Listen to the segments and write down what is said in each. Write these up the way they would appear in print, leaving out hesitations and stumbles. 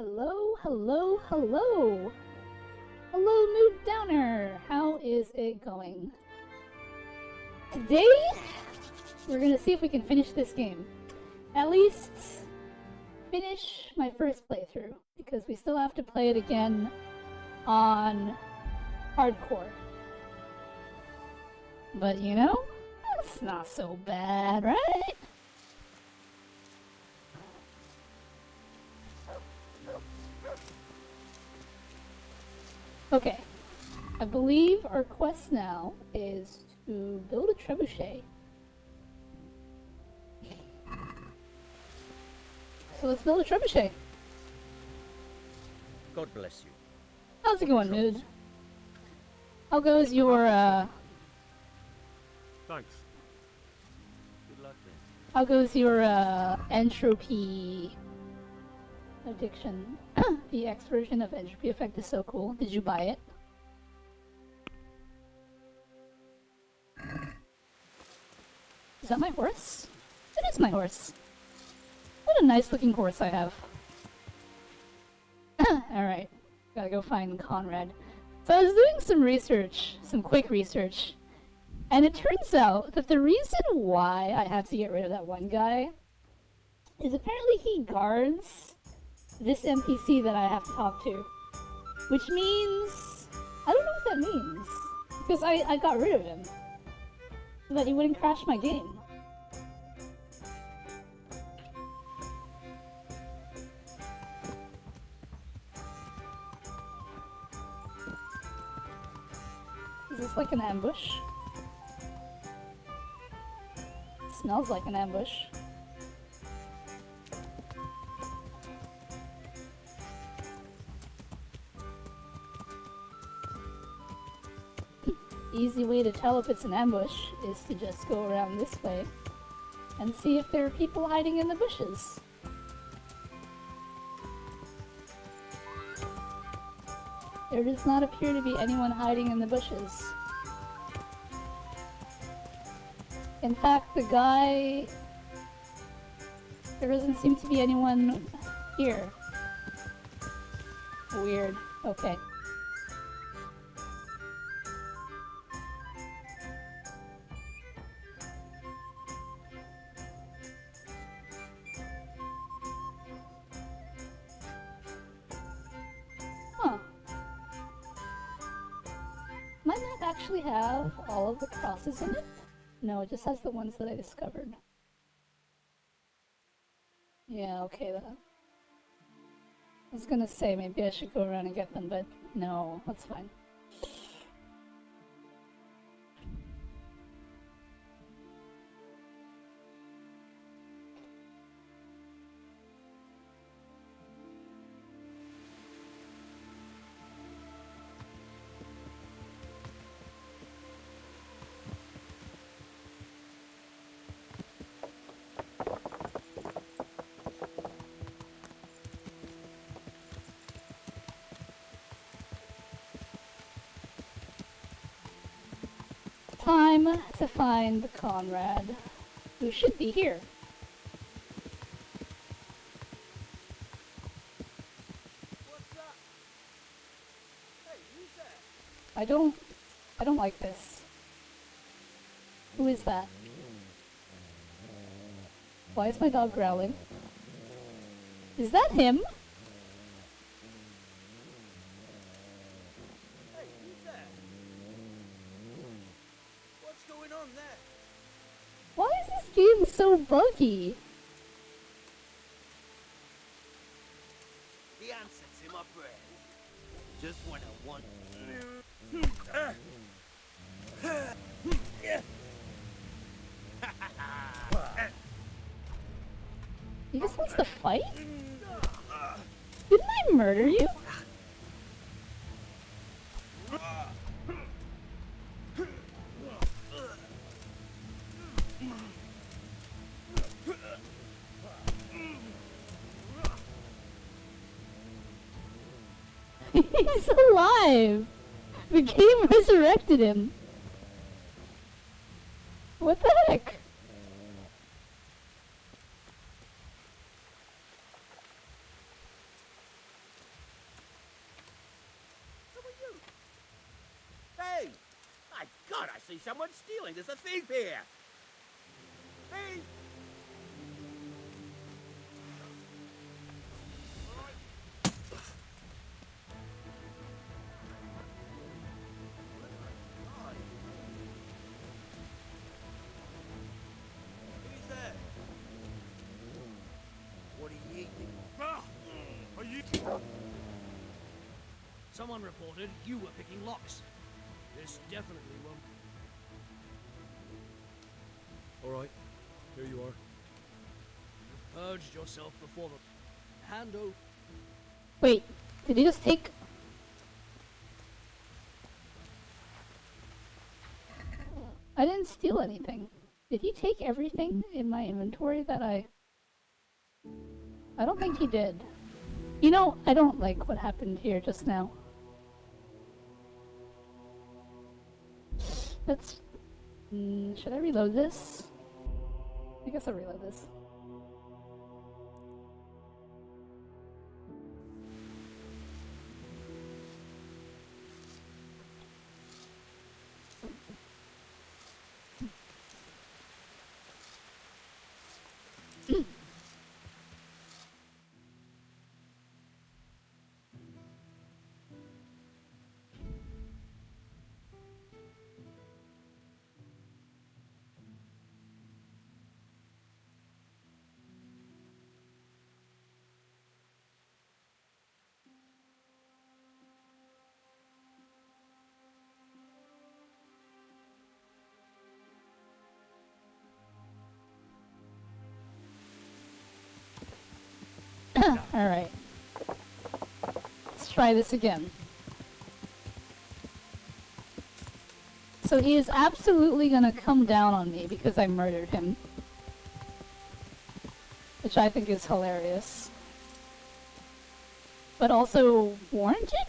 Hello, hello, hello! Hello, Mood Downer! How is it going? Today, we're gonna see if we can finish this game. At least, finish my first playthrough, because we still have to play it again on hardcore. But you know, that's not so bad, right? Okay, I believe our quest now is to build a trebuchet. So let's build a trebuchet. God bless you. How's it going, Mood? How goes your, Thanks. Good luck then. how goes your, entropy addiction? The X version of entropy effect is so cool. Did you buy it? Is that my horse? It is my horse. What a nice looking horse I have. Alright, gotta go find Conrad. So I was doing some research, some quick research, and it turns out that the reason why I have to get rid of that one guy is apparently he guards this NPC that I have to talk to. Which means... I don't know what that means. Because I got rid of him. So that he wouldn't crash my game. Is this like an ambush? It smells like an ambush. Easy way to tell if it's an ambush is to just go around this way and see if there are people hiding in the bushes. There does not appear to be anyone hiding in the bushes. In fact, the guy... There doesn't seem to be anyone here. Weird. Okay. Might not actually have all of the crosses in it. No, it just has the ones that I discovered. Yeah, okay, that. I was gonna say maybe I should go around and get them, but no, that's fine. Time to find Conrad, who should be here. What's that? Hey, who's that? I don't like this. Who is that? Why is my dog growling? Is that him? Hey, who's that? What's going on there? Why is this game so buggy? The answer to my prayer. Just when I want. He just wants to fight? Didn't I murder you? He's alive! The game resurrected him! What the heck? Hey! My God, I see someone stealing. There's a thief here. Thief! Who's there? What are you eating? Are you? Someone reported you were picking locks. This definitely won't. All right, here you are. Purged yourself before the hand over. Wait, did he just take... I didn't steal anything. Did he take everything in my inventory that I don't think he did. You know, I don't like what happened here just now. Let's... should I reload this? I guess I'll reload this. Alright. Let's try this again. So he is absolutely gonna come down on me because I murdered him. Which I think is hilarious. But also warranted?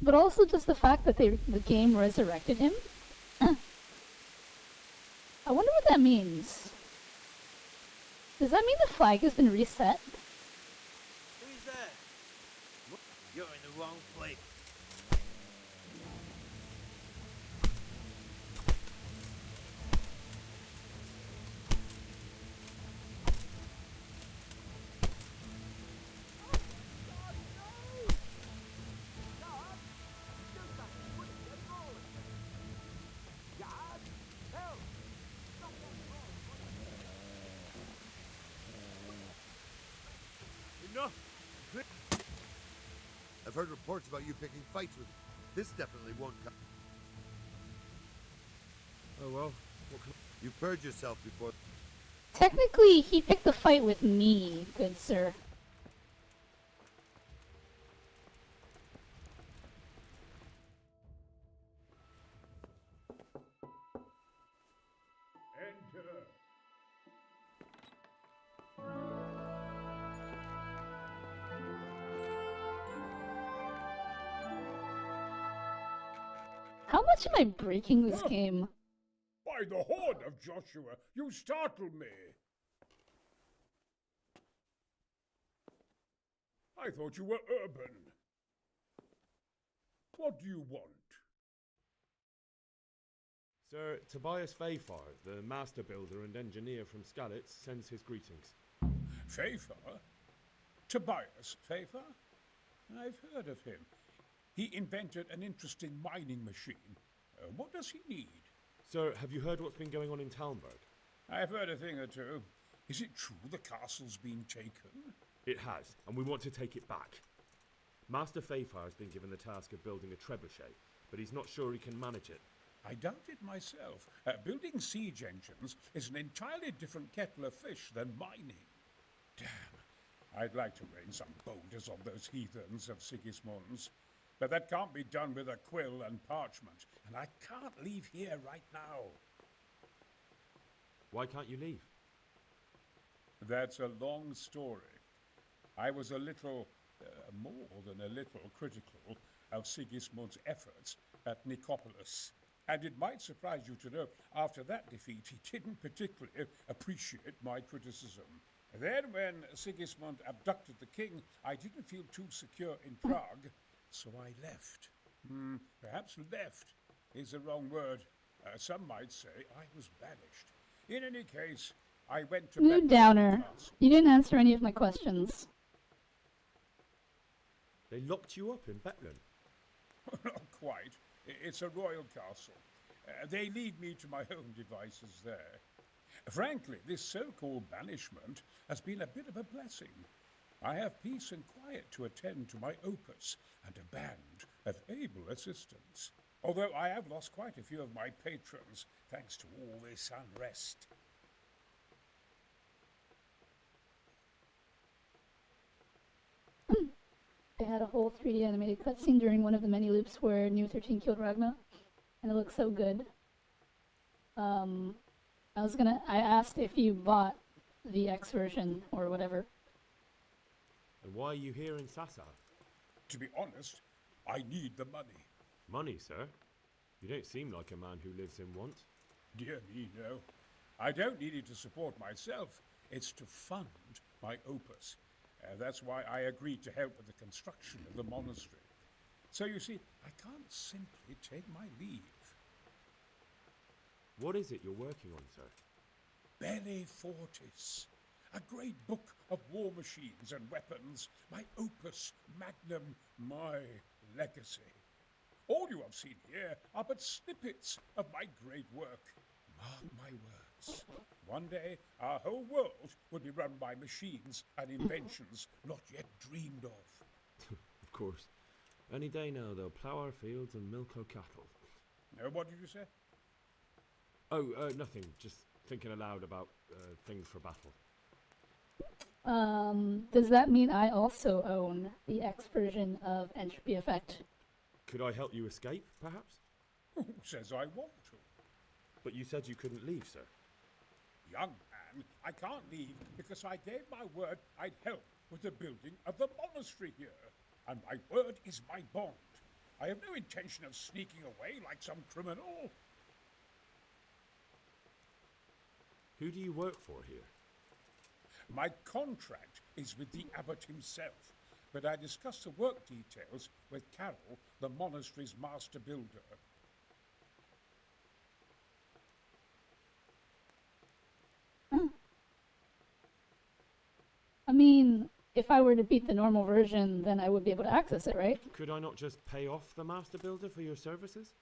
But also just the fact that the game resurrected him? I wonder what that means. Does that mean the flag has been reset? Who's there? You're in the wrong place. I've heard reports about you picking fights with... This definitely won't come. Oh well, what can... You purged yourself before... Technically, he picked the fight with me, good sir. Enter. How much am I breaking this game? By the horn of Joshua, you startled me. I thought you were urban. What do you want? Sir, Tobias Fayfar, the master builder and engineer from Skalitz, sends his greetings. Fayfar? Tobias Fayfar? I've heard of him. He invented an interesting mining machine. What does he need? Sir, have you heard what's been going on in Talmberg? I've heard a thing or two. Is it true the castle's been taken? It has, and we want to take it back. Master Fayfar has been given the task of building a trebuchet, but he's not sure he can manage it. I doubt it myself. Building siege engines is an entirely different kettle of fish than mining. Damn, I'd like to rain some boulders on those heathens of Sigismund's. But that can't be done with a quill and parchment, and I can't leave here right now. Why can't you leave? That's a long story. I was a little, more than a little, critical of Sigismund's efforts at Nicopolis. And it might surprise you to know, after that defeat, he didn't particularly appreciate my criticism. Then, when Sigismund abducted the king, I didn't feel too secure in Prague, so I left. Perhaps left is the wrong word. Some might say I was banished. In any case, I went to You downer. Castle. You didn't answer any of my questions. They locked you up in Bethlem. Not quite. It's a royal castle. They leave me to my own devices there. Frankly, this so-called banishment has been a bit of a blessing. I have peace and quiet to attend to my opus and a band of able assistants. Although I have lost quite a few of my patrons thanks to all this unrest. They had a whole 3D animated cutscene during one of the many loops where New 13 killed Ragna, and it looked so good. I asked if you bought the X version or whatever. And why are you here in Sasa? To be honest, I need the money. Money, sir? You don't seem like a man who lives in want. Dear me, no. I don't need it to support myself. It's to fund my opus. That's why I agreed to help with the construction of the monastery. So you see, I can't simply take my leave. What is it you're working on, sir? Belli Fortis, a great book of war machines and weapons, my opus magnum, my legacy. All you have seen here are but snippets of my great work. Mark my words. One day, our whole world will be run by machines and inventions not yet dreamed of. Of course. Any day now they'll plough our fields and milk our cattle. What did you say? Oh, nothing. Just thinking aloud about things for battle. Does that mean I also own the X version of Entropy Effect? Could I help you escape, perhaps? Who says I want to? But you said you couldn't leave, sir. Young man, I can't leave because I gave my word I'd help with the building of the monastery here. And my word is my bond. I have no intention of sneaking away like some criminal. Who do you work for here? My contract is with the abbot himself, but I discussed the work details with Carol, the monastery's master builder. I mean, if I were to beat the normal version, then I would be able to access it, right? Could I not just pay off the master builder for your services?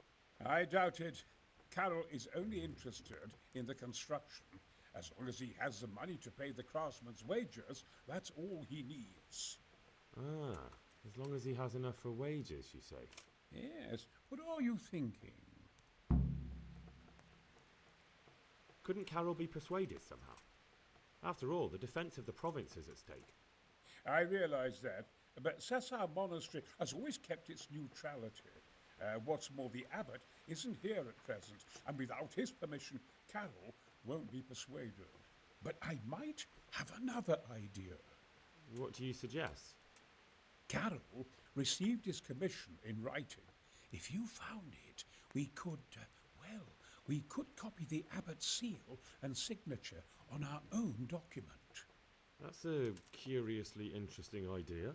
I doubt it. Carol is only interested in the construction. As long as he has the money to pay the craftsman's wages, that's all he needs. Ah, as long as he has enough for wages, you say? Yes, what are you thinking? Couldn't Carol be persuaded somehow? After all, the defence of the province is at stake. I realize that, but Sasa Monastery has always kept its neutrality. What's more, the abbot isn't here at present, and without his permission, Carol won't be persuaded. But I might have another idea. What do you suggest? Carol received his commission in writing. If you found it, we could copy the abbot's seal and signature on our own document. That's a curiously interesting idea.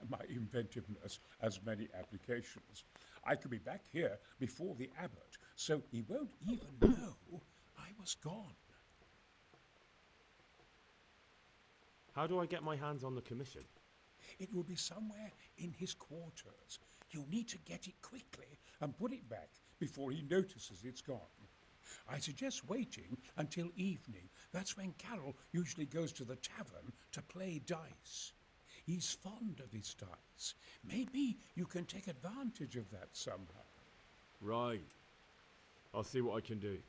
My inventiveness has many applications. I could be back here before the abbot, so he won't even know I was gone. How do I get my hands on the commission? It will be somewhere in his quarters. You'll need to get it quickly and put it back before he notices it's gone. I suggest waiting until evening. That's when Carol usually goes to the tavern to play dice. He's fond of his dice. Maybe you can take advantage of that somehow. Right. I'll see what I can do.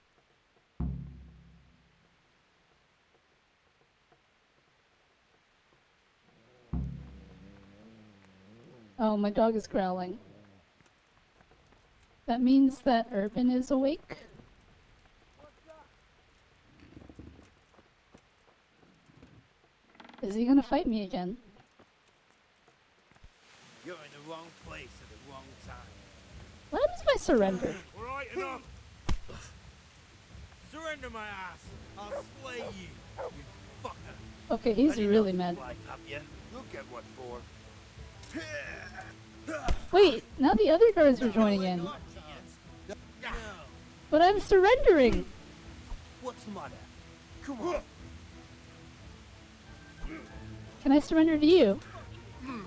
Oh, my dog is growling. That means that Urban is awake? Is he gonna fight me again? You're in the wrong place at the wrong time. What happens if I surrender? All right, enough. Surrender my ass. I'll slay you. Okay, he's really mad. You'll get what for. Wait, now the other guards are joining in. But I'm surrendering! What's the matter? Come on. Can I surrender to you? Very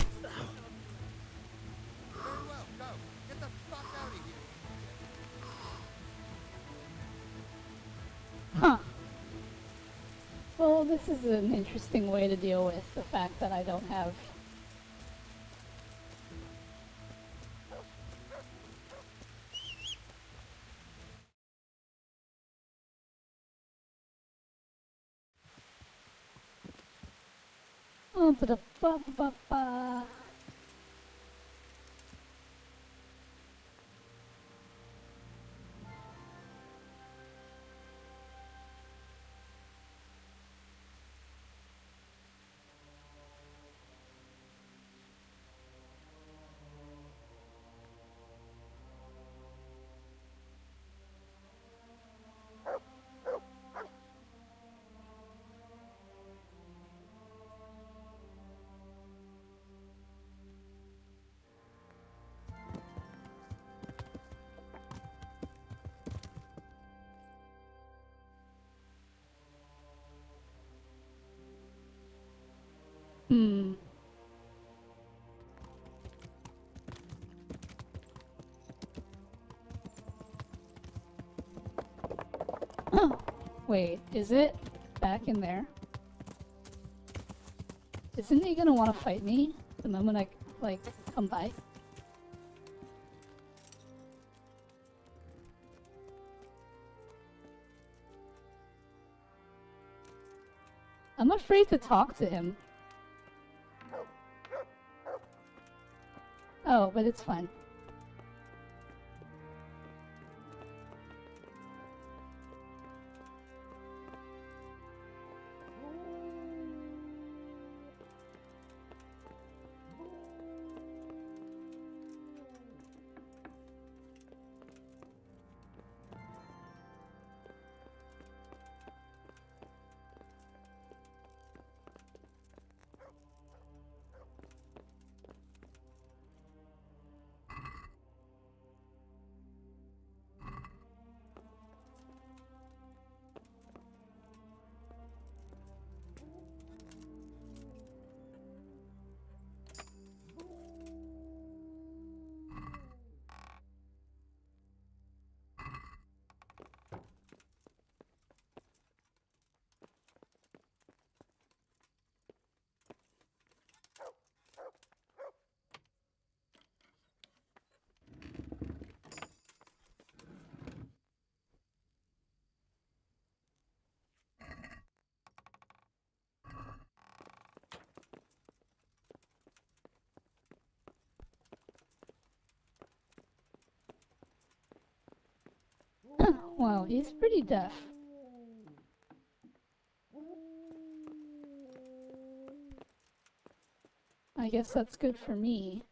well, go. Get the fuck out of here. Huh. Well, this is an interesting way to deal with the fact that I don't have... Oh, ba-da-ba-ba-ba. Hmm. Oh, wait, is it back in there? Isn't he gonna want to fight me the moment I, like, come by? I'm afraid to talk to him. Oh, but it's fine. Wow, he's pretty deaf. I guess that's good for me.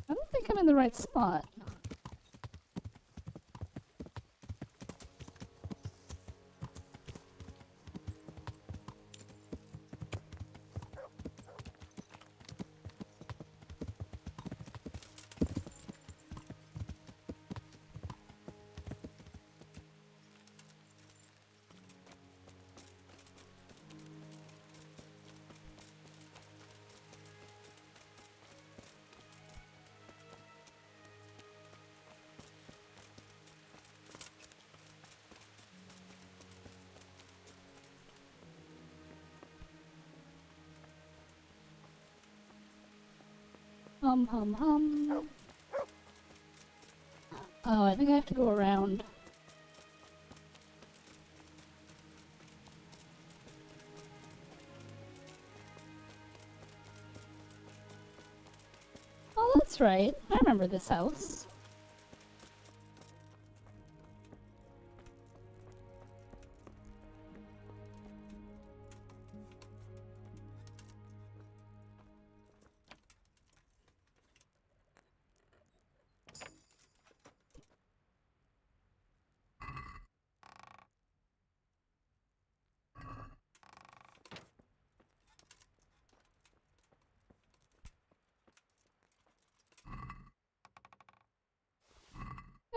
I don't think I'm in the right spot. Hum. Oh, I think I have to go around. Oh, that's right. I remember this house.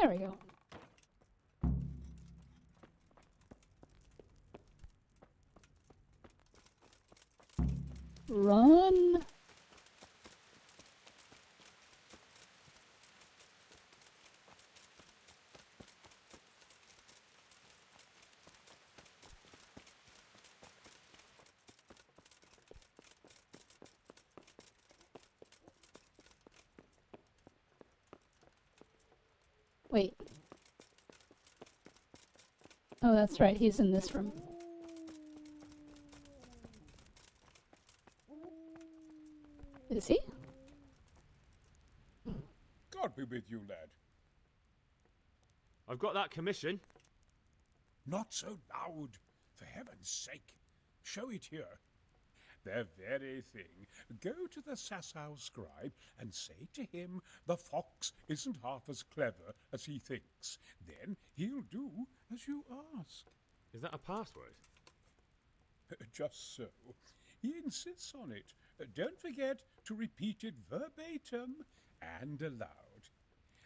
There we go. Run! Wait. Oh, that's right, he's in this room. Is he? God be with you, lad. I've got that commission. Not so loud, for heaven's sake. Show it here. The very thing. Go to the Sasau scribe and say to him the fox isn't half as clever as he thinks. Then he'll do as you ask. Is that a password? Just so. He insists on it. Don't forget to repeat it verbatim and aloud.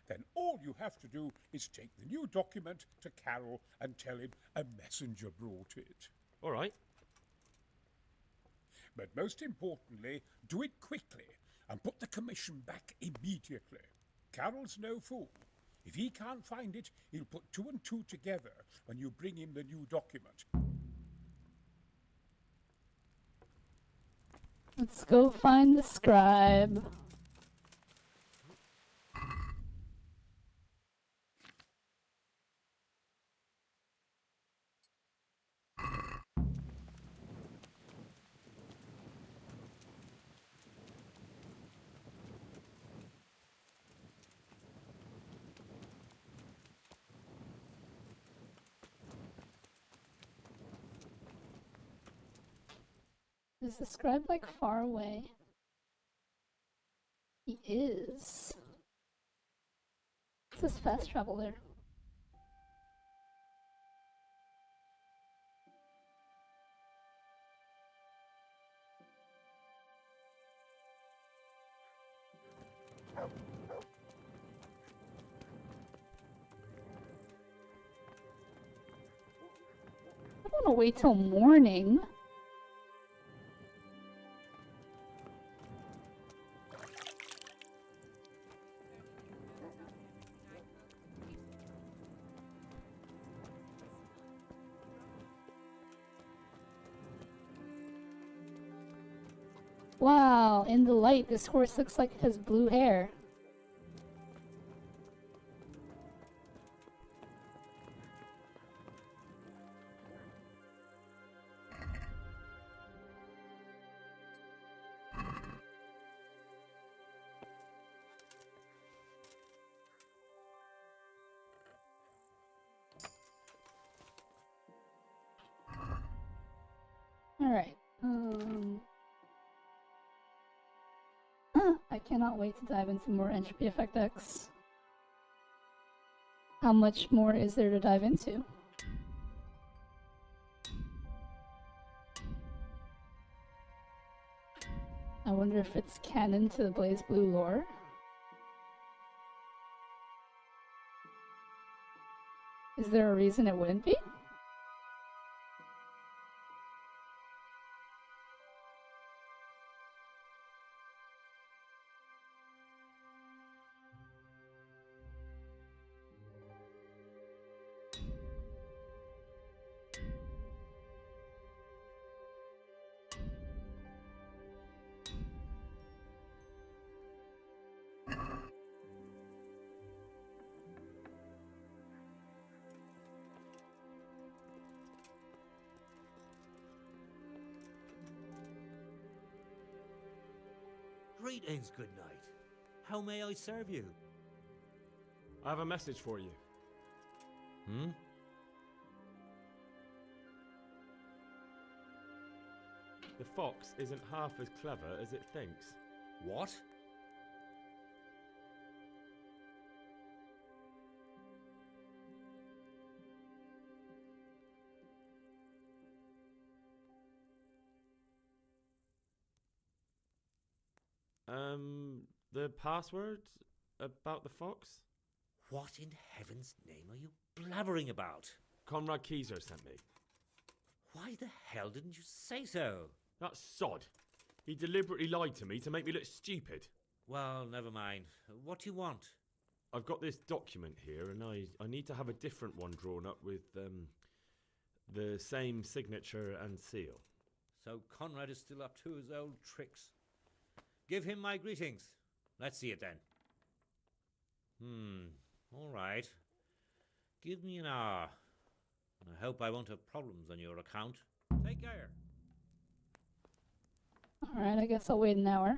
Then all you have to do is take the new document to Carol and tell him a messenger brought it. All right. But most importantly, do it quickly and put the commission back immediately. Carol's no fool. If he can't find it, he'll put 2 and 2 together when you bring him the new document. Let's go find the scribe. Is the scribe like far away? He is. It says fast travel there. I don't want to wait till morning. Wow, in the light, this horse looks like it has blue hair. Alright, I cannot wait to dive into more Entropy Effect X. How much more is there to dive into? I wonder if it's canon to the Blaze Blue lore. Is there a reason it wouldn't be? Greetings, good night. How may I serve you? I have a message for you. Hmm? The fox isn't half as clever as it thinks. What? The password about the fox? What in heaven's name are you blabbering about? Conrad Keyser sent me. Why the hell didn't you say so? That sod. He deliberately lied to me to make me look stupid. Well, never mind. What do you want? I've got this document here, and I need to have a different one drawn up with the same signature and seal. So Conrad is still up to his old tricks. Give him my greetings. Let's see it then. All right. Give me an hour. And I hope I won't have problems on your account. Take care. Alright, I guess I'll wait an hour.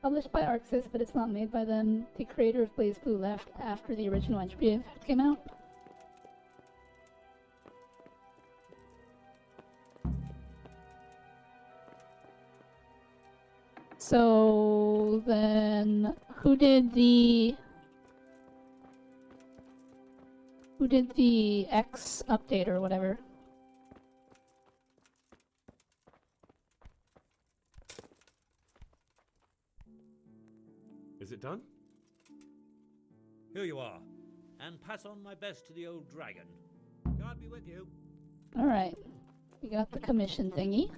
Published by Arxis, but it's not made by them. The creator of Blaze Blue left after the original entry came out. So then, who did the X update or whatever? Is it done? Here you are. And pass on my best to the old dragon. God be with you. Alright, we got the commission thingy.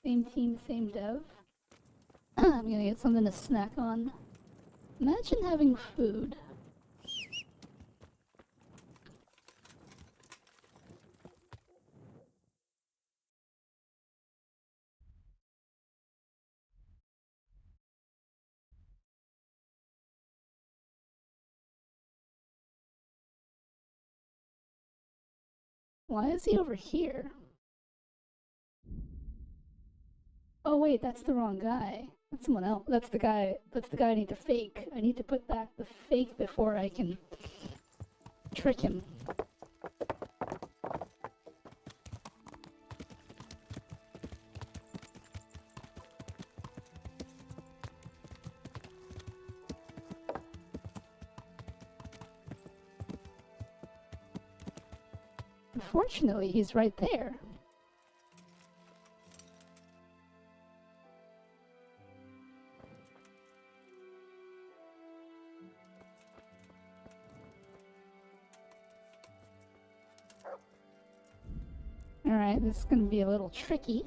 Same team, same dev. I'm gonna get something to snack on. Imagine having food. Why is he over here? Oh wait, that's the wrong guy. That's someone else. That's the guy I need to fake. I need to put back the fake before I can trick him. Unfortunately, he's right there. Alright, this is gonna be a little tricky.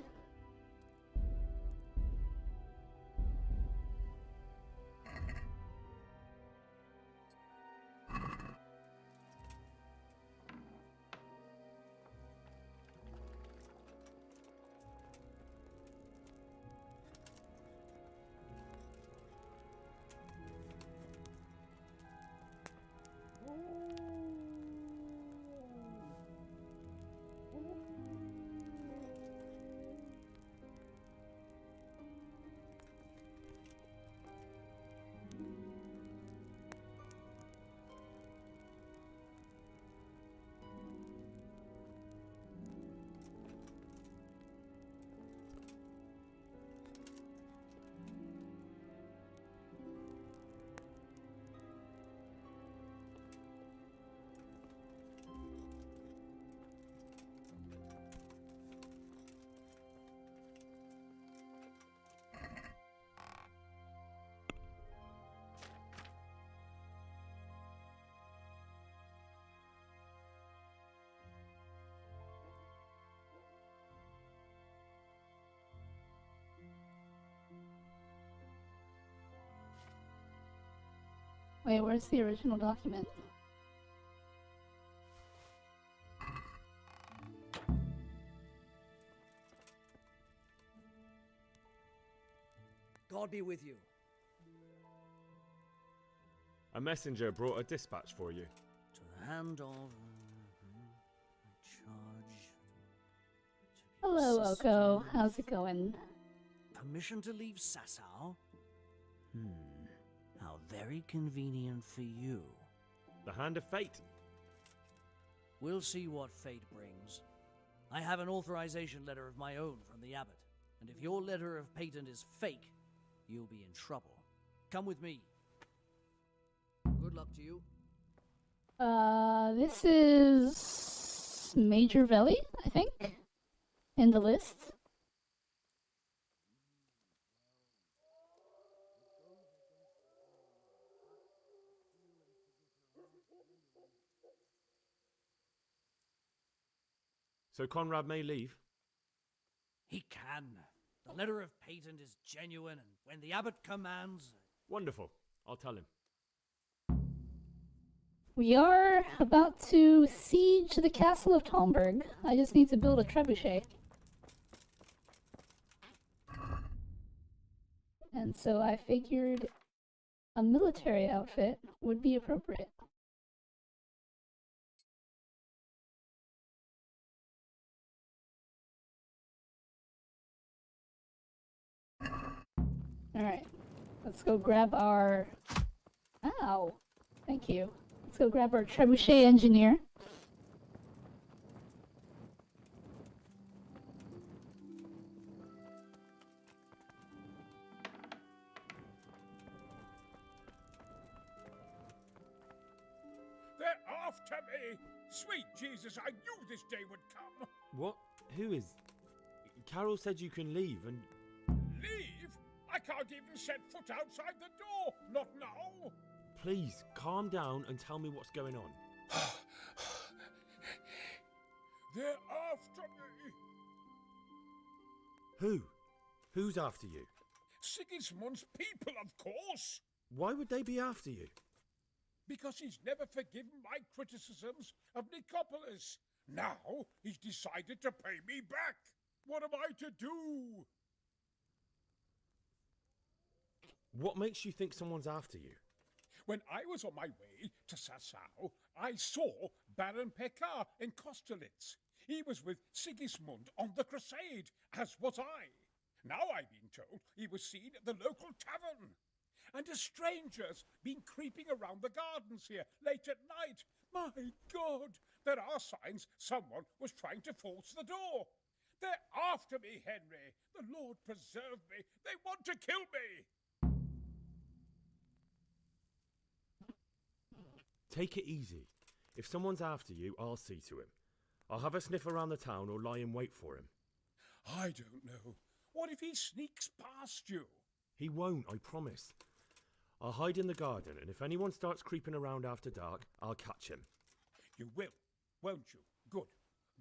Wait, where's the original document? God be with you. A messenger brought a dispatch for you. To the hand of charge. Hello, Oko. How's it going? Permission to leave Sasau? How very convenient for you. The hand of fate. We'll see what fate brings. I have an authorization letter of my own from the abbot, and if your letter of patent is fake, you'll be in trouble. Come with me. Good luck to you. This is Major Veli, I think, in the list. So Conrad may leave? He can. The letter of patent is genuine, and when the abbot commands... Wonderful. I'll tell him. We are about to siege the castle of Talmberg. I just need to build a trebuchet. And so I figured a military outfit would be appropriate. Alright, let's go grab our... Ow! Thank you. Let's go grab our trebuchet engineer. They're after me! Sweet Jesus, I knew this day would come! What? Who is... Carol said you can leave and... Leave? I can't even set foot outside the door! Not now! Please, calm down and tell me what's going on. They're after me! Who? Who's after you? Sigismund's people, of course! Why would they be after you? Because he's never forgiven my criticisms of Nicopolis. Now he's decided to pay me back. What am I to do? What makes you think someone's after you? When I was on my way to Sassau, I saw Baron Pekar in Kostelitz. He was with Sigismund on the crusade, as was I. Now I've been told he was seen at the local tavern. And a stranger's been creeping around the gardens here late at night. My God, there are signs someone was trying to force the door. They're after me, Henry. The Lord preserve me. They want to kill me. Take it easy. If someone's after you, I'll see to him. I'll have a sniff around the town or lie in wait for him. I don't know. What if he sneaks past you? He won't, I promise. I'll hide in the garden, and if anyone starts creeping around after dark, I'll catch him. You will, won't you? Good,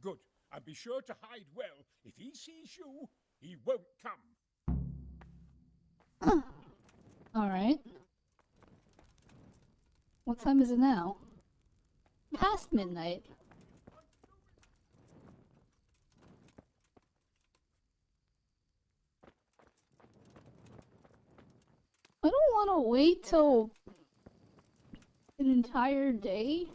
good. And be sure to hide well. If he sees you, he won't come. Alright. What time is it now? Past midnight. I don't want to wait till an entire day.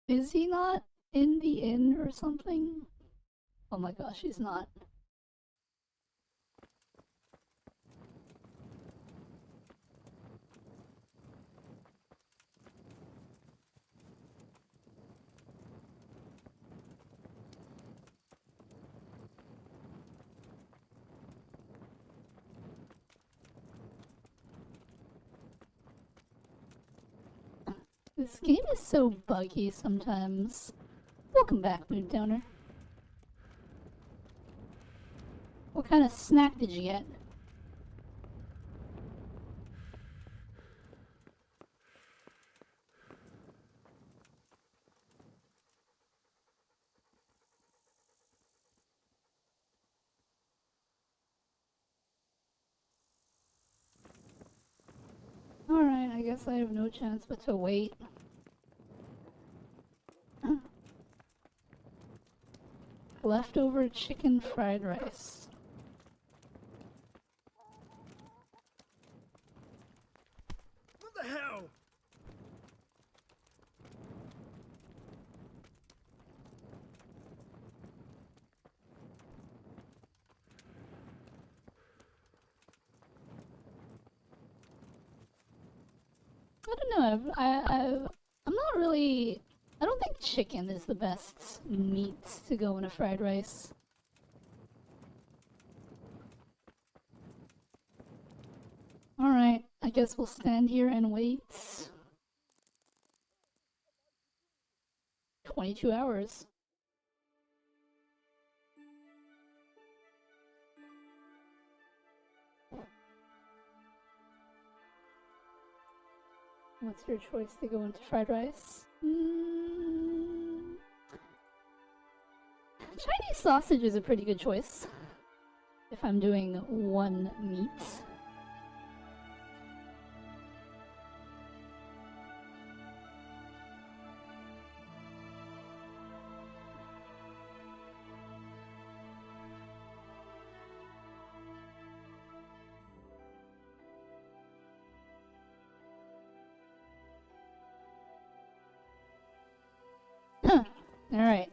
Is he not in the inn or something? Oh my gosh, he's not. This game is so buggy sometimes. Welcome back, Mood Downer. What kind of snack did you get? Alright, I guess I have no chance but to wait. Leftover chicken fried rice. What the hell? I don't know. I'm not really. I don't think chicken is the best meat to go in a fried rice. Alright, I guess we'll stand here and wait. 22 hours. What's your choice to go into fried rice? Chinese sausage is a pretty good choice if I'm doing one meat. Alright.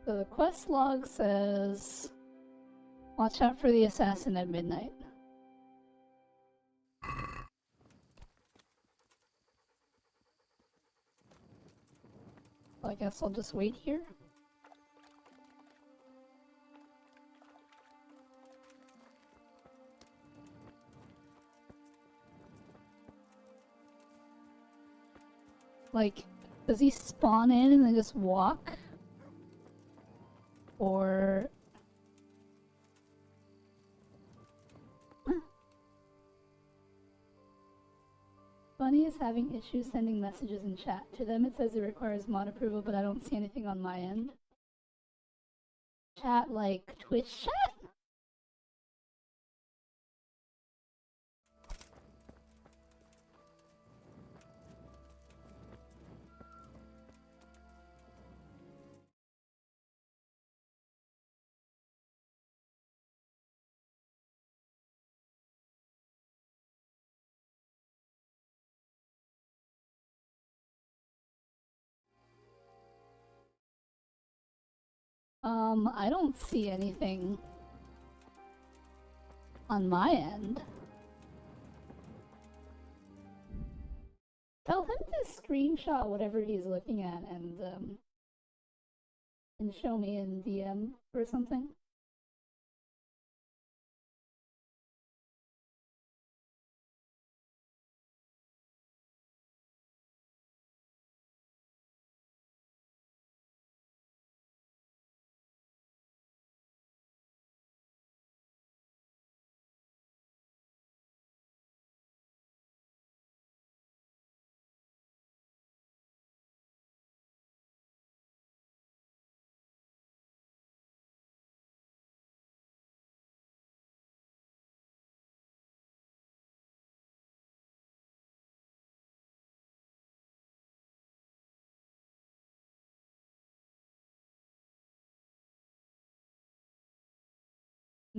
So the quest log says, watch out for the assassin at midnight. Well, I guess I'll just wait here. Like, does he spawn in and then just walk? Or... Bunny is having issues sending messages in chat. To them it says it requires mod approval, but I don't see anything on my end. Chat like Twitch chat? I don't see anything on my end. Tell him to screenshot whatever he's looking at and show me in DM or something. I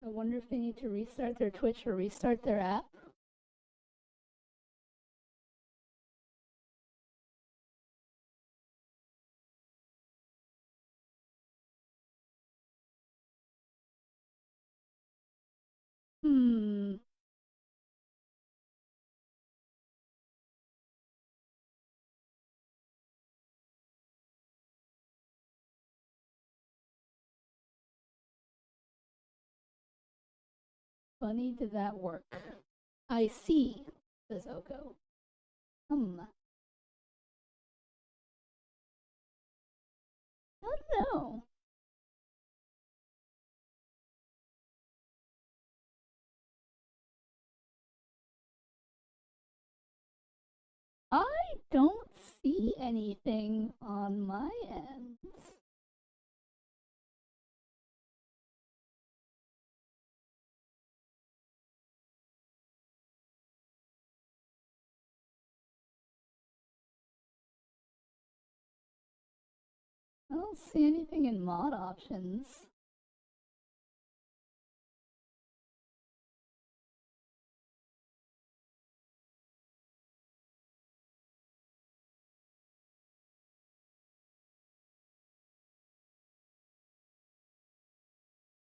wonder if they need to restart their Twitch or restart their app. Funny, did that work? I see, says Oko. I don't know. I don't see anything on my end. I don't see anything in mod options.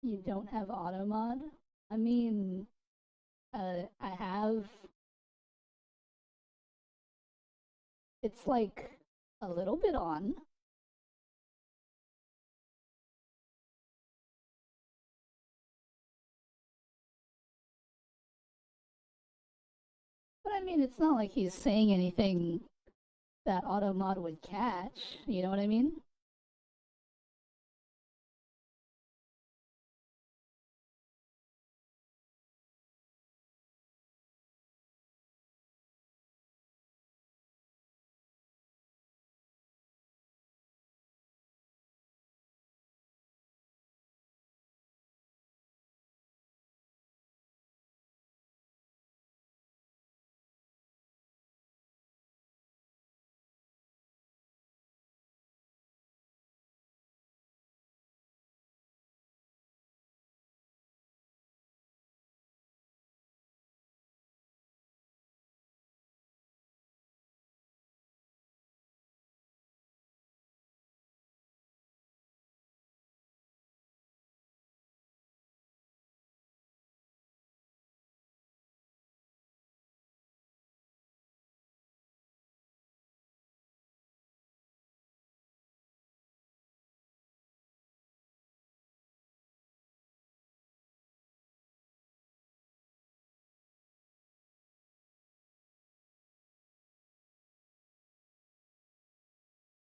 You don't have auto mod? I mean, I have. It's like a little bit on. But I mean, it's not like he's saying anything that auto mod would catch. You know what I mean?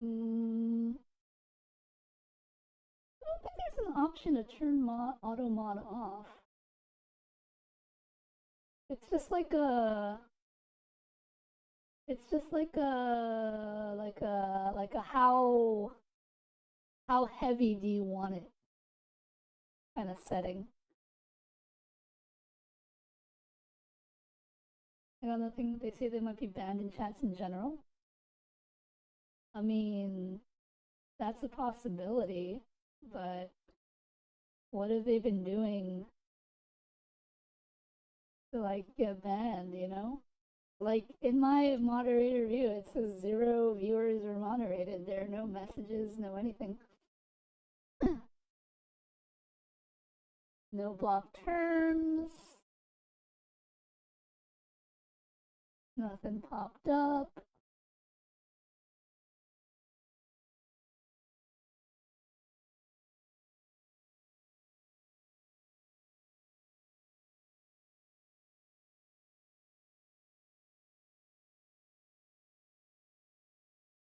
I don't think there's an option to turn auto mod off. It's just like a. It's just like a how heavy do you want it kind of setting. Another thing, they say they might be banned in chats in general. I mean, that's a possibility, but what have they been doing to like get banned, you know? Like in my moderator view, it says 0 viewers were moderated. There are no messages, no anything. No block terms. Nothing popped up.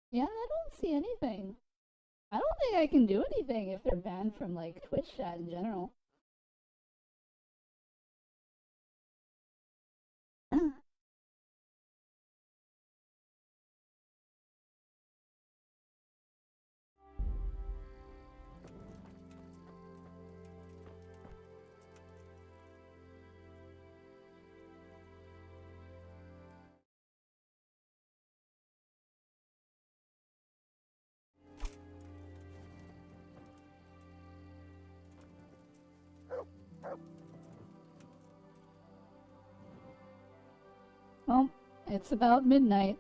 Yeah, I don't see anything. I don't think I can do anything if they're banned from like Twitch chat in general. Well, it's about midnight.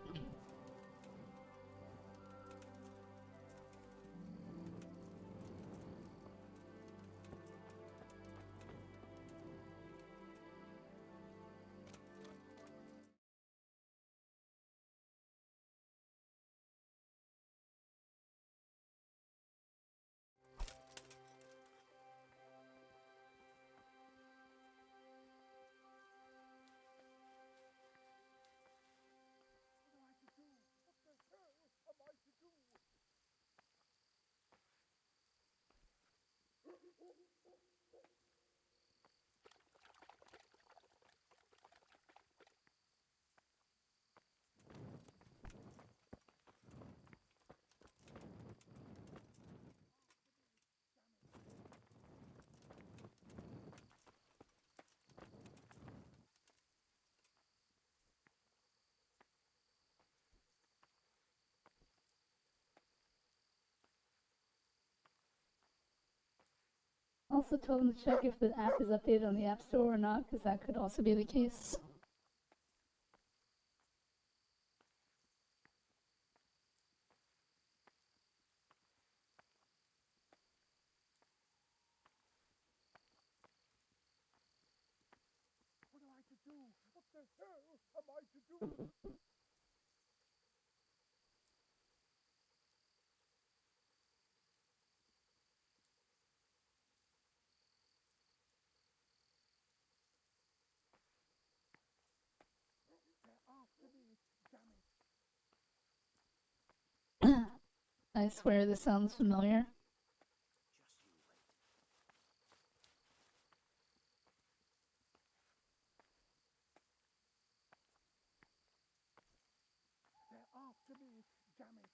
Also told them to check if the app is updated on the App Store or not, because that could also be the case. hell am I to do? I swear this sounds familiar. Just you wait. They're after me, damn it.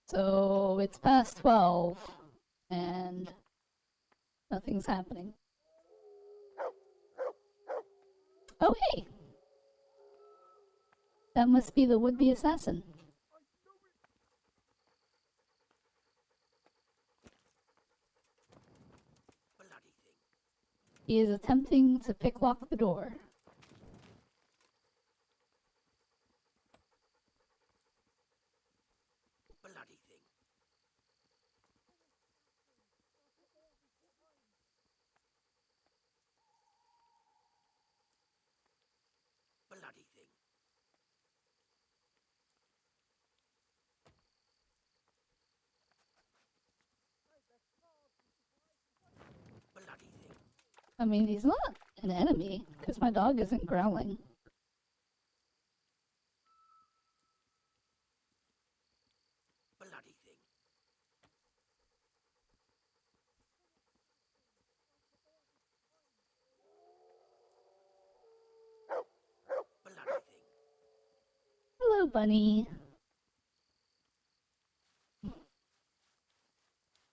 So it's past 12, and nothing's happening. Oh, hey! That must be the would-be assassin. Bloody thing. He is attempting to picklock the door. Bloody thing. Bloody thing. Bloody thing. I mean, he's not an enemy, because my dog isn't growling. Bloody thing. Bloody thing. Hello, bunny.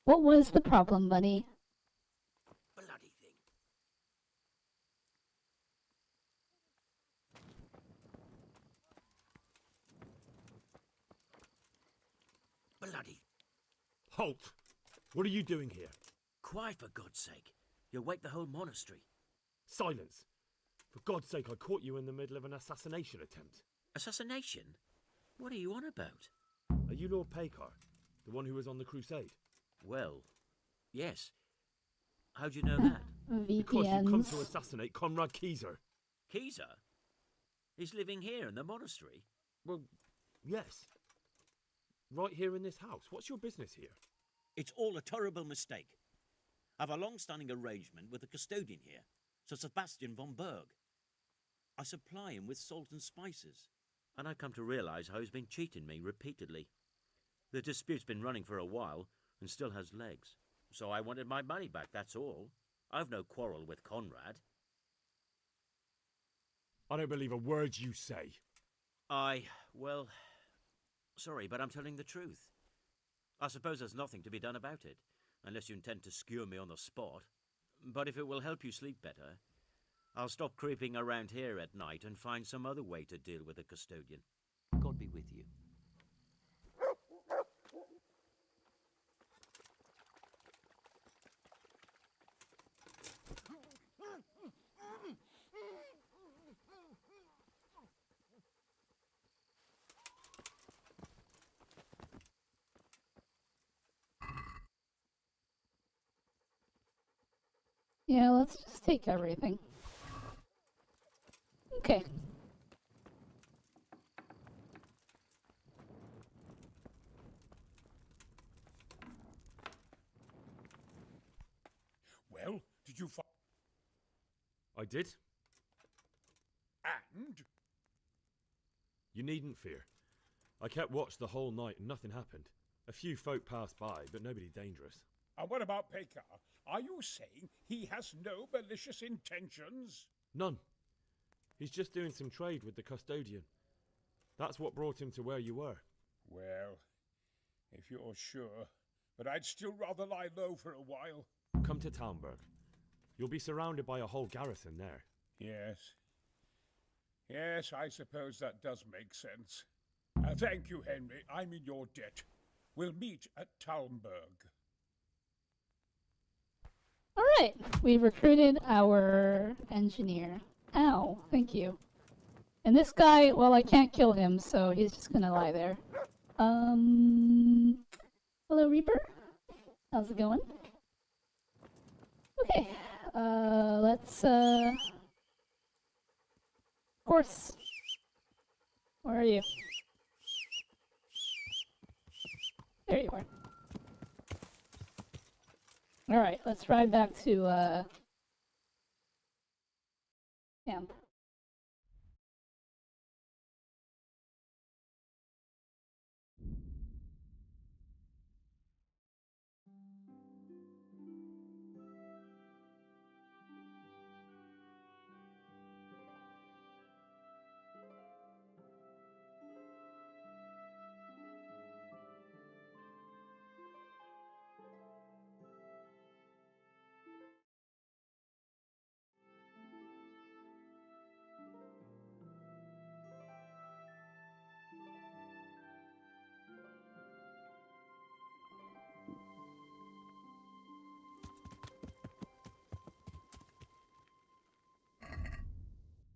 What was the problem, bunny? Bloody thing. Bloody. Halt! What are you doing here? Quiet, for God's sake. You'll wake the whole monastery. Silence! For God's sake, I caught you in the middle of an assassination attempt. Assassination? What are you on about? Are you Lord Pekar, the one who was on the crusade? Well, yes. How'd you know that? Because you come to VPNs. assassinate Conrad Kieser. Keezer? He's living here in the monastery. Well, yes. Right here in this house. What's your business here? It's all a terrible mistake. I've a long-standing arrangement with the custodian here, Sir Sebastian von Berg. I supply him with salt and spices, and I've come to realise how he's been cheating me repeatedly. The dispute's been running for a while and still has legs, so I wanted my money back, that's all. I've no quarrel with Conrad. I don't believe a word you say. Well, sorry, but I'm telling the truth. I suppose there's nothing to be done about it, unless you intend to skewer me on the spot. But if it will help you sleep better, I'll stop creeping around here at night and find some other way to deal with the custodian. God be with you. Yeah, let's just take everything. Okay. Well, did you find... I did? And? You needn't fear. I kept watch the whole night and nothing happened. A few folk passed by, but nobody dangerous. And what about Pekar? Are you saying he has no malicious intentions? None. He's just doing some trade with the custodian. That's what brought him to where you were. Well, if you're sure. But I'd still rather lie low for a while. Come to Talmberg. You'll be surrounded by a whole garrison there. Yes. Yes, I suppose that does make sense. Thank you, Henry. I'm in your debt. We'll meet at Talmberg. Alright, we recruited our engineer. Ow, thank you. And this guy, well, I can't kill him, so he's just gonna lie there. Hello, Reaper. How's it going? Okay, Of course. Where are you? There you are. Alright, let's ride back to, camp.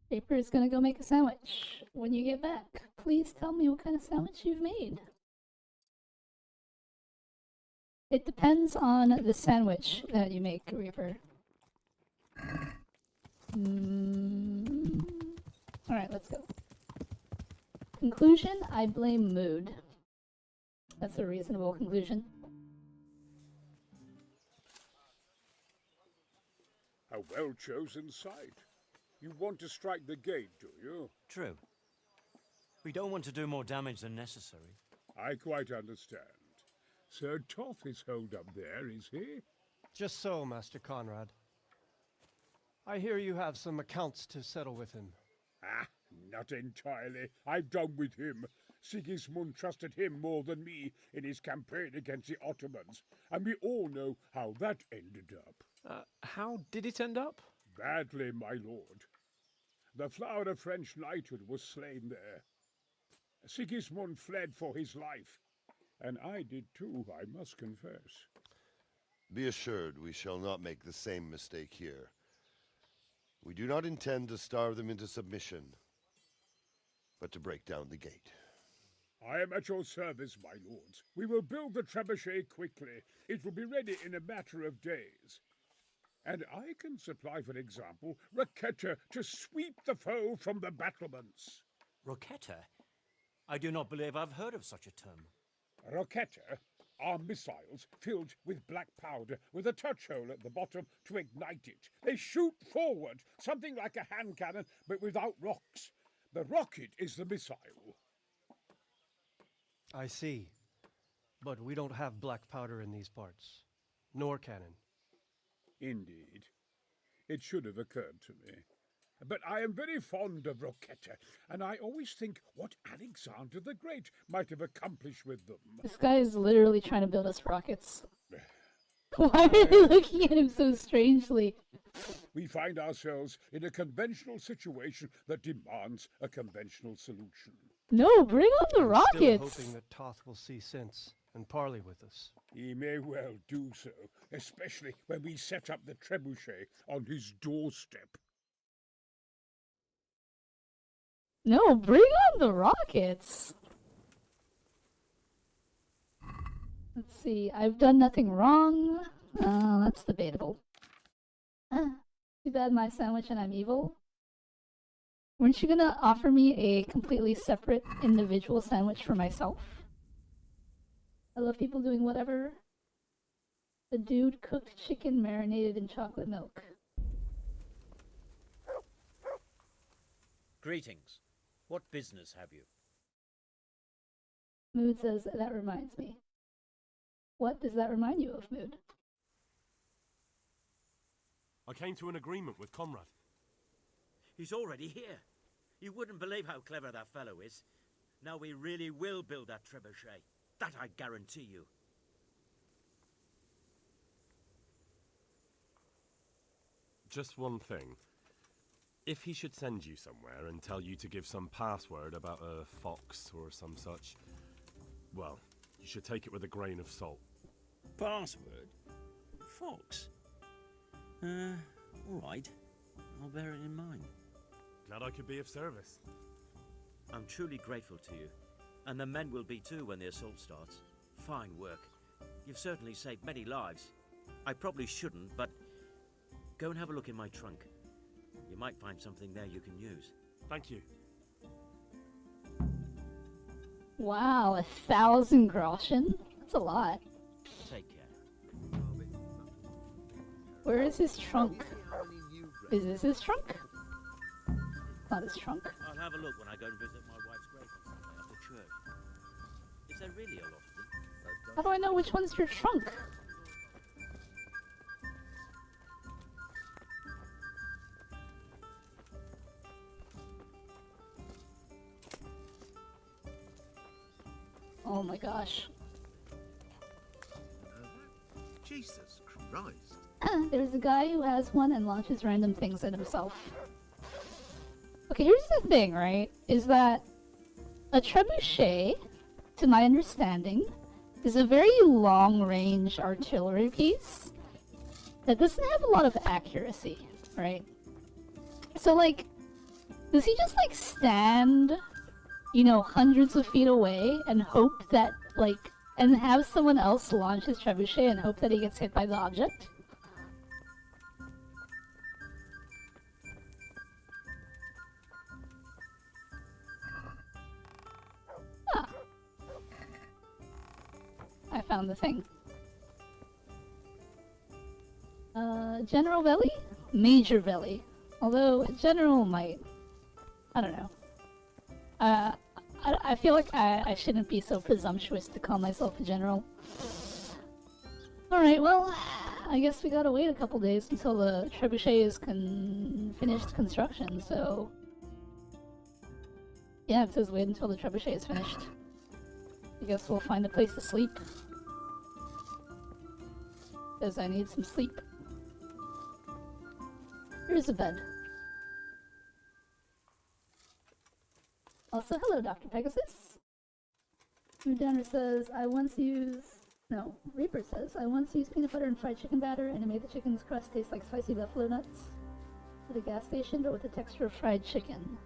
Reaper's gonna go make a sandwich. When you get back, please tell me what kind of sandwich you've made. It depends on the sandwich that you make, Reaper. Alright, let's go. Conclusion, I blame mood. That's a reasonable conclusion. A well-chosen site. You want to strike the gate, do you? True. We don't want to do more damage than necessary. I quite understand. Sir Toth is holed up there, is he? Just so, Master Conrad. I hear you have some accounts to settle with him. Ah, not entirely. I've done with him. Sigismund trusted him more than me in his campaign against the Ottomans, and we all know how that ended up. How did it end up? Badly, my lord. The flower of French knighthood was slain there. Sigismund fled for his life, and I did too, I must confess. Be assured we shall not make the same mistake here. We do not intend to starve them into submission, but to break down the gate. I am at your service, my lords. We will build the trebuchet quickly. It will be ready in a matter of days. And I can supply, for example, Roquetta to sweep the foe from the battlements. Roquetta? I do not believe I've heard of such a term. Roquetta are missiles filled with black powder with a touch hole at the bottom to ignite it. They shoot forward, something like a hand cannon, but without rocks. The rocket is the missile. I see. But we don't have black powder in these parts. Nor cannon. Indeed. It should have occurred to me. But I am very fond of Roquetta, and I always think what Alexander the Great might have accomplished with them. This guy is literally trying to build us rockets. Why are they looking at him so strangely? We find ourselves in a conventional situation that demands a conventional solution. No, bring on the I'm rockets! still hoping that Toth will see sense and parley with us. He may well do so, especially when we set up the trebuchet on his doorstep. No, bring on the rockets! Let's see, I've done nothing wrong. That's debatable. Too bad my sandwich and I'm evil. Weren't you gonna offer me a completely separate individual sandwich for myself? I love people doing whatever. The dude cooked chicken marinated in chocolate milk. Greetings. What business have you? Mood says, that reminds me. What does that remind you of, Mood? I came to an agreement with Conrad. He's already here. You wouldn't believe how clever that fellow is. Now we really will build that trebuchet. That I guarantee you. Just one thing. If he should send you somewhere and tell you to give some password about a fox or some such, well, you should take it with a grain of salt. Password? Fox? Alright. I'll bear it in mind. Glad I could be of service. I'm truly grateful to you. And the men will be too when the assault starts. Fine work. You've certainly saved many lives. I probably shouldn't, but go and have a look in my trunk. You might find something there you can use. Thank you. Wow, 1,000 groschen? That's a lot. Take care. Where is his trunk? Is this his trunk? Not his trunk. I'll have a look when I go and visit my wife's grave on Sunday after church. Is there really a lot of them? How do I know which one's your trunk? Oh my gosh. Jesus Christ. There's a guy who has one and launches random things at himself. Okay, here's the thing, right? Is that a trebuchet, to my understanding, is a very long-range artillery piece that doesn't have a lot of accuracy, right? So, like, does he just, like, stand, you know, hundreds of feet away and hope that, like, and have someone else launch his trebuchet and hope that he gets hit by the object? Ah. I found the thing. General Veli? Major Veli. Although, General might... I don't know. I feel like I shouldn't be so presumptuous to call myself a general. Alright, well, I guess we gotta wait a couple days until the trebuchet is finished construction, so... Yeah, it says wait until the trebuchet is finished. I guess we'll find a place to sleep. Because I need some sleep. Here's a bed. Also, hello, Dr. Pegasus. Downer says, I once used... No, Reaper says, I once used peanut butter and fried chicken batter, and it made the chicken's crust taste like spicy buffalo nuts. At a gas station, but with the texture of fried chicken.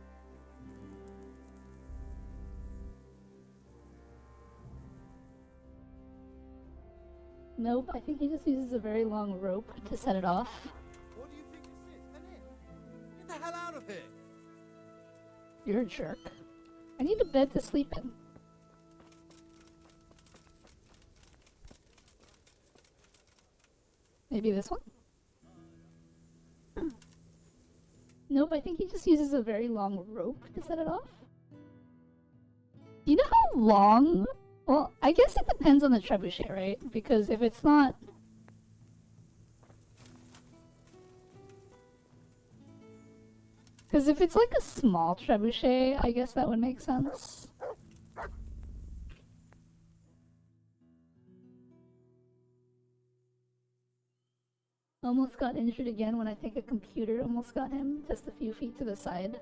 Nope, I think he just uses a very long rope to set it off. What do you think this is? Come in. Get the hell out of here. You're a jerk. I need a bed to sleep in. Maybe this one? Nope, I think he just uses a very long rope to set it off. Do you know how long? Well, I guess it depends on the trebuchet, right? Because if it's not... Because if it's like a small trebuchet, I guess that would make sense. Almost got injured again when I think a computer almost got him, just a few feet to the side.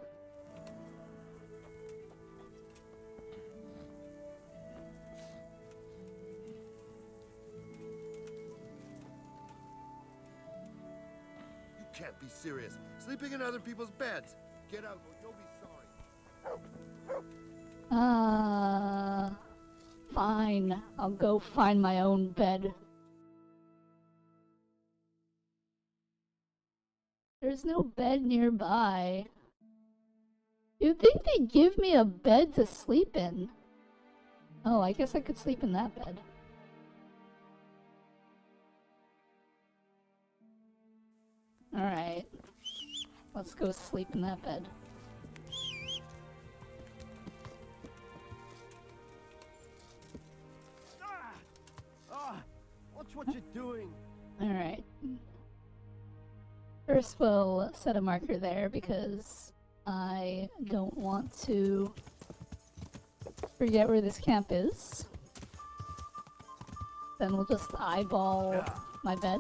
You can't be serious. Sleeping in other people's beds. Get out or you'll be sorry. Fine. I'll go find my own bed. There's no bed nearby. You'd think they'd give me a bed to sleep in. Oh, I guess I could sleep in that bed. Alright. Let's go sleep in that bed. Watch what you're doing. Alright. First we'll set a marker there because I don't want to forget where this camp is. Then we'll just eyeball my bed.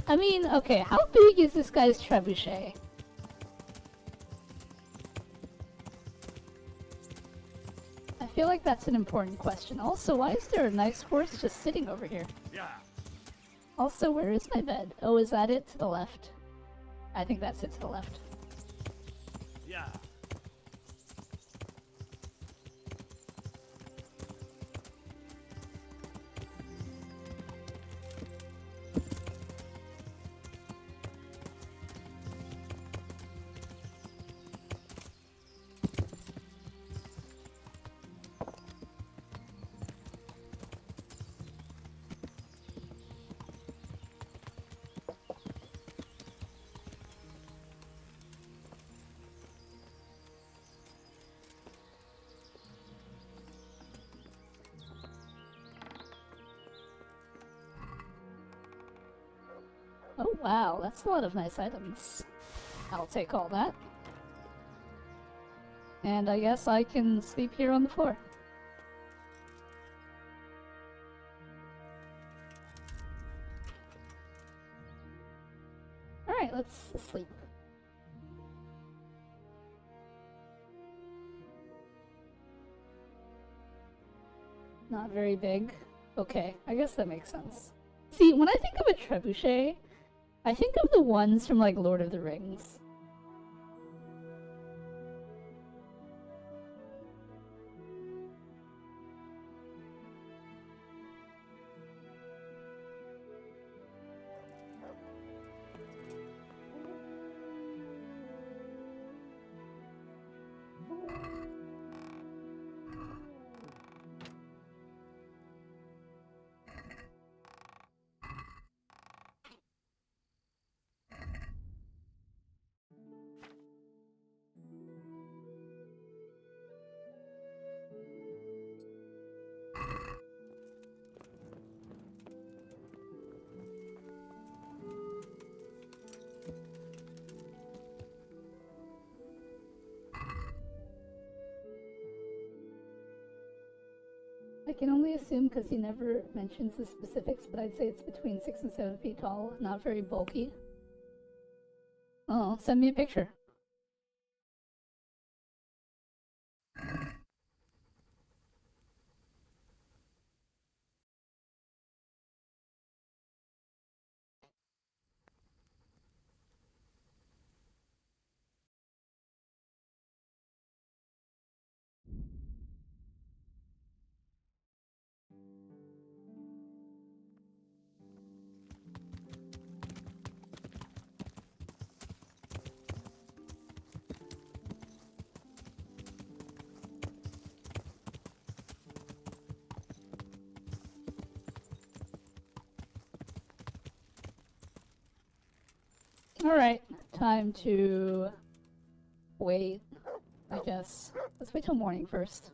I mean, okay, how big is this guy's trebuchet? I feel like that's an important question. Also, why is there a nice horse just sitting over here? Yeah. Also, where is my bed? Oh, is that it? To the left. I think that's it to the left. Yeah. Oh wow, that's a lot of nice items. I'll take all that. And I guess I can sleep here on the floor. Alright, let's sleep. Not very big. Okay, I guess that makes sense. See, when I think of a trebuchet, I think of the ones from, like, Lord of the Rings. I can only assume because he never mentions the specifics, but I'd say it's between 6 and 7 feet tall, not very bulky. Oh, send me a picture. Alright, time to wait, I guess. Let's wait till morning first.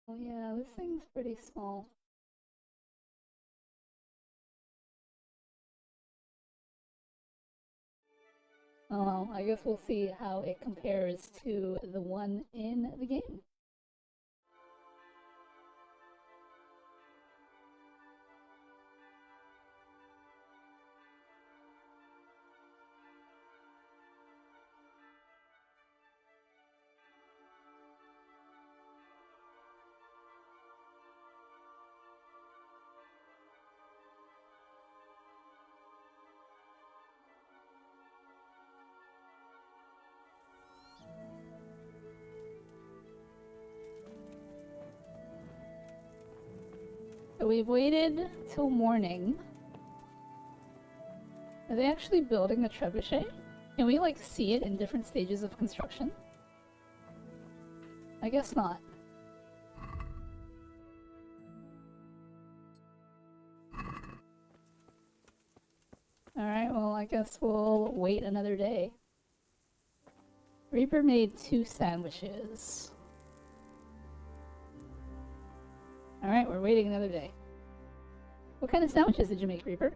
Oh yeah, this thing's pretty small. Oh well, I guess we'll see how it compares to the one in the game. So we've waited till morning. Are they actually building a trebuchet? Can we, like, see it in different stages of construction? I guess not. Alright, well, I guess we'll wait another day. Reaper made 2 sandwiches. Alright, we're waiting another day. What kind of sandwiches did you make, Reaper?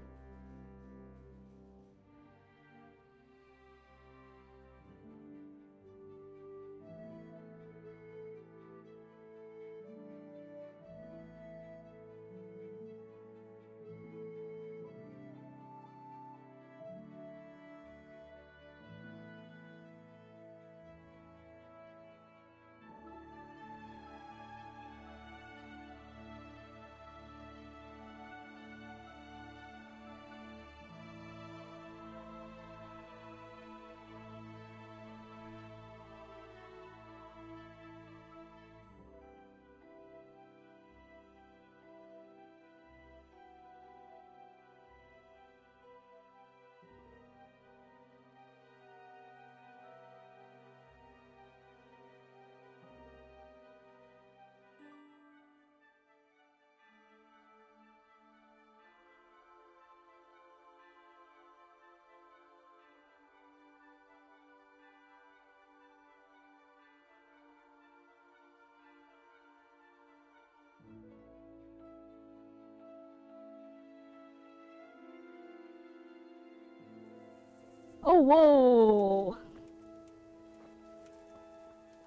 Oh, whoa!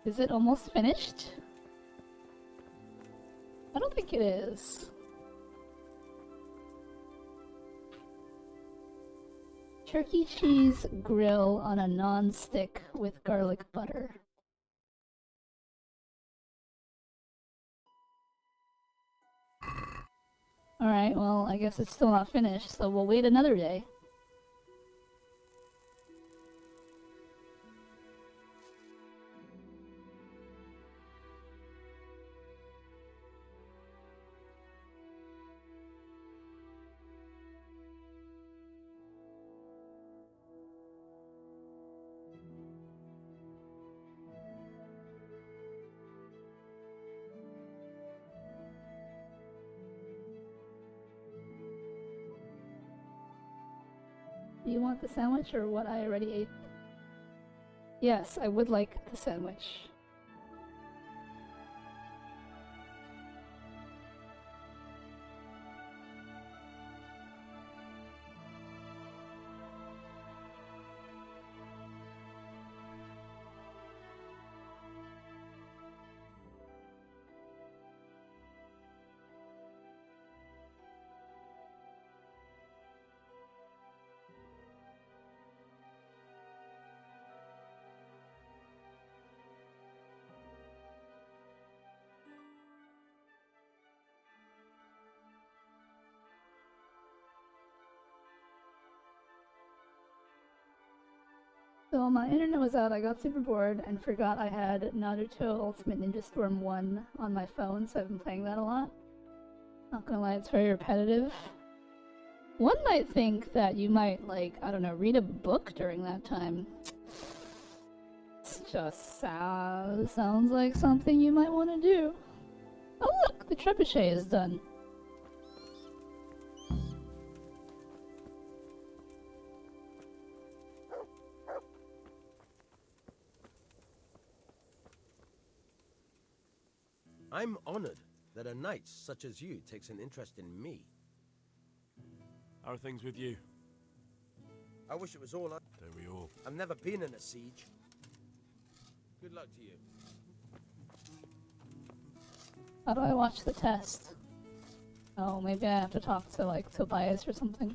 Is it almost finished? I don't think it is. Turkey cheese grill on a non-stick with garlic butter. Alright, well, I guess it's still not finished, so we'll wait another day. Do you want the sandwich or what I already ate? Yes, I would like the sandwich. So my internet was out, I got super bored, and forgot I had Naruto Ultimate Ninja Storm 1 on my phone, so I've been playing that a lot. Not gonna lie, it's very repetitive. One might think that you might, like, I don't know, read a book during that time. It just sounds like something you might want to do. Oh look, the trebuchet is done. I'm honored that a knight such as you takes an interest in me. How are things with you? I wish it was all. Don't we all? I've never been in a siege. Good luck to you. How do I watch the test? Oh, maybe I have to talk to, like, Tobias or something.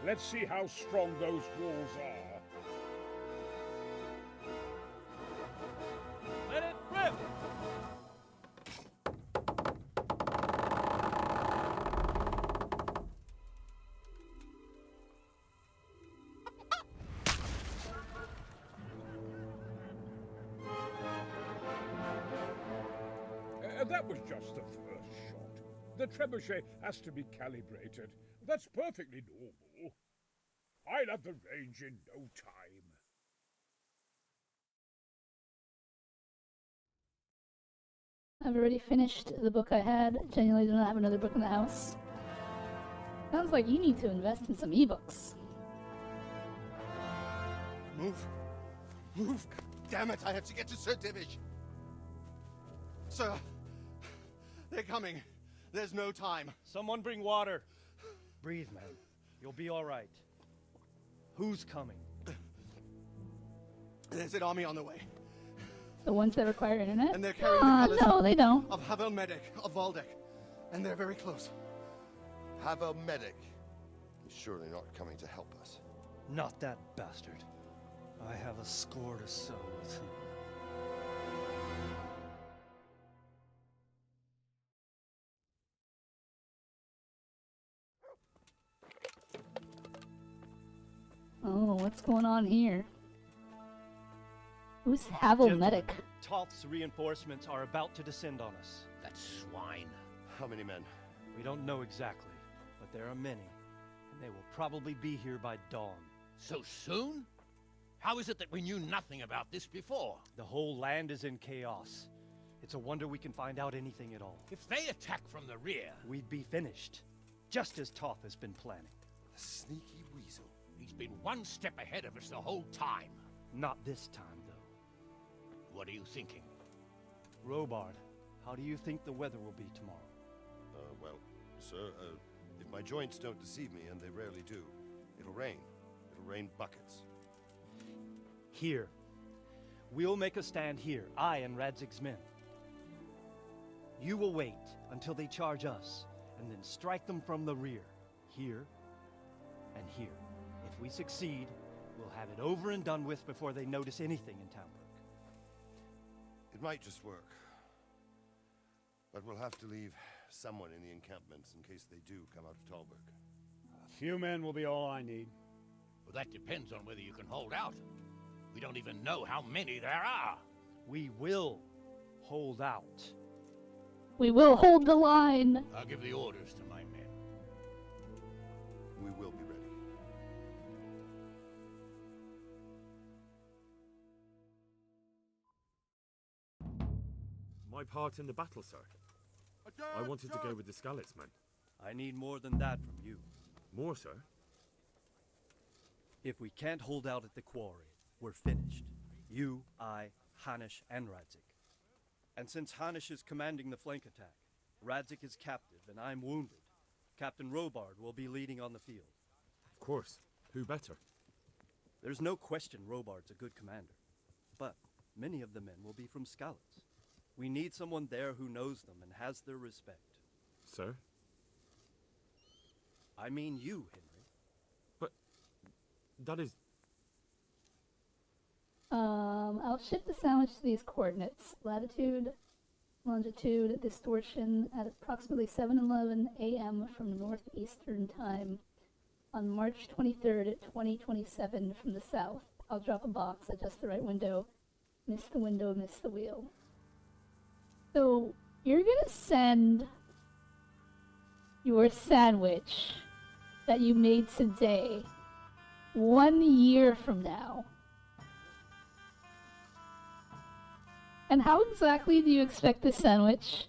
Let's see how strong those walls are. Let it rip! That was just the first shot. The trebuchet has to be calibrated. That's perfectly normal. I'll have the range in no time. I've already finished the book I had. Genuinely do not have another book in the house. Sounds like you need to invest in some ebooks. Move. Move. Damn it, I have to get to Sir Divish. Sir, they're coming. There's no time. Someone bring water. Breathe, man. You'll be all right. Who's coming? There's an army on the way. The ones that require internet? And they're carrying the colors no, they don't. of Havel Medic, of Valdek. And they're very close. Havel Medic? He's surely not coming to help us. Not that bastard. I have a score to settle with him. Oh, what's going on here? Who's Havel Medic? Toth's reinforcements are about to descend on us. That swine. How many men? We don't know exactly, but there are many, and they will probably be here by dawn. So soon? How is it that we knew nothing about this before? The whole land is in chaos. It's a wonder we can find out anything at all. If they attack from the rear... We'd be finished. Just as Toth has been planning. The sneaky weasel. He's been one step ahead of us the whole time. Not this time, though. What are you thinking? Robard, how do you think the weather will be tomorrow? Well, sir, if my joints don't deceive me, and they rarely do, it'll rain. It'll rain buckets. Here. We'll make a stand here, I and Radzig's men. You will wait until they charge us, and then strike them from the rear. Here, and here. If we succeed, we'll have it over and done with before they notice anything in Townburg. It might just work. But we'll have to leave someone in the encampments in case they do come out of Talberg. A few men will be all I need. Well, that depends on whether you can hold out. We don't even know how many there are. We will hold out. We will hold the line. I'll give the orders to my men. We will be ready. My part in the battle, sir. I wanted to go with the Skalitz men. I need more than that from you. More, sir? If we can't hold out at the quarry, we're finished. You, I, Hanish, and Radzik. And since Hanish is commanding the flank attack, Radzik is captive and I'm wounded, Captain Robard will be leading on the field. Of course. Who better? There's no question Robard's a good commander. But many of the men will be from Skalitz. We need someone there who knows them and has their respect. Sir? I mean you, Henry. But that is... I'll ship the sandwich to these coordinates. Latitude, longitude, distortion at approximately 7:11 a.m. from northeastern time on March 23rd, 2027 from the south. I'll drop a box at just the right window. Miss the window, miss the wheel. So, you're gonna send your sandwich that you made today 1 year from now. And how exactly do you expect this sandwich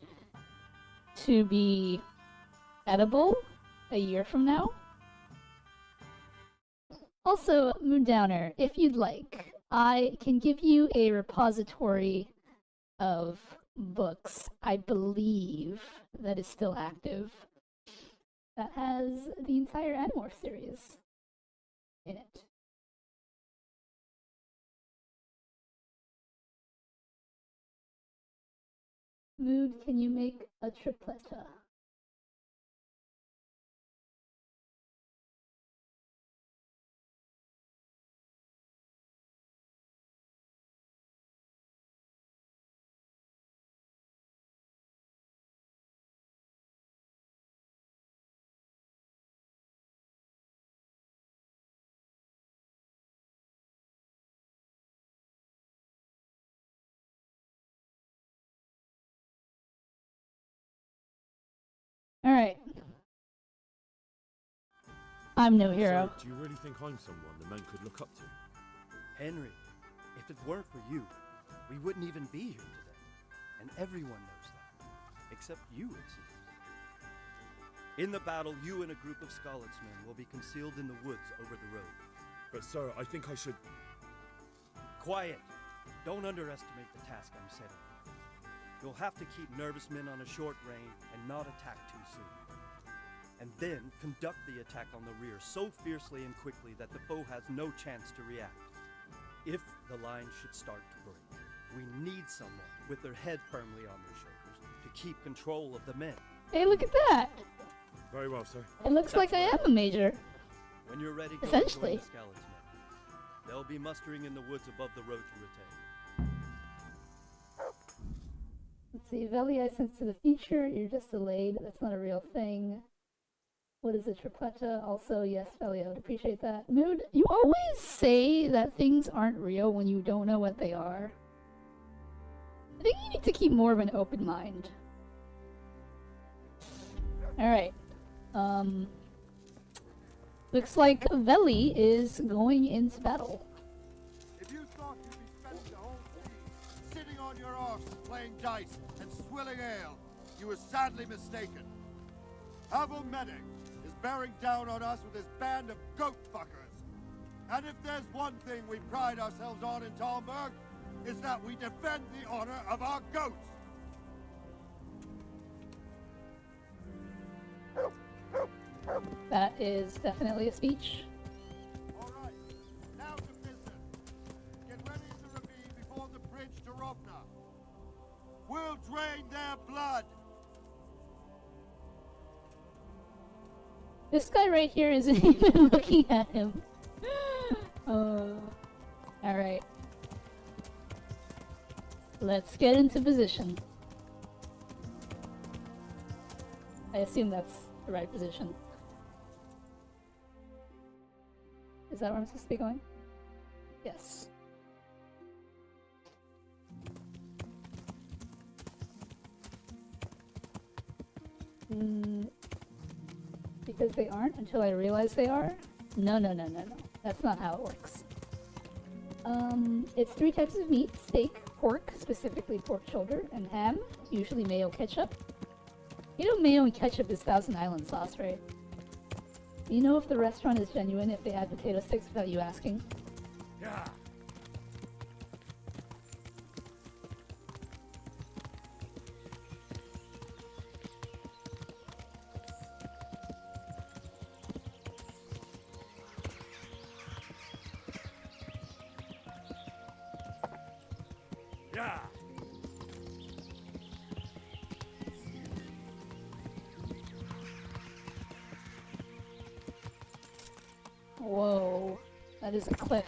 to be edible a year from now? Also, Moondowner, if you'd like, I can give you a repository of books, I believe, that is still active, that has the entire Animorph series in it. Mood, can you make a tripleta? Alright. I'm no hero. So, do you really think I'm someone the men could look up to? Henry, if it weren't for you, we wouldn't even be here today. And everyone knows that. Except you, it seems. In the battle, you and a group of Skalitz men will be concealed in the woods over the road. But sir, I think I should... Quiet! Don't underestimate the task I'm setting. You'll have to keep nervous men on a short range and not attack too soon. And then conduct the attack on the rear so fiercely and quickly that the foe has no chance to react. If the line should start to break, we need someone with their head firmly on their shoulders to keep control of the men. Hey, look at that! Very well, sir. It looks like I am a major. When you're ready, go essentially. join the Skalitz men. They'll be mustering in the woods above the road to Retain. Let's see, Veli, I sense to the future. You're just delayed. That's not a real thing. What is a tripleta? Also, yes, Veli, I would appreciate that. Mood, you always say that things aren't real when you don't know what they are. I think you need to keep more of an open mind. Alright. Looks like Veli is going into battle. thought you'd be spending the whole feast sitting on your arse playing dice and swilling ale. You were sadly mistaken. Pavel Medic is bearing down on us with his band of goat fuckers. And if there's one thing we pride ourselves on in Talmberg, is that we defend the honor of our goats. That is definitely a speech. All right, now to business. Get ready in the ravine before the bridge to Rovna. We'll drain their blood. This guy right here isn't even looking at him. Alright. Let's get into position. I assume that's the right position. Is that where I'm supposed to be going? Yes. Because they aren't until I realize they are? No. That's not how it works. It's 3 types of meat: steak, pork, specifically pork shoulder, and ham, usually mayo ketchup. You know mayo and ketchup is Thousand Island sauce, right? You know if the restaurant is genuine if they add potato sticks without you asking? Yeah. Yeah. Whoa, that is a cliff.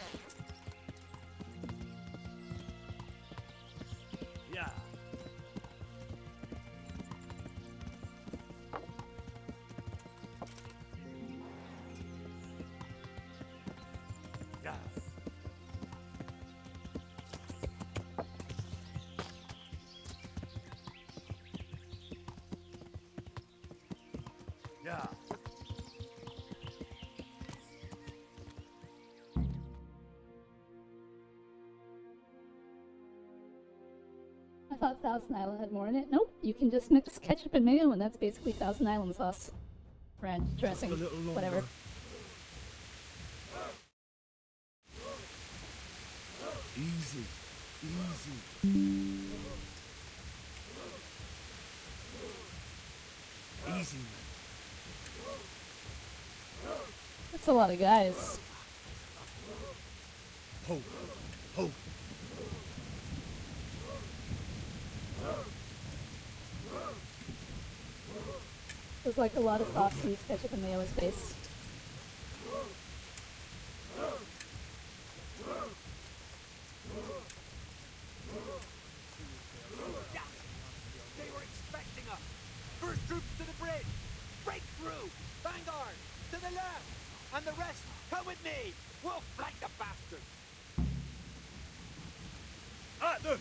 Yeah. Yeah. Yeah. I thought Thousand Island had more in it. Nope, you can just mix ketchup and mayo and that's basically Thousand Island sauce. Red dressing, whatever. Easy. Easy. That's a lot of guys. Ho. There's like a lot of sauce to use ketchup and mayo as base. They were expecting us! First troops to the bridge! Break through! Vanguard! To the left! And the rest, come with me! We'll flank the bastards! At them!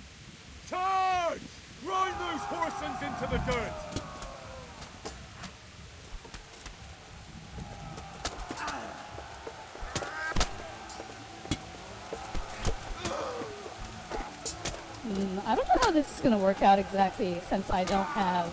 Charge! Grind those horsens into the dirt! I don't know how this is gonna work out exactly since I don't have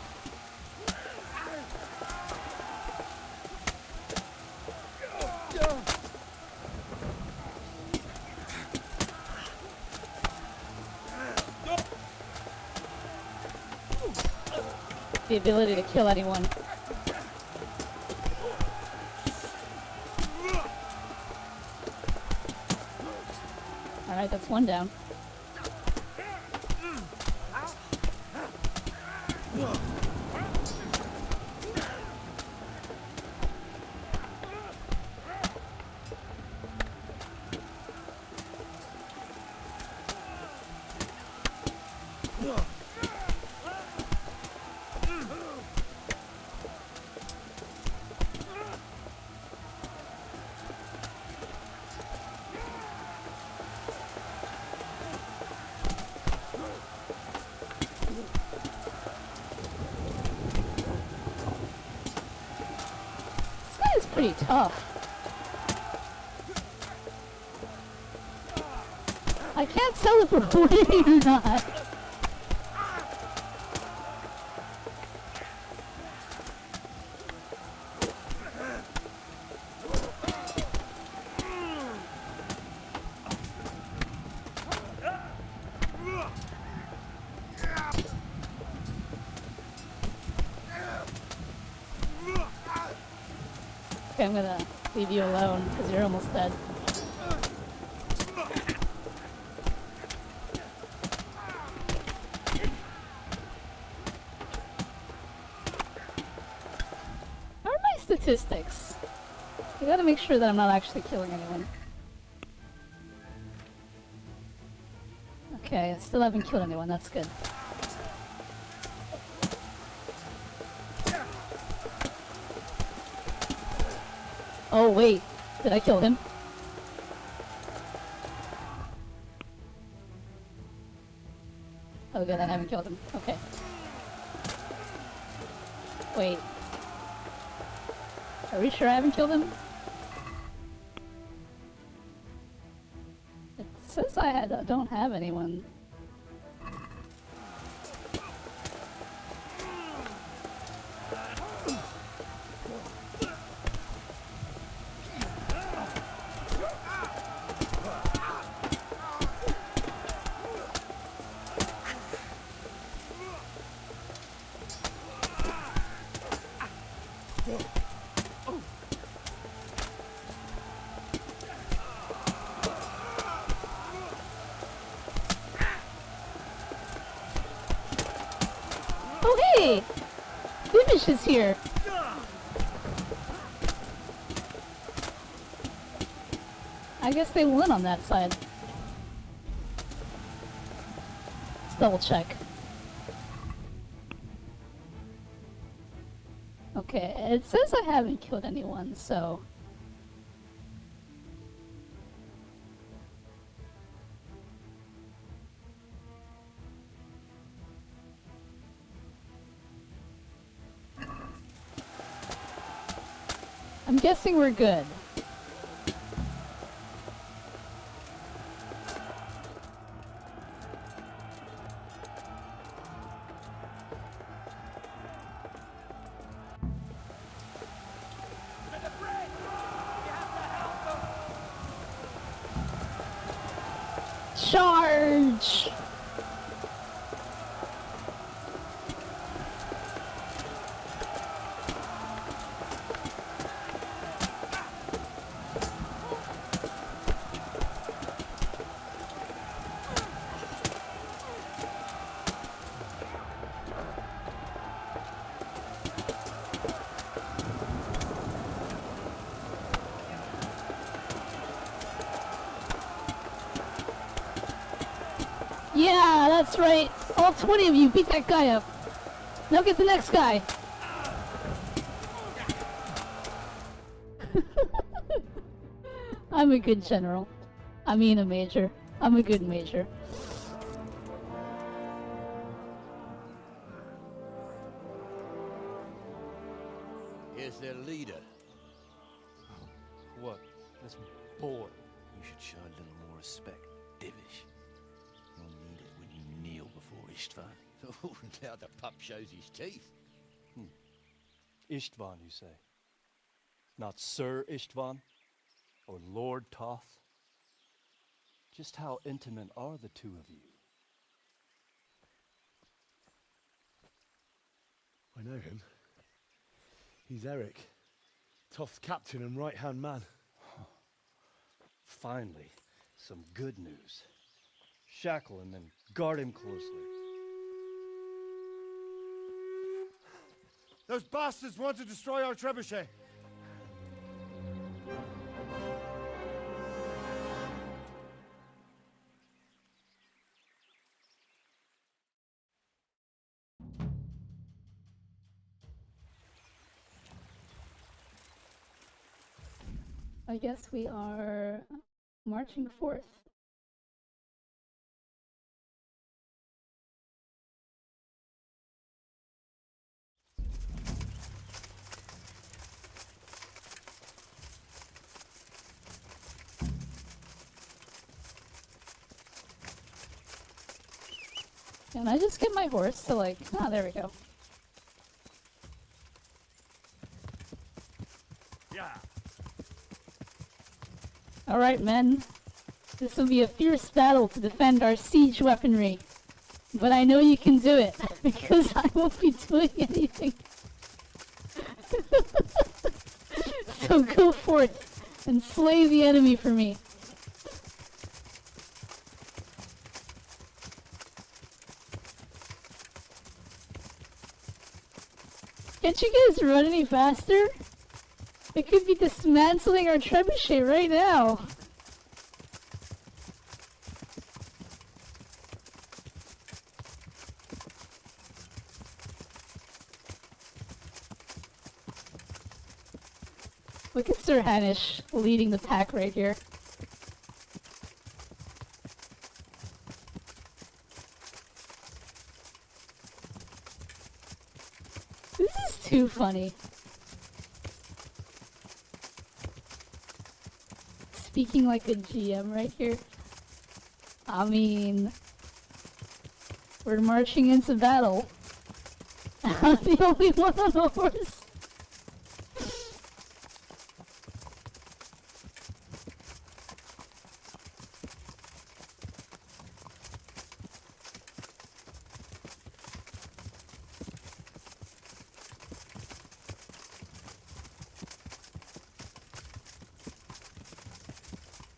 the ability to kill anyone. Alright, that's one down. Pretty tough. I can't tell if we're winning or not. Okay, I'm gonna leave you alone because you're almost dead. How are my statistics? I gotta make sure that I'm not actually killing anyone. Okay, I still haven't killed anyone, that's good. Oh wait, did I kill him? Oh good, I haven't killed him. Okay. Wait. Are we sure I haven't killed him? It says I don't have anyone. Oh hey! Finish is here! I guess they won on that side. Let's double check. Okay, it says I haven't killed anyone, so... I'm guessing we're good. Charge! Yeah, that's right. All 20 of you beat that guy up. Now get the next guy. I'm a good general. I mean a major. I'm a good major. Here's their leader. What? This boy? You should show a little more respect, Divish. You'll need it when you kneel before Istvan. Oh, now the pup shows his teeth. Istvan, you say? Not Sir Istvan? Or Lord Toth? Just how intimate are the two of you? I know him. He's Eric, Toth's captain and right-hand man. Finally, some good news. Shackle him and guard him closely. Those bastards want to destroy our trebuchet. I guess we are marching forth. Can I just get my horse to like... Ah, there we go. Yeah. Alright, men. This will be a fierce battle to defend our siege weaponry. But I know you can do it, because I won't be doing anything. So go forth and slay the enemy for me. Can't you guys run any faster? It could be dismantling our trebuchet right now. Look at Sir Hanish leading the pack right here. This is too funny. Speaking like a GM right here. I mean, we're marching into battle. I'm the only one on a horse.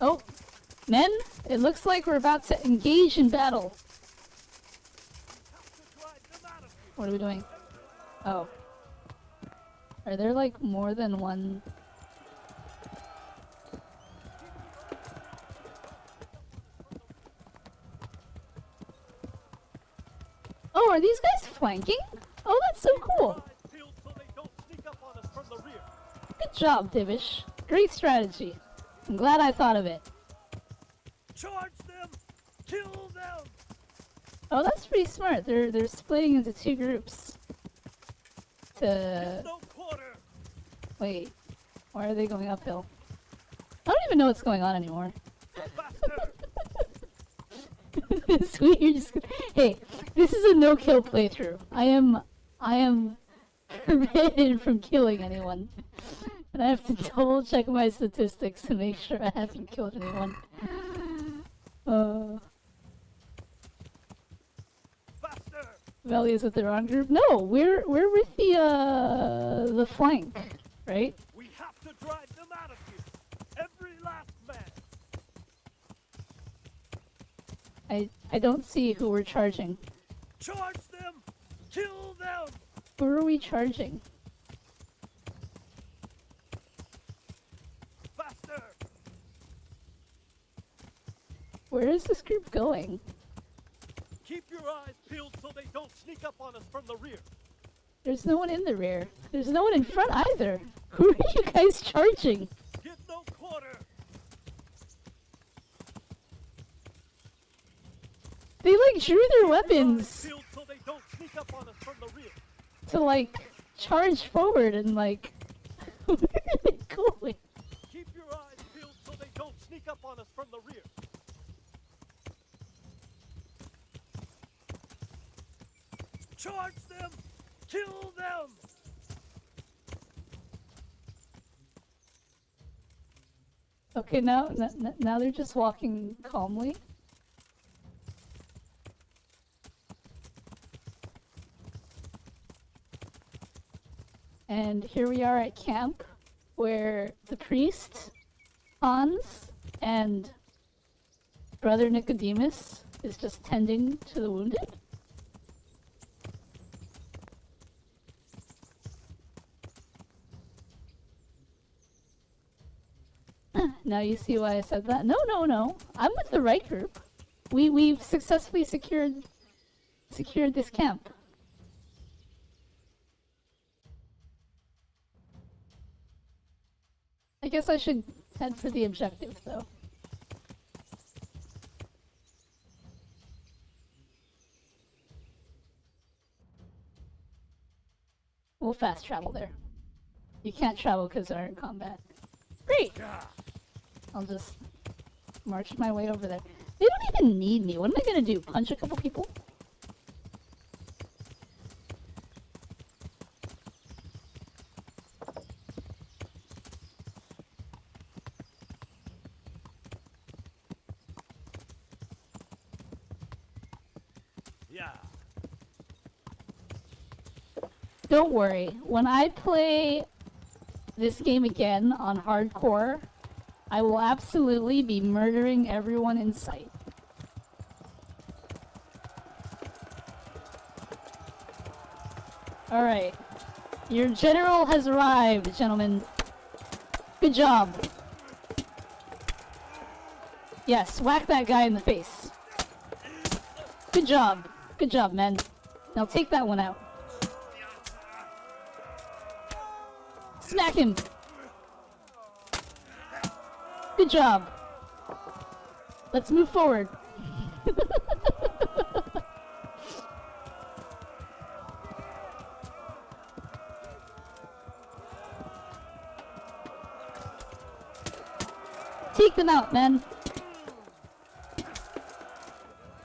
Oh, men, it looks like we're about to engage in battle. What are we doing? Oh. Are there like more than one? Oh, are these guys flanking? Oh, that's so cool. Good job, Divish. Great strategy. I'm glad I thought of it. Charge them! Kill them! Oh, that's pretty smart. They're splitting into two groups. To... No quarter! Wait, why are they going uphill? I don't even know what's going on anymore. Sweet, hey, this is a no-kill playthrough. I am prevented from killing anyone. And I have to double check my statistics to make sure I haven't killed anyone. Valley is with the wrong group? No, we're with the flank, right? We have to drive them out of here. Every last man. I don't see who we're charging. Charge them! Kill them! Who are we charging? Faster! Where is this group going? Keep your eyes peeled so they don't sneak up on us from the rear. There's no one in the rear. There's no one in front either. Who are you guys charging? Give no quarter. They like drew their weapons Peeled so they don't sneak up on us from the rear. to like charge forward and like where are they going? Keep your eyes peeled so they don't sneak up on us from the rear. Charge them! Kill them! Okay, now they're just walking calmly. And here we are at camp, where the priest, Hans, and Brother Nicodemus is just tending to the wounded. Now you see why I said that? No, no, no. I'm with the right group. We've successfully secured this camp. I guess I should head for the objective, though. We'll fast travel there. You can't travel because they're in combat. Great! I'll just march my way over there. They don't even need me. What am I gonna do? Punch a couple people? Don't worry, when I play this game again on hardcore, I will absolutely be murdering everyone in sight. Alright. Your general has arrived, gentlemen. Good job. Yes, whack that guy in the face. Good job. Good job, men. Now take that one out. Smack him! Good job. Let's move forward. Take them out, man.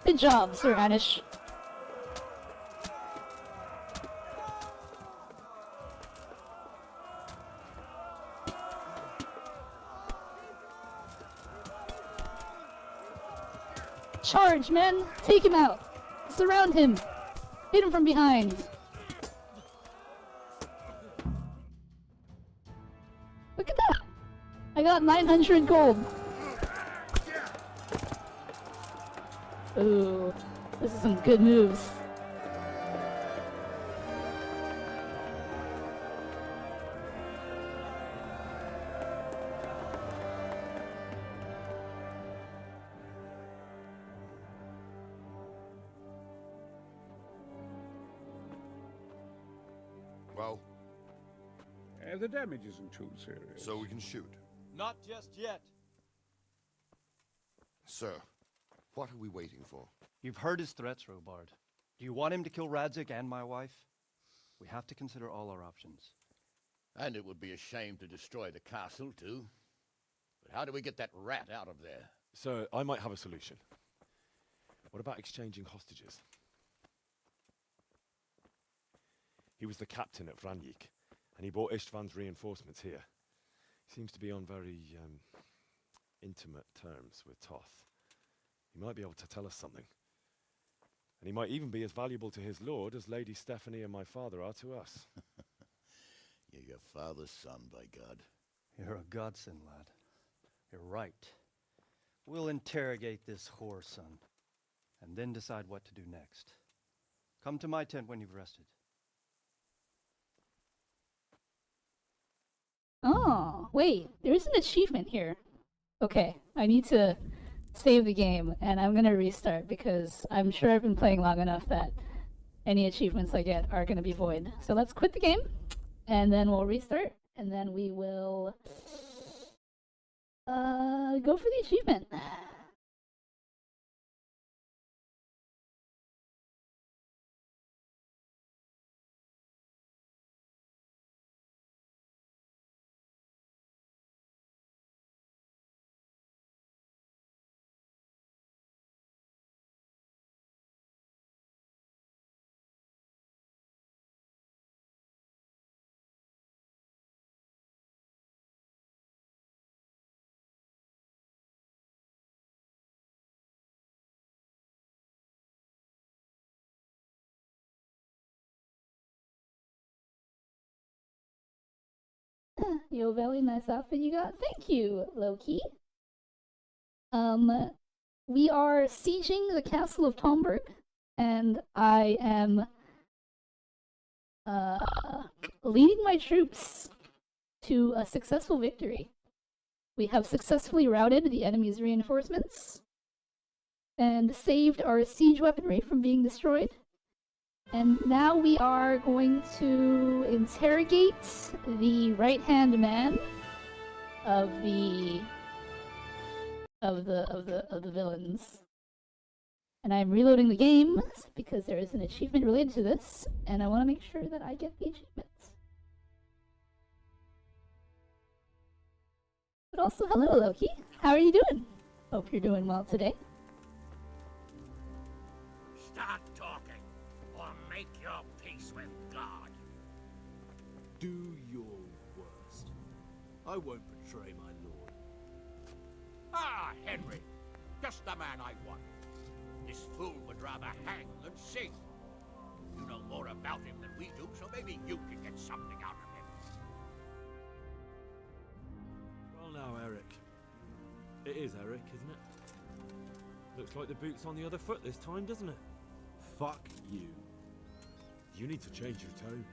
Good job, Sir Anish. Charge, men! Take him out! Surround him! Hit him from behind! Look at that! I got 900 gold! Ooh, this is some good moves. Well? The damage isn't too serious. So we can shoot. Not just yet. Sir, what are we waiting for? You've heard his threats, Robard. Do you want him to kill Radzig and my wife? We have to consider all our options. And it would be a shame to destroy the castle, too. But how do we get that rat out of there? Sir, I might have a solution. What about exchanging hostages? He was the captain at Vranjik, and he brought Istvan's reinforcements here. He seems to be on very, intimate terms with Toth. He might be able to tell us something. And he might even be as valuable to his lord as Lady Stephanie and my father are to us. You're your father's son, by God. You're a godsend, lad. You're right. We'll interrogate this whore son, and then decide what to do next. Come to my tent when you've rested. Oh, wait, there's an achievement here. Okay, I need to save the game, and I'm gonna restart because I'm sure I've been playing long enough that any achievements I get are gonna be void. So let's quit the game, and then we'll restart, and then we will go for the achievement. Yo, very nice outfit you got. Thank you, Loki. We are sieging the castle of Tomberg, and I am leading my troops to a successful victory. We have successfully routed the enemy's reinforcements and saved our siege weaponry from being destroyed. And now we are going to interrogate the right-hand man of the villains. And I'm reloading the game because there is an achievement related to this, and I want to make sure that I get the achievements. But also, hello Loki. How are you doing? Hope you're doing well today. Start talking, or make your peace with God. Do your worst. I won't betray my lord. Ah, Henry. Just the man I want. This fool would rather hang than sing. You know more about him than we do, so maybe you can get something out of him. Well now, Eric. It is Eric, isn't it? Looks like the boot's on the other foot this time, doesn't it? Fuck you. You need to change your tone.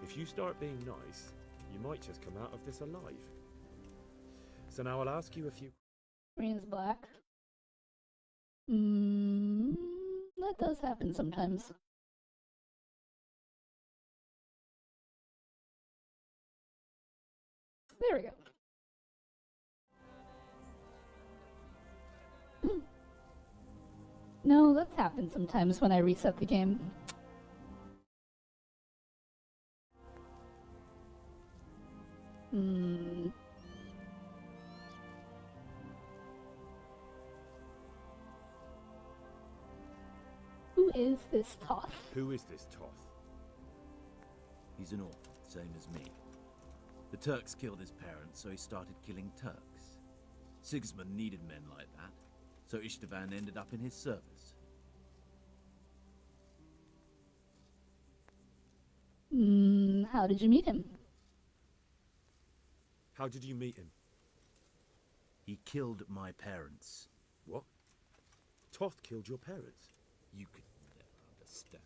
If you start being nice, you might just come out of this alive. So now I'll ask you a few... Green's black. That does happen sometimes. There we go. No, that's happened sometimes when I reset the game. Who is this Toth? Who is this Toth? He's an orphan, same as me. The Turks killed his parents, so he started killing Turks. Sigismund needed men like that, so Istvan ended up in his service. How did you meet him? How did you meet him? He killed my parents. What? Toth killed your parents? You could never understand.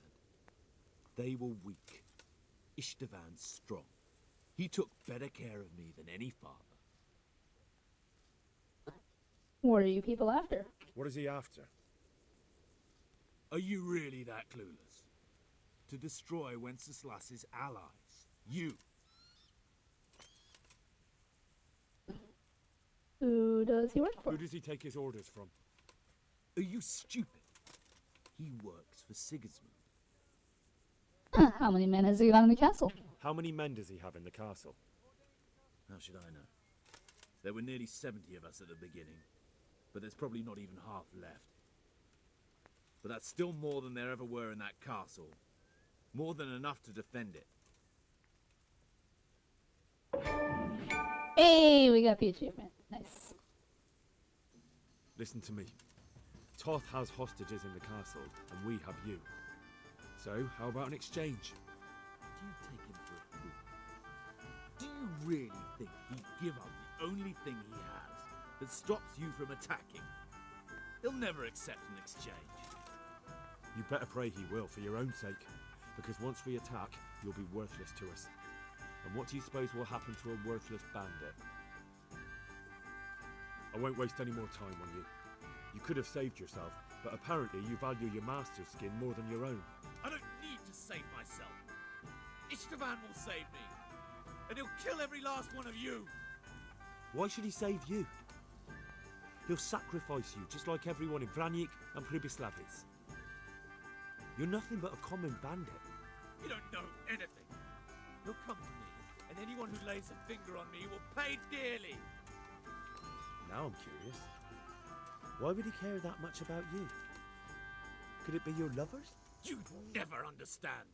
They were weak. Istvan strong. He took better care of me than any father. What are you people after? What is he after? Are you really that clueless? To destroy Wenceslas's allies. You. Who does he work for? Who does he take his orders from? Are you stupid? He works for Sigismund. How many men has he got in the castle? How many men does he have in the castle? How should I know? There were nearly 70 of us at the beginning, but there's probably not even half left. But that's still more than there ever were in that castle. More than enough to defend it. Hey, we got the achievement. Nice. Listen to me. Toth has hostages in the castle, and we have you. So, how about an exchange? Do you take him for a fool? Do you really think he'd give up the only thing he has that stops you from attacking? He'll never accept an exchange. You better pray he will, for your own sake. Because once we attack, you'll be worthless to us. And what do you suppose will happen to a worthless bandit? I won't waste any more time on you. You could have saved yourself, but apparently you value your master's skin more than your own. I don't need to save myself. Istvan will save me. And he'll kill every last one of you. Why should he save you? He'll sacrifice you, just like everyone in Vranyik and Pribyslavitz. You're nothing but a common bandit. You don't know anything. He'll come to me, and anyone who lays a finger on me will pay dearly. Now I'm curious. Why would he care that much about you? Could it be your lovers? You'd never understand.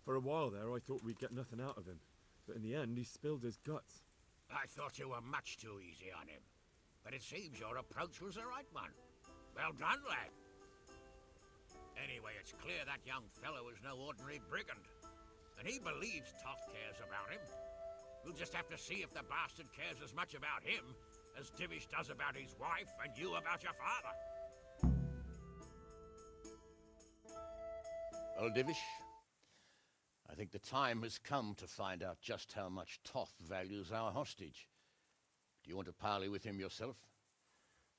For a while there, I thought we'd get nothing out of him. But in the end, he spilled his guts. I thought you were much too easy on him. But it seems your approach was the right one. Well done, lad. Anyway, it's clear that young fellow is no ordinary brigand. And he believes Toth cares about him. We'll just have to see if the bastard cares as much about him as Divish does about his wife and you about your father. Well, Divish, I think the time has come to find out just how much Toth values our hostage. Do you want to parley with him yourself?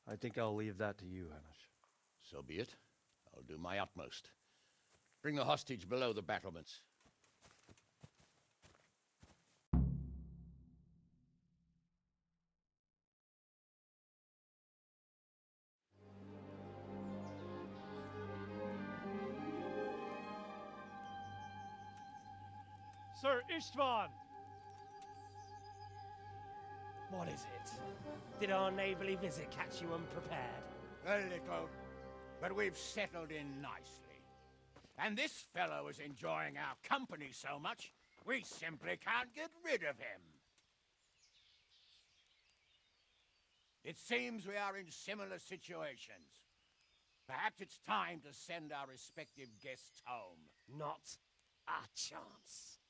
I think I'll leave that to you, Hamish. So be it. I'll do my utmost. Bring the hostage below the battlements. Sir Istvan! What is it? Did our neighborly visit catch you unprepared? A little, but we've settled in nicely. And this fellow is enjoying our company so much, we simply can't get rid of him. It seems we are in similar situations. Perhaps it's time to send our respective guests home. Not a chance.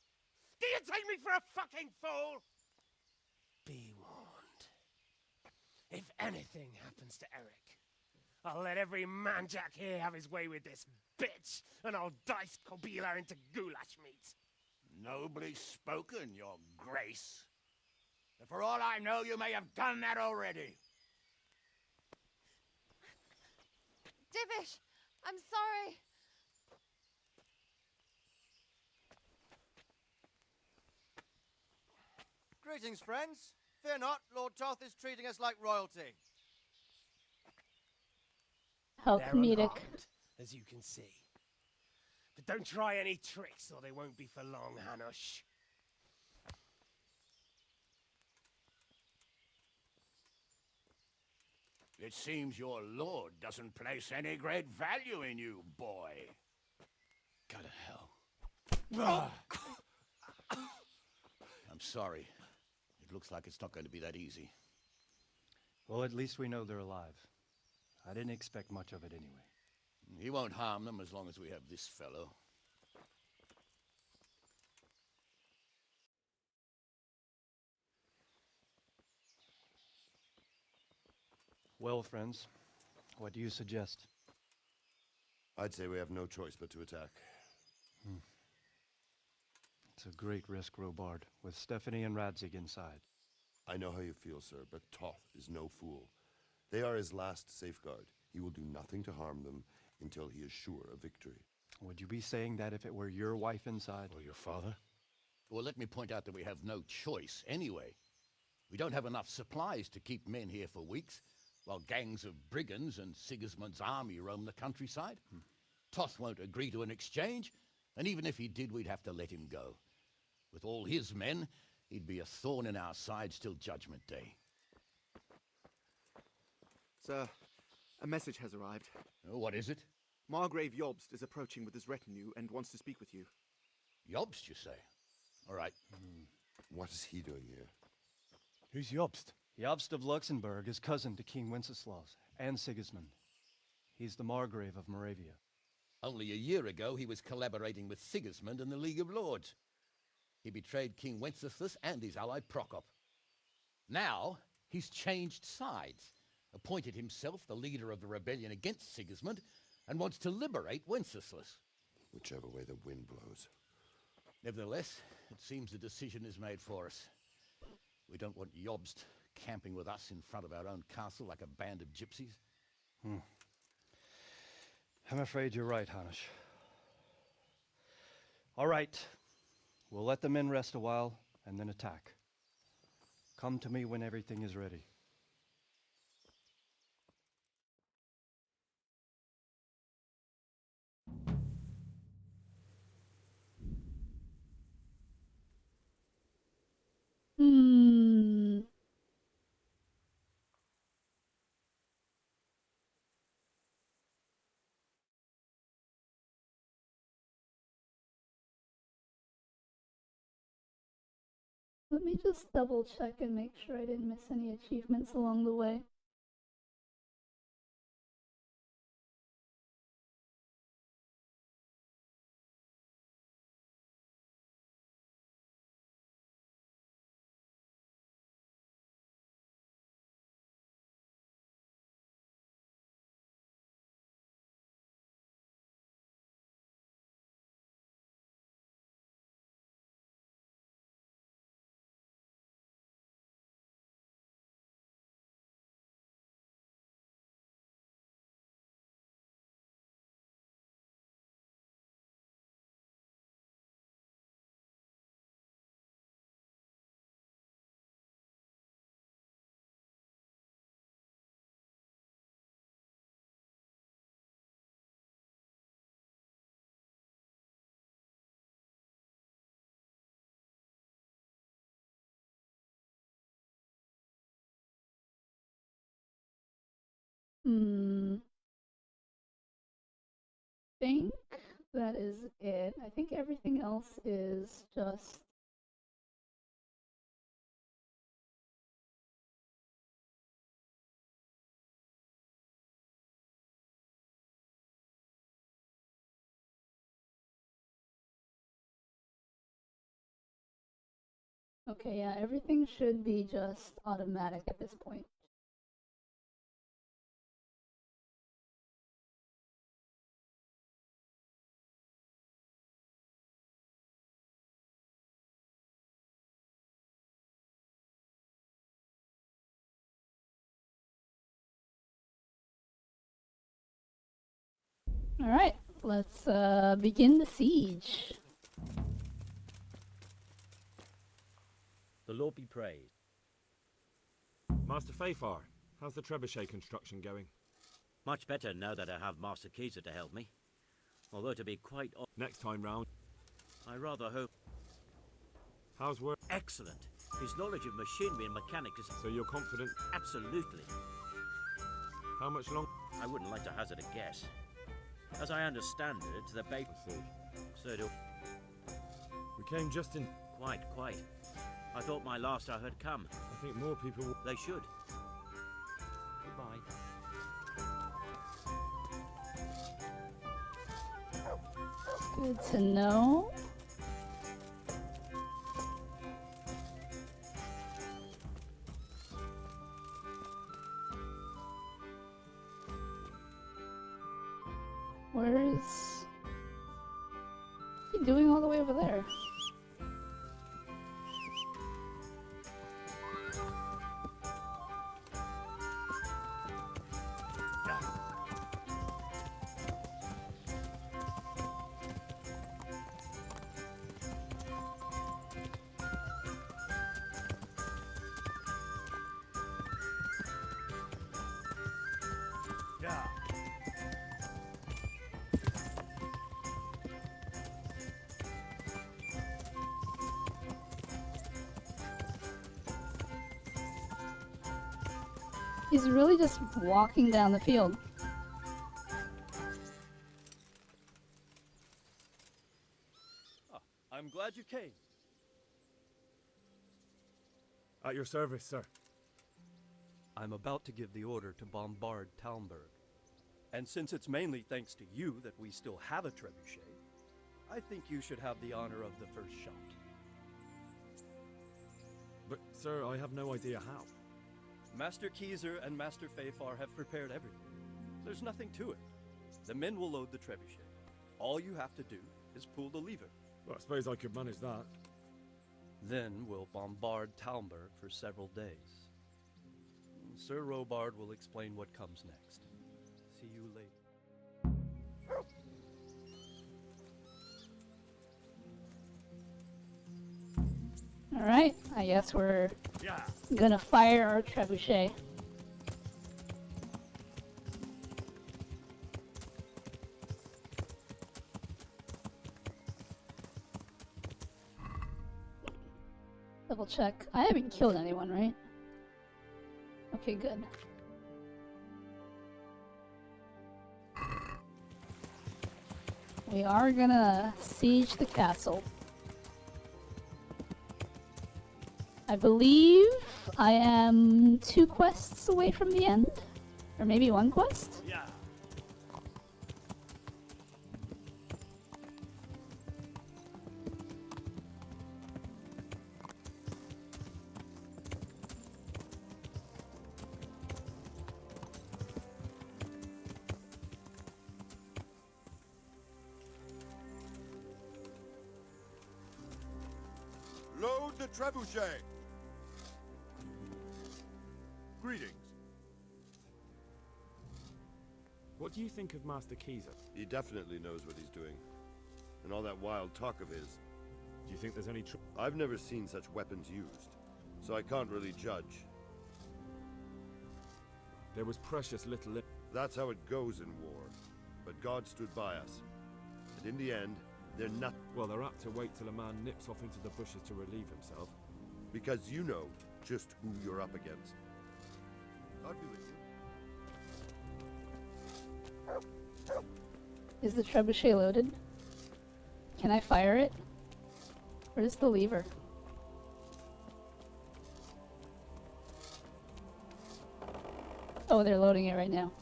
Do you take me for a fucking fool? Be warned. If anything happens to Eric, I'll let every manjack here have his way with this bitch, and I'll dice Kobila into goulash meat. Nobly spoken, your grace. But for all I know, you may have done that already. Divish, I'm sorry. Greetings, friends. Fear not, Lord Toth is treating us like royalty. How They're comedic. unarmed, as you can see. But don't try any tricks, or they won't be for long, Hanush. It seems your lord doesn't place any great value in you, boy. Go to hell. I'm sorry. It looks like it's not going to be that easy. Well, at least we know they're alive. I didn't expect much of it anyway. He won't harm them as long as we have this fellow. Well, friends, what do you suggest? I'd say we have no choice but to attack. It's a great risk, Robard, with Stephanie and Radzig inside. I know how you feel, sir, but Toth is no fool. They are his last safeguard. He will do nothing to harm them until he is sure of victory. Would you be saying that if it were your wife inside? Or your father? Well, let me point out that we have no choice anyway. We don't have enough supplies to keep men here for weeks, while gangs of brigands and Sigismund's army roam the countryside. Toth won't agree to an exchange, and even if he did, we'd have to let him go. With all his men, he'd be a thorn in our sides till Judgment Day. Sir, a message has arrived. Oh, what is it? Margrave Jobst is approaching with his retinue and wants to speak with you. Jobst, you say? All right. What is he doing here? Who's Jobst? Jobst of Luxembourg is cousin to King Wenceslaus and Sigismund. He's the Margrave of Moravia. Only a year ago, he was collaborating with Sigismund and the League of Lords. He betrayed King Wenceslas and his ally Prokop. Now, he's changed sides, appointed himself the leader of the rebellion against Sigismund, and wants to liberate Wenceslas. Whichever way the wind blows. Nevertheless, it seems the decision is made for us. We don't want Jobst camping with us in front of our own castle like a band of gypsies. I'm afraid you're right, Hanush. All right. We'll let the men rest a while, and then attack. Come to me when everything is ready. Let me just double check and make sure I didn't miss any achievements along the way. Think that is it. I think everything else is just Okay, yeah, everything should be just automatic at this point. Alright, let's begin the siege. The Lord be praised. Master Fafar, how's the trebuchet construction going? Much better now that I have Master Kaiser to help me. Although to be quite honest, next time round, I rather hope... How's work? Excellent. His knowledge of machinery and mechanics is... So you're confident? Absolutely. How much longer? I wouldn't like to hazard a guess. As I understand it, the bait... I see. So do... We came just in... Quite. I thought my last hour had come. I think more people... They should. Goodbye. Good to know. Where's he doing all the way over there? He's really just walking down the field. I'm glad you came. At your service, sir. I'm about to give the order to bombard Talmberg. And since it's mainly thanks to you that we still have a trebuchet, I think you should have the honor of the first shot. But, sir, I have no idea how. Master Kaiser and Master Fafar have prepared everything. There's nothing to it. The men will load the trebuchet. All you have to do is pull the lever. Well, I suppose I could manage that. Then we'll bombard Talmberg for several days. Sir Robard will explain what comes next. See you later. Alright, I guess we're gonna fire our trebuchet. Double check. I haven't killed anyone, right? Okay, good. We are gonna siege the castle. I believe I am 2 quests away from the end. Or maybe 1 quest? Yeah. Load the trebuchet! Greetings. What do you think of Master Kaiser? He definitely knows what he's doing. And all that wild talk of his. Do you think there's any truth? I've never seen such weapons used, so I can't really judge. There was precious little... That's how it goes in war. But God stood by us. And in the end, they're not... Well, they're apt to wait till a man nips off into the bushes to relieve himself. Because you know just who you're up against. God be with you. Is the trebuchet loaded? Can I fire it? Where's the lever? Oh, they're loading it right now.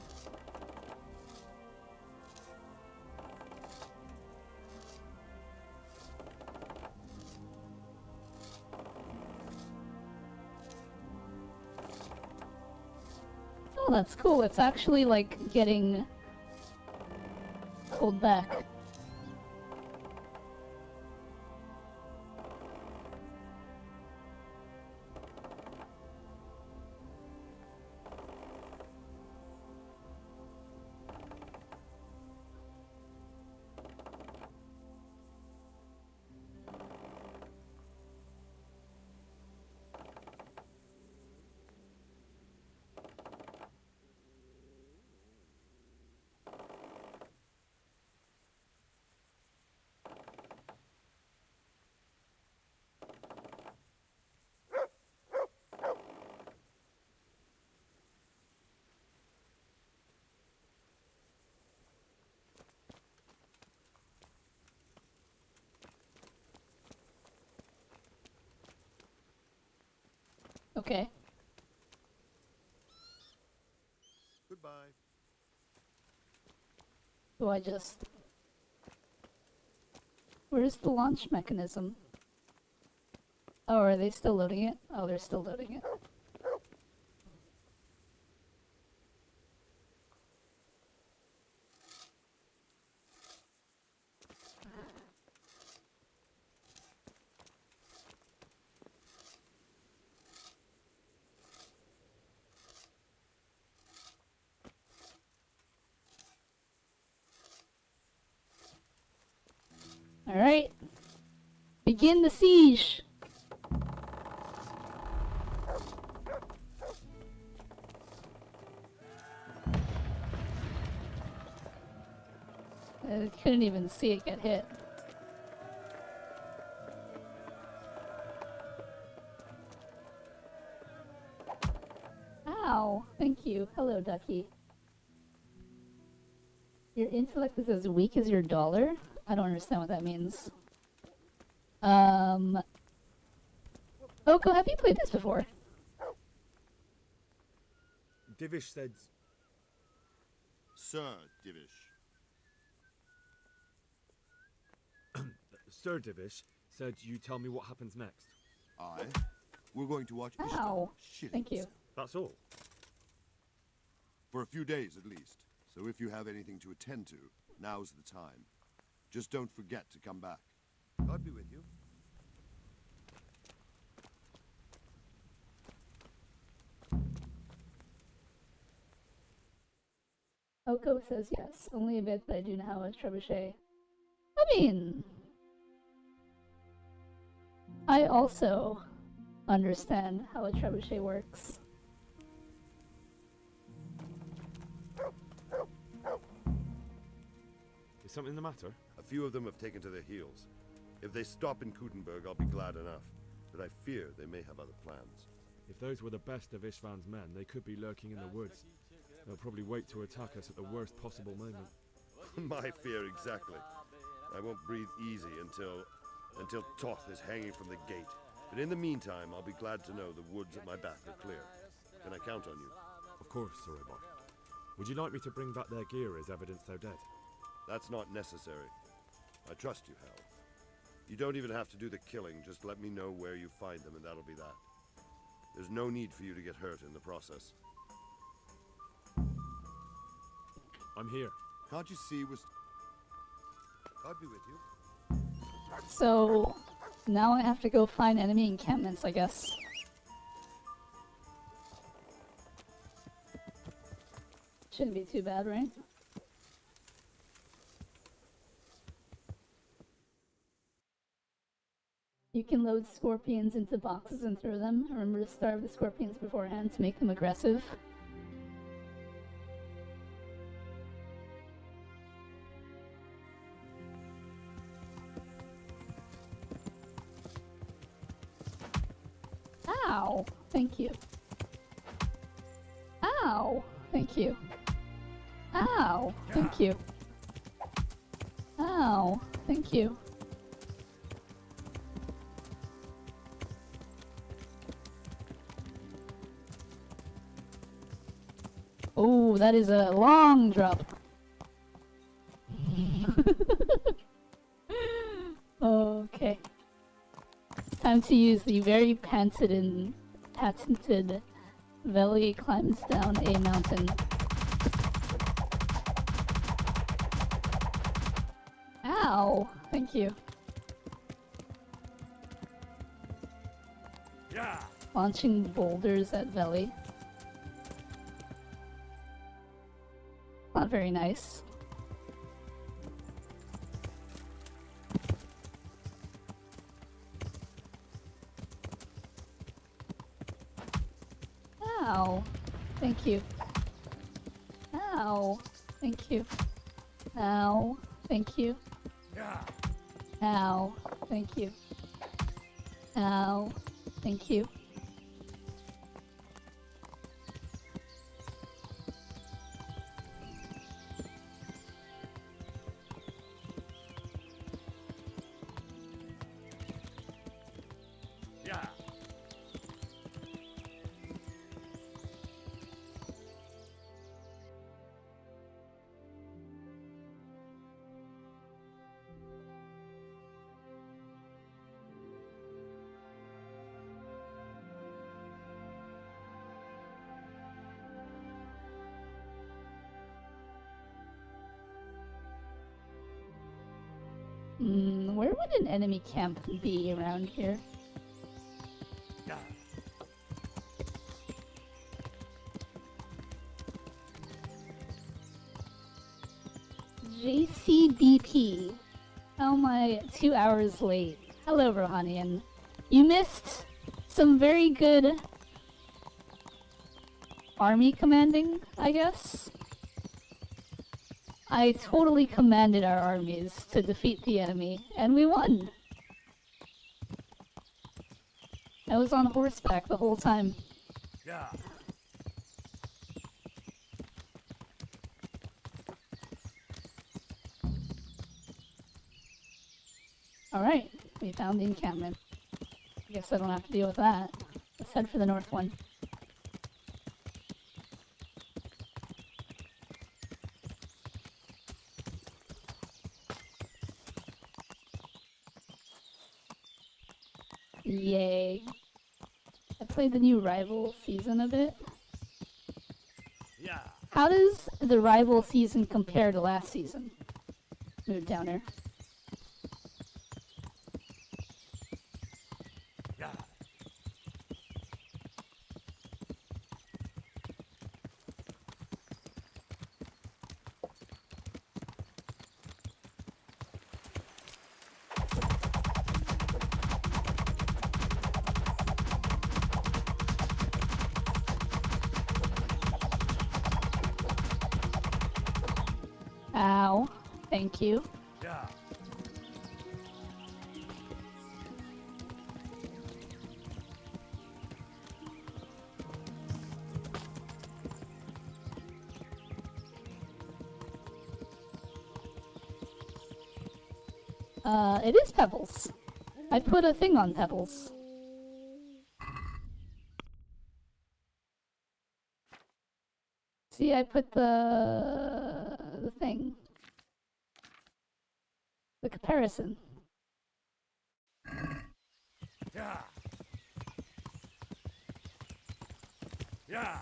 Oh, that's cool. It's actually like getting pulled back. Okay. Goodbye. Do I just... Where's the launch mechanism? Oh, are they still loading it? Oh, they're still loading it. Alright. Begin the siege! I couldn't even see it get hit. Ow! Thank you. Hello, Ducky. Your intellect is as weak as your dollar? I don't understand what that means. Oko, have you played this before? Divish said... Sir Divish. Sir Divish said you tell me what happens next. Aye. We're going to watch Ow. Ishtar. Thank you. That's all. For a few days at least. So if you have anything to attend to, now's the time. Just don't forget to come back. God be with you. Oko says yes. Only a bit, but I do know how a trebuchet. I mean... I also understand how a trebuchet works. Is something the matter? A few of them have taken to their heels. If they stop in Kutenberg, I'll be glad enough. But I fear they may have other plans. If those were the best of Ishvan's men, they could be lurking in the woods. They'll probably wait to attack us at the worst possible moment. My fear exactly. I won't breathe easy until Toth is hanging from the gate. But in the meantime, I'll be glad to know the woods at my back are clear. Can I count on you? Of course, Sir Robot. Would you like me to bring back their gear as evidence they're dead? That's not necessary. I trust you, Hal. You don't even have to do the killing, just let me know where you find them and that'll be that. There's no need for you to get hurt in the process. I'm here. Can't you see was... God be with you. So, now I have to go find enemy encampments, I guess. Shouldn't be too bad, right? You can load scorpions into boxes and throw them. Remember to starve the scorpions beforehand to make them aggressive. Ow! Thank you. Ow! Thank you. Ow! Thank you. Ow! Thank you. Oh, that is a long drop. Okay. Time to use the very patented Veli climbs down a mountain. Ow! Thank you. Yeah. Launching boulders at Veli. Not very nice. Ow. Thank you. Ow. Thank you. Ow. Thank you. Yeah. Ow. Thank you. Ow. Thank you. Yeah. Where would an enemy camp be around here? Yeah. JCBP. How am I 2 hours late? Hello, Rohanian. You missed some very good army commanding, I guess? I totally commanded our armies to defeat the enemy, and we won! I was on horseback the whole time. Yeah. Alright, we found the encampment. I guess I don't have to deal with that. Let's head for the north one. Yay. I played the new Rival season a bit. Yeah. How does the Rival season compare to last season? Mood downer. Yeah. Ow. Thank you. Yeah. It is Pebbles. I put a thing on Pebbles. See, I put the thing. The comparison. Yeah. Yeah.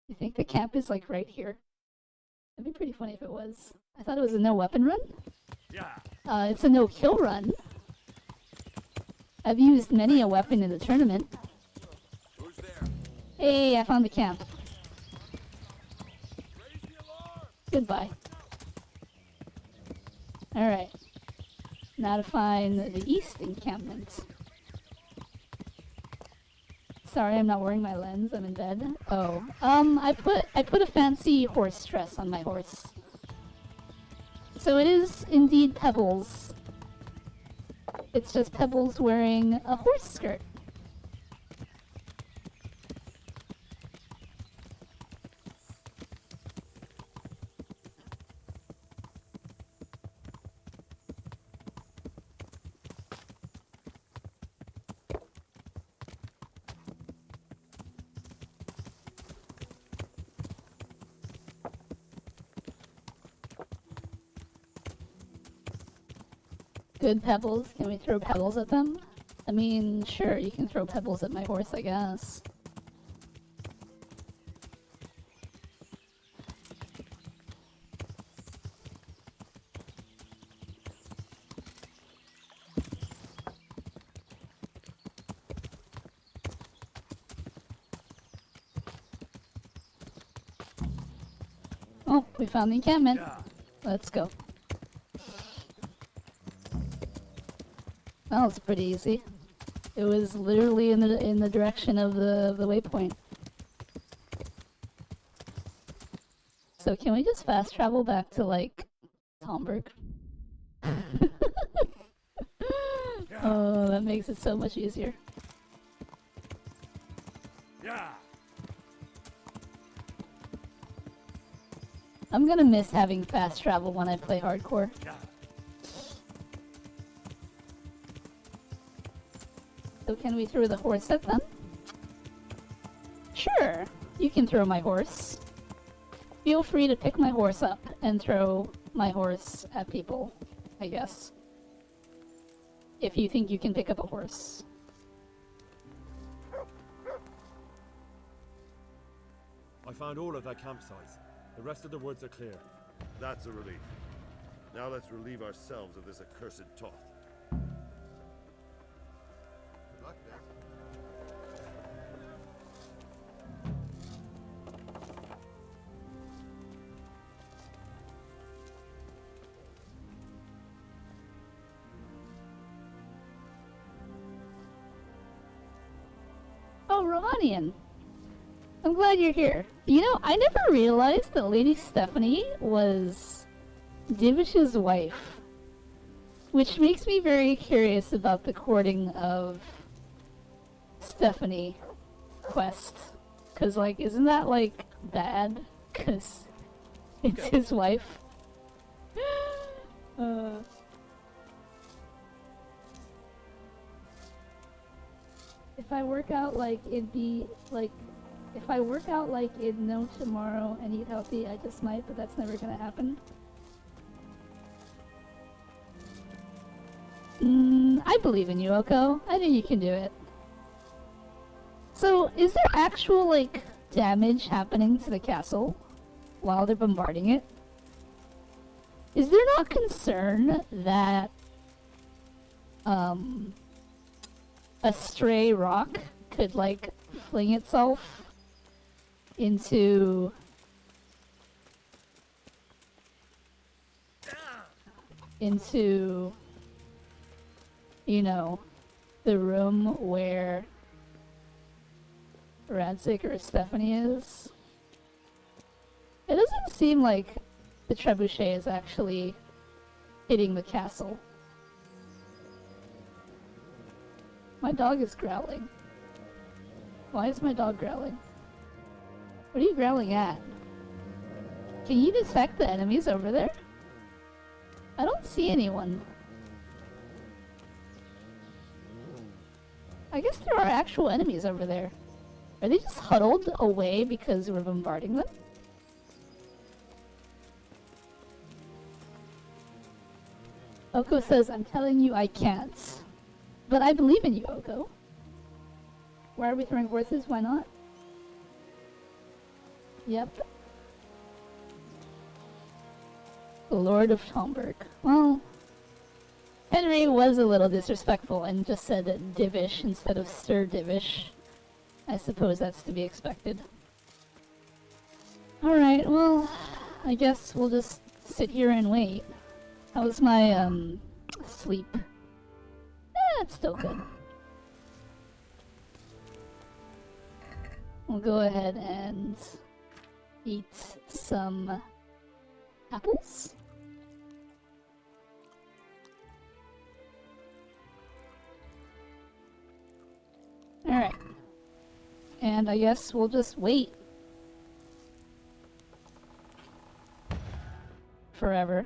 You think the camp is like right here? That'd be pretty funny if it was. I thought it was a no weapon run. Yeah. It's a no kill run. I've used many a weapon in the tournament. Who's there? Hey, I found the camp. Goodbye. Alright. Now to find the east encampment. Sorry, I'm not wearing my lens. I'm in bed. Oh, I put a fancy horse dress on my horse. So it is indeed Pebbles. It's just Pebbles wearing a horse skirt. good pebbles? Can we throw pebbles at them? I mean, sure, you can throw pebbles at my horse, I guess. Oh, we found the encampment. Let's go. That was pretty easy. It was literally in the direction of the waypoint. So can we just fast travel back to like Tomberg? Oh, that makes it so much easier. Yeah. I'm gonna miss having fast travel when I play hardcore. So can we throw the horse at them? Sure, you can throw my horse. Feel free to pick my horse up and throw my horse at people, I guess. If you think you can pick up a horse. I found all of their campsites. The rest of the woods are clear. That's a relief. Now let's relieve ourselves of this accursed Toth. Good luck, Nick. Oh, Romanian. I'm glad you're here. You know, I never realized that Lady Stephanie was Divish's wife. Which makes me very curious about the courting of Stephanie quest. Cause like, isn't that like bad? Cause it's his wife. If I work out like it'd be like, if I work out like it'd know tomorrow and eat healthy, I just might, but that's never gonna happen. I believe in you, Oko. I think you can do it. So, is there actual, like, damage happening to the castle while they're bombarding it? Is there not concern that, a stray rock could, like, fling itself into... you know, the room where Radzik or Stephanie is? It doesn't seem like the trebuchet is actually hitting the castle. My dog is growling. Why is my dog growling? What are you growling at? Can you detect the enemies over there? I don't see anyone. I guess there are actual enemies over there. Are they just huddled away because we're bombarding them? Oko says, I'm telling you I can't. But I believe in you, Oko. Why are we throwing horses? Why not? Yep. The Lord of Tomberg. Well, Henry was a little disrespectful and just said Divish instead of Sir Divish. I suppose that's to be expected. Alright, well, I guess we'll just sit here and wait. How's my, sleep? It's still good. We'll go ahead and eat some apples. Alright. And I guess we'll just wait. Forever.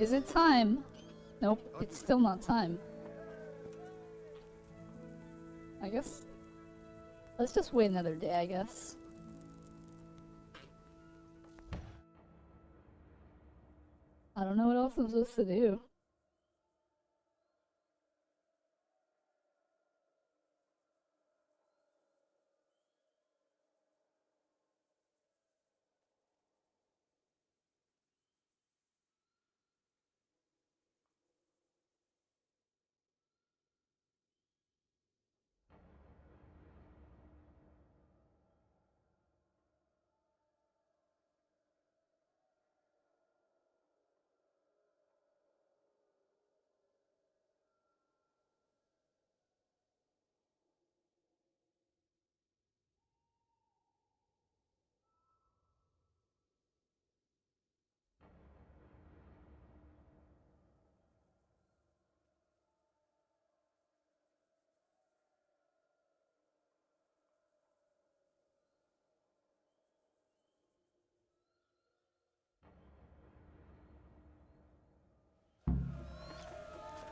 Is it time? Nope, it's still not time. I guess. Let's just wait another day, I guess. I don't know what else I'm supposed to do.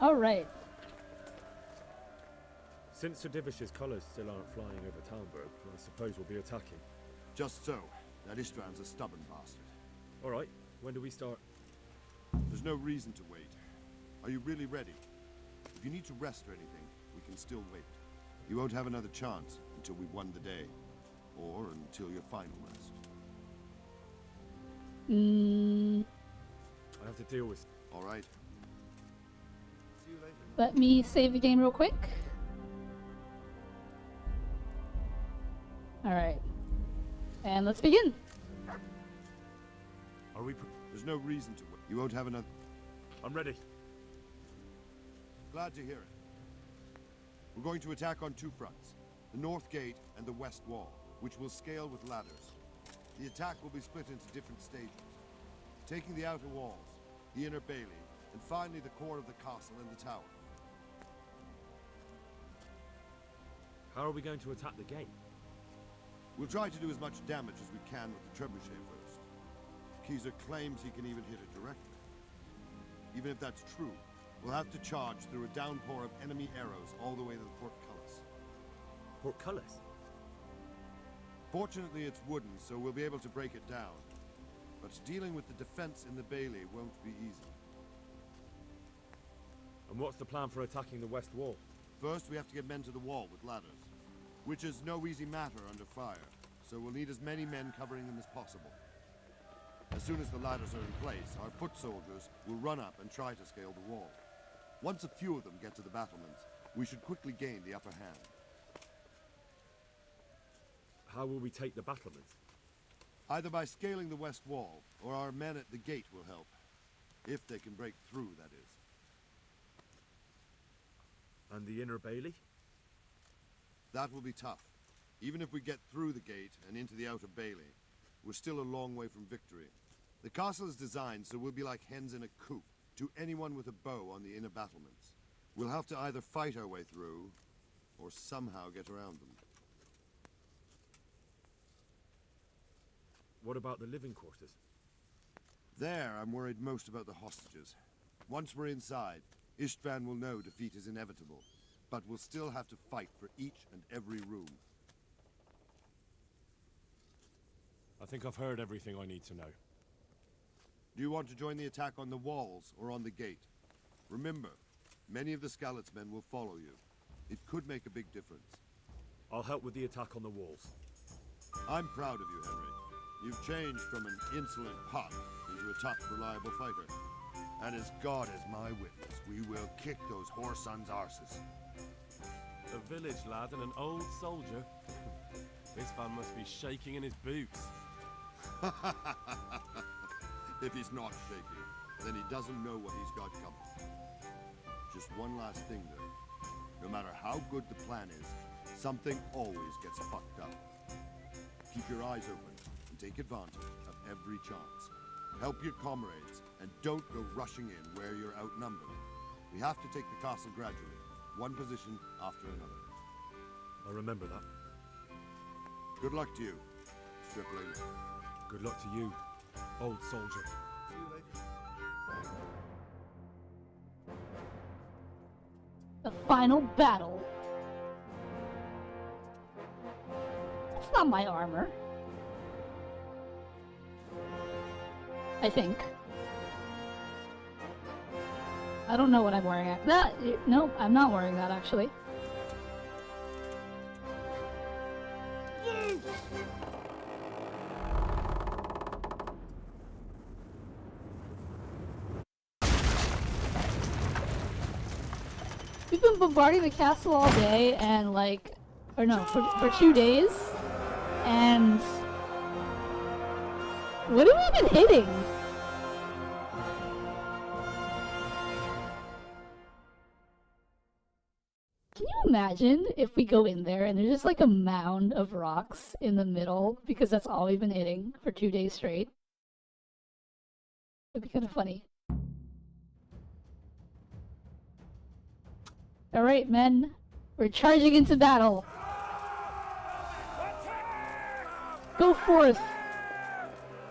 Alright. Since Sir Divish's colours still aren't flying over Talmberg, I suppose we'll be attacking. Just so. That István's a stubborn bastard. Alright, when do we start? There's no reason to wait. Are you really ready? If you need to rest or anything, we can still wait. You won't have another chance until we've won the day. Or until your final rest. I have to deal with... Alright. Let me save the game real quick. Alright. And let's begin. Are we... There's no reason to wait. You won't have another... I'm ready. Glad to hear it. We're going to attack on two fronts. The north gate and the west wall, which will scale with ladders. The attack will be split into different stages. Taking the outer walls, the inner bailey, and finally the core of the castle and the tower. How are we going to attack the gate? We'll try to do as much damage as we can with the trebuchet first. Keyser claims he can even hit it directly. Even if that's true, we'll have to charge through a downpour of enemy arrows all the way to the portcullis. Portcullis? Fortunately, it's wooden, so we'll be able to break it down. But dealing with the defense in the bailey won't be easy. And what's the plan for attacking the west wall? First, we have to get men to the wall with ladders, which is no easy matter under fire, so we'll need as many men covering them as possible. As soon as the ladders are in place, our foot soldiers will run up and try to scale the wall. Once a few of them get to the battlements, we should quickly gain the upper hand. How will we take the battlements? Either by scaling the west wall, or our men at the gate will help. If they can break through, that is. And the inner bailey? That will be tough. Even if we get through the gate and into the outer bailey, we're still a long way from victory. The castle is designed so we'll be like hens in a coop to anyone with a bow on the inner battlements. We'll have to either fight our way through, or somehow get around them. What about the living quarters? There, I'm worried most about the hostages. Once we're inside, István will know defeat is inevitable, but we'll still have to fight for each and every room. I think I've heard everything I need to know. Do you want to join the attack on the walls or on the gate? Remember, many of the Skalitz men will follow you. It could make a big difference. I'll help with the attack on the walls. I'm proud of you, Henry. You've changed from an insolent pot into a tough, reliable fighter. And as God is my witness, we will kick those whore sons' arses. A village lad and an old soldier. This man must be shaking in his boots. If he's not shaking, then he doesn't know what he's got coming. Just one last thing, though. No matter how good the plan is, something always gets fucked up. Keep your eyes open and take advantage of every chance. Help your comrades, and don't go rushing in where you're outnumbered. We have to take the castle gradually, one position after another. I'll remember that. Good luck to you, stripling. Good luck to you, old soldier. See you later. final battle. That's not my armor. I think. I don't know what I'm wearing. Nope, I'm not wearing that actually. We've been bombarding the castle all day and like, or no, for 2 days, and what have we been hitting? Can you imagine if we go in there and there's just like a mound of rocks in the middle because that's all we've been hitting for 2 days straight? It'd be kind of funny. Alright, men. We're charging into battle. Go forth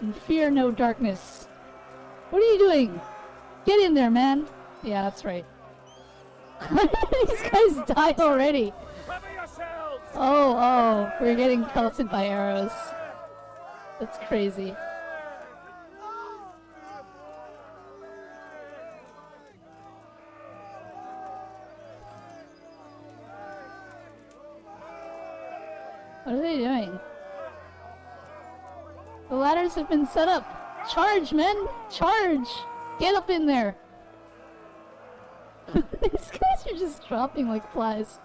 and fear no darkness. What are you doing? Get in there, man. Yeah, that's right. These guys died already. Oh, we're getting pelted by arrows. That's crazy. What are they doing? The ladders have been set up. Charge, men! Charge! Get up in there! These guys are just dropping like flies.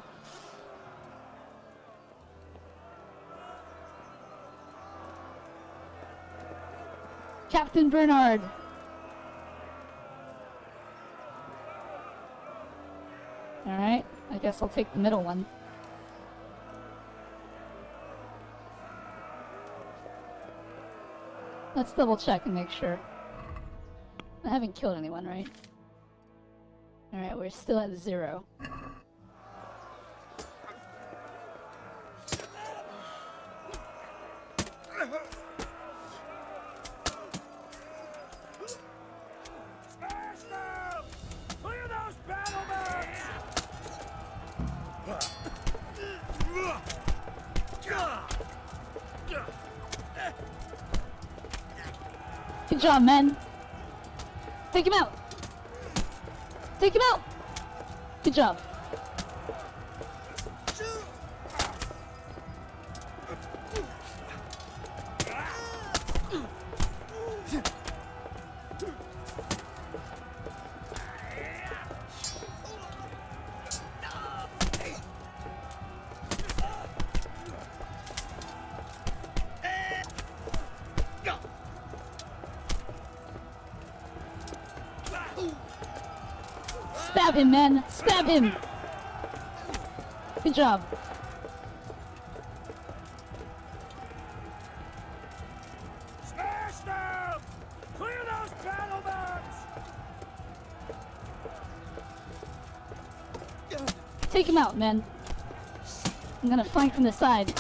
Captain Bernard! Alright, I guess I'll take the middle one. Let's double check and make sure. I haven't killed anyone, right? Alright, we're still at 0. Clear those battlements! Good job, men. Take him out. Take him out. Good job. Stab him, man! Stab him! Good job. Smash them! Clear those battlements! Take him out, man. I'm gonna flank from the side.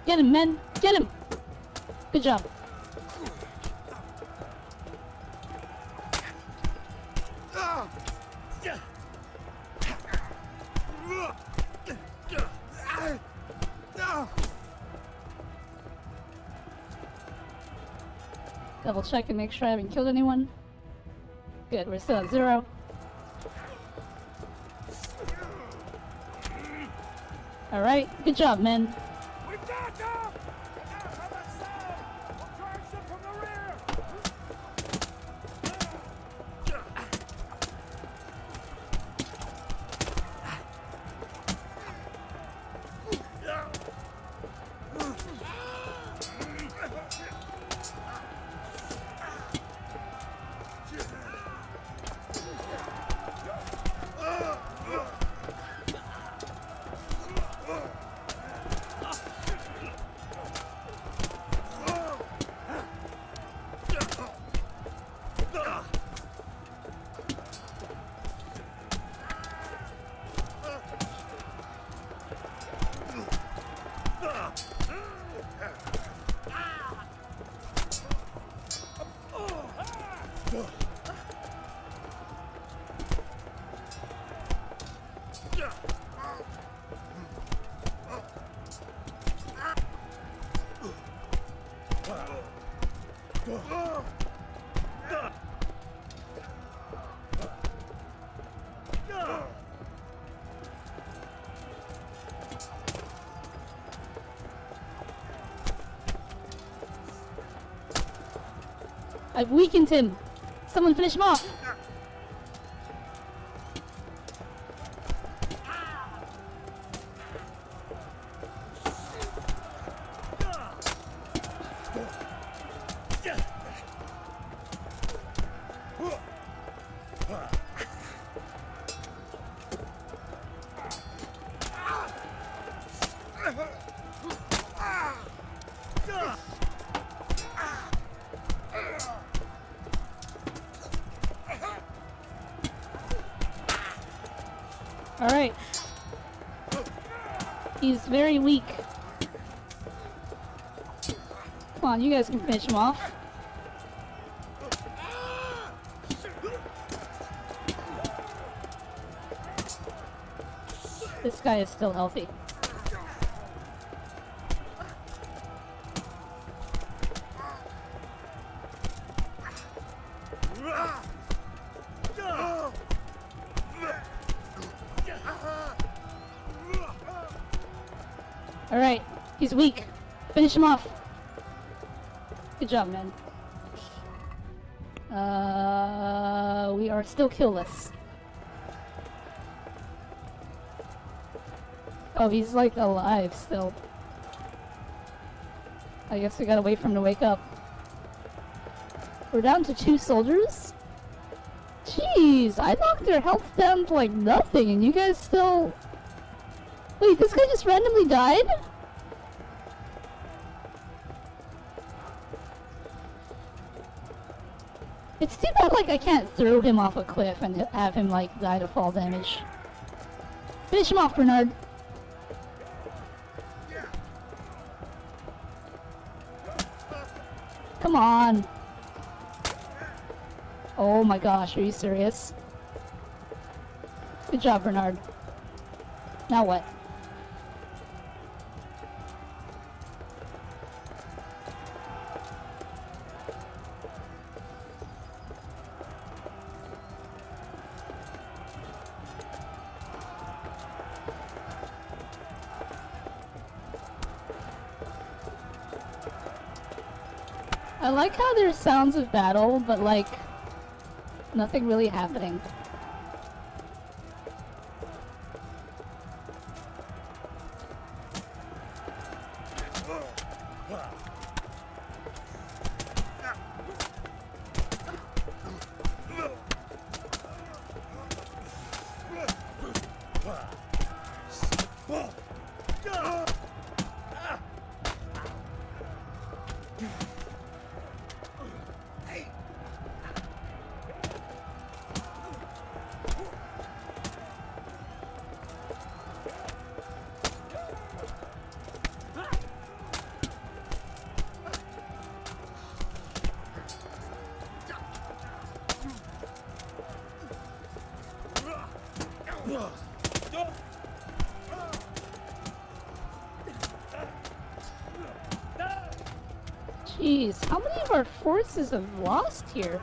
Get him, men! Get him! Good job. Double check and make sure I haven't killed anyone. Good, we're still at 0. Alright, good job, men. I've weakened him. Someone finish him off. Alright. He's very weak. Come on, you guys can finish him off. This guy is still healthy. Alright, he's weak. Finish him off. Good job, man. We are still killless. Oh, he's like alive still. I guess we gotta wait for him to wake up. We're down to 2 soldiers? Jeez, I knocked their health down to like nothing and you guys still... Wait, this guy just randomly died? It's too bad like I can't throw him off a cliff and have him like die to fall damage. Finish him off, Bernard. Come on. Oh my gosh, are you serious? Good job, Bernard. Now what? I like how there's sounds of battle, but like, nothing really happening. Jeez, how many of our forces have lost here?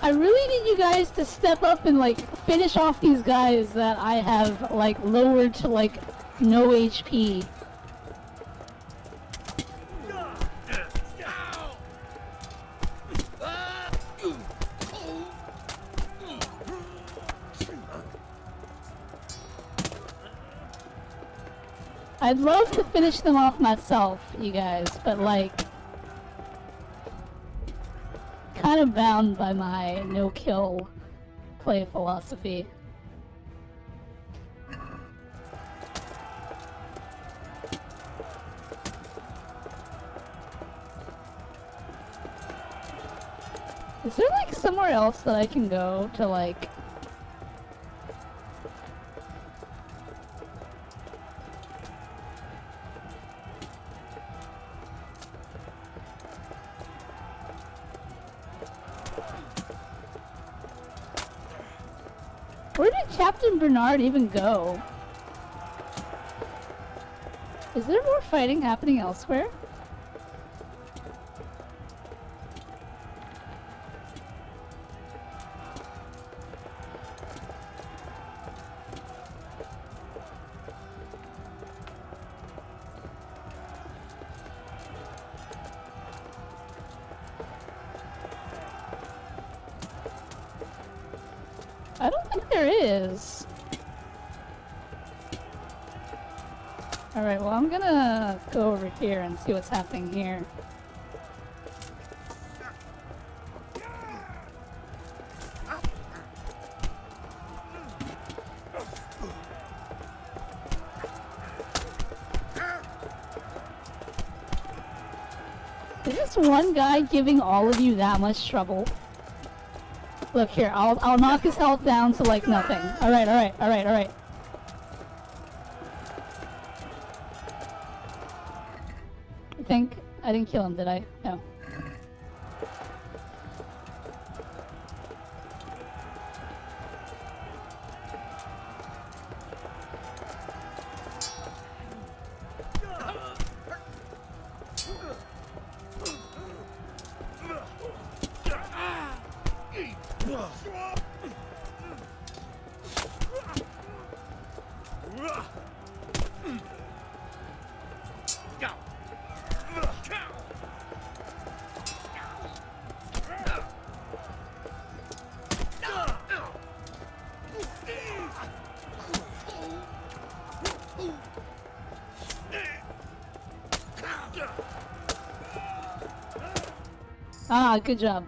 I really need you guys to step up and like finish off these guys that I have like lowered to like no HP. I'd love to finish them off myself, you guys, but like kind of bound by my no-kill play philosophy. Is there like somewhere else that I can go to like... Where did Captain Bernard even go? Is there more fighting happening elsewhere? I don't think there is. Alright, well I'm gonna go over here and see what's happening here. Is this one guy giving all of you that much trouble? Look here, I'll knock his health down to like nothing. Alright. I think I didn't kill him, did I? No. Ah, good job.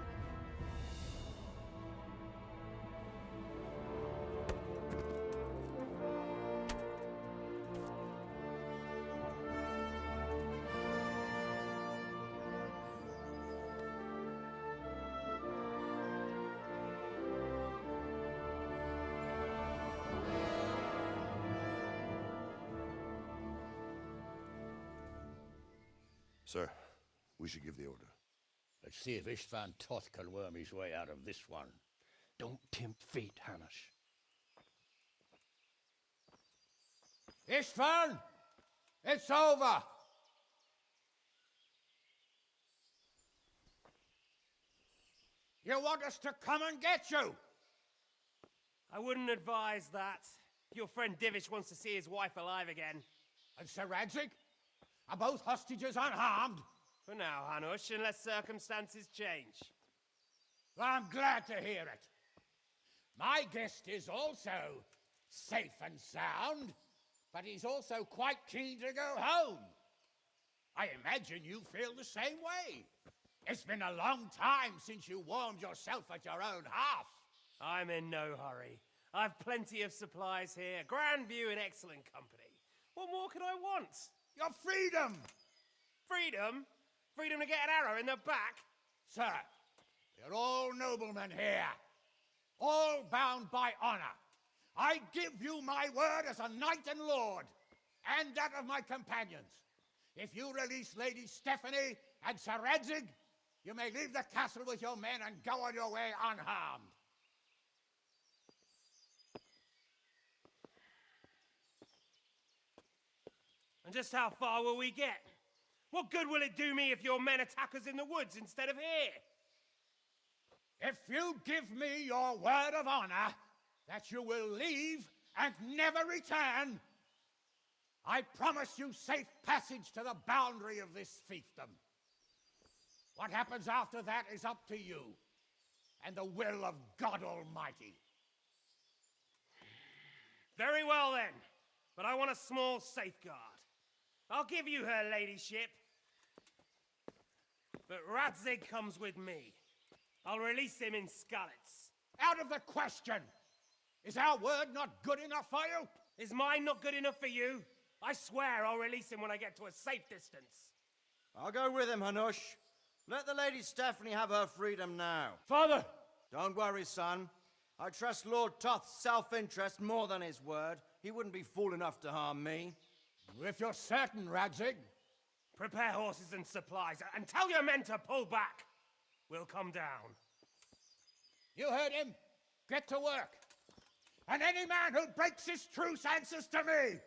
Sir, we should give the order. Let's see if Istvan Toth can worm his way out of this one. Don't tempt fate, Hanish. Istvan! It's over! You want us to come and get you? I wouldn't advise that. Your friend Divish wants to see his wife alive again. And Sir Radzig? Are both hostages unharmed? For now, Hanush, unless circumstances change. Well, I'm glad to hear it. My guest is also safe and sound, but he's also quite keen to go home. I imagine you feel the same way. It's been a long time since you warmed yourself at your own hearth. I'm in no hurry. I've plenty of supplies here, grand view and excellent company. What more could I want? Your freedom! Freedom? Freedom to get an arrow in the back? Sir, we're all noblemen here, all bound by honor. I give you my word as a knight and lord, and that of my companions. If you release Lady Stephanie and Sir Radzig, you may leave the castle with your men and go on your way unharmed. And just how far will we get? What good will it do me if your men attack us in the woods instead of here? If you give me your word of honor that you will leave and never return, I promise you safe passage to the boundary of this fiefdom. What happens after that is up to you and the will of God Almighty. Very well then, but I want a small safeguard. I'll give you her ladyship, but Radzig comes with me. I'll release him in Skalitz. Out of the question! Is our word not good enough for you? Is mine not good enough for you? I swear I'll release him when I get to a safe distance. I'll go with him, Hanush. Let the Lady Stephanie have her freedom now. Father! Don't worry, son. I trust Lord Toth's self-interest more than his word. He wouldn't be fool enough to harm me. If you're certain, Radzig. Prepare horses and supplies, and tell your men to pull back. We'll come down. You heard him. Get to work. And any man who breaks his truce answers to me.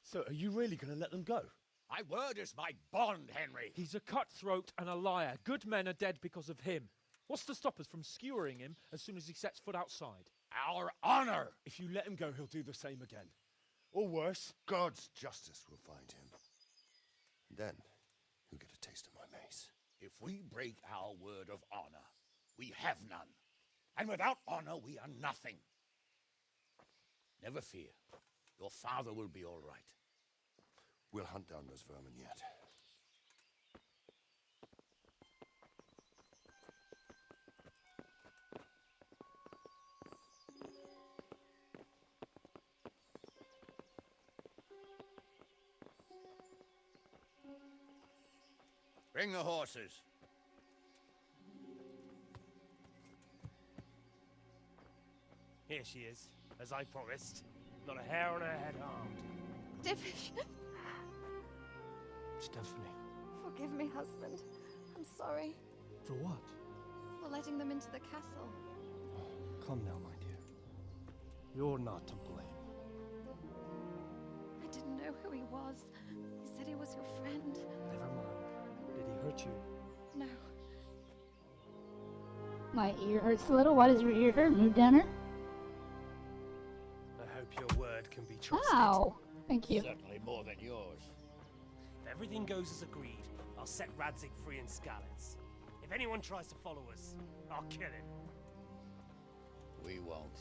So are you really going to let them go? My word is my bond, Henry. He's a cutthroat and a liar. Good men are dead because of him. What's to stop us from skewering him as soon as he sets foot outside? Our honor! If you let him go, he'll do the same again. Or worse. God's justice will find him. Then, he'll get a taste of my mace. If we break our word of honor, we have none. And without honor, we are nothing. Never fear. Your father will be all right. We'll hunt down those vermin yet. Bring the horses. Here she is, as I promised. Not a hair on her head harmed. Divish. Stephanie. Forgive me, husband. I'm sorry. For what? For letting them into the castle. Come now, my dear. You're not to blame. I didn't know who he was. He said he was your friend. Never mind. Did he hurt you? No. My ear hurts a little. Why does your ear hurt? Move down her. I hope your word can be trusted. Ow! Thank you. Certainly more than yours. If everything goes as agreed, I'll set Radzig free in Skalitz. If anyone tries to follow us, I'll kill him. We won't.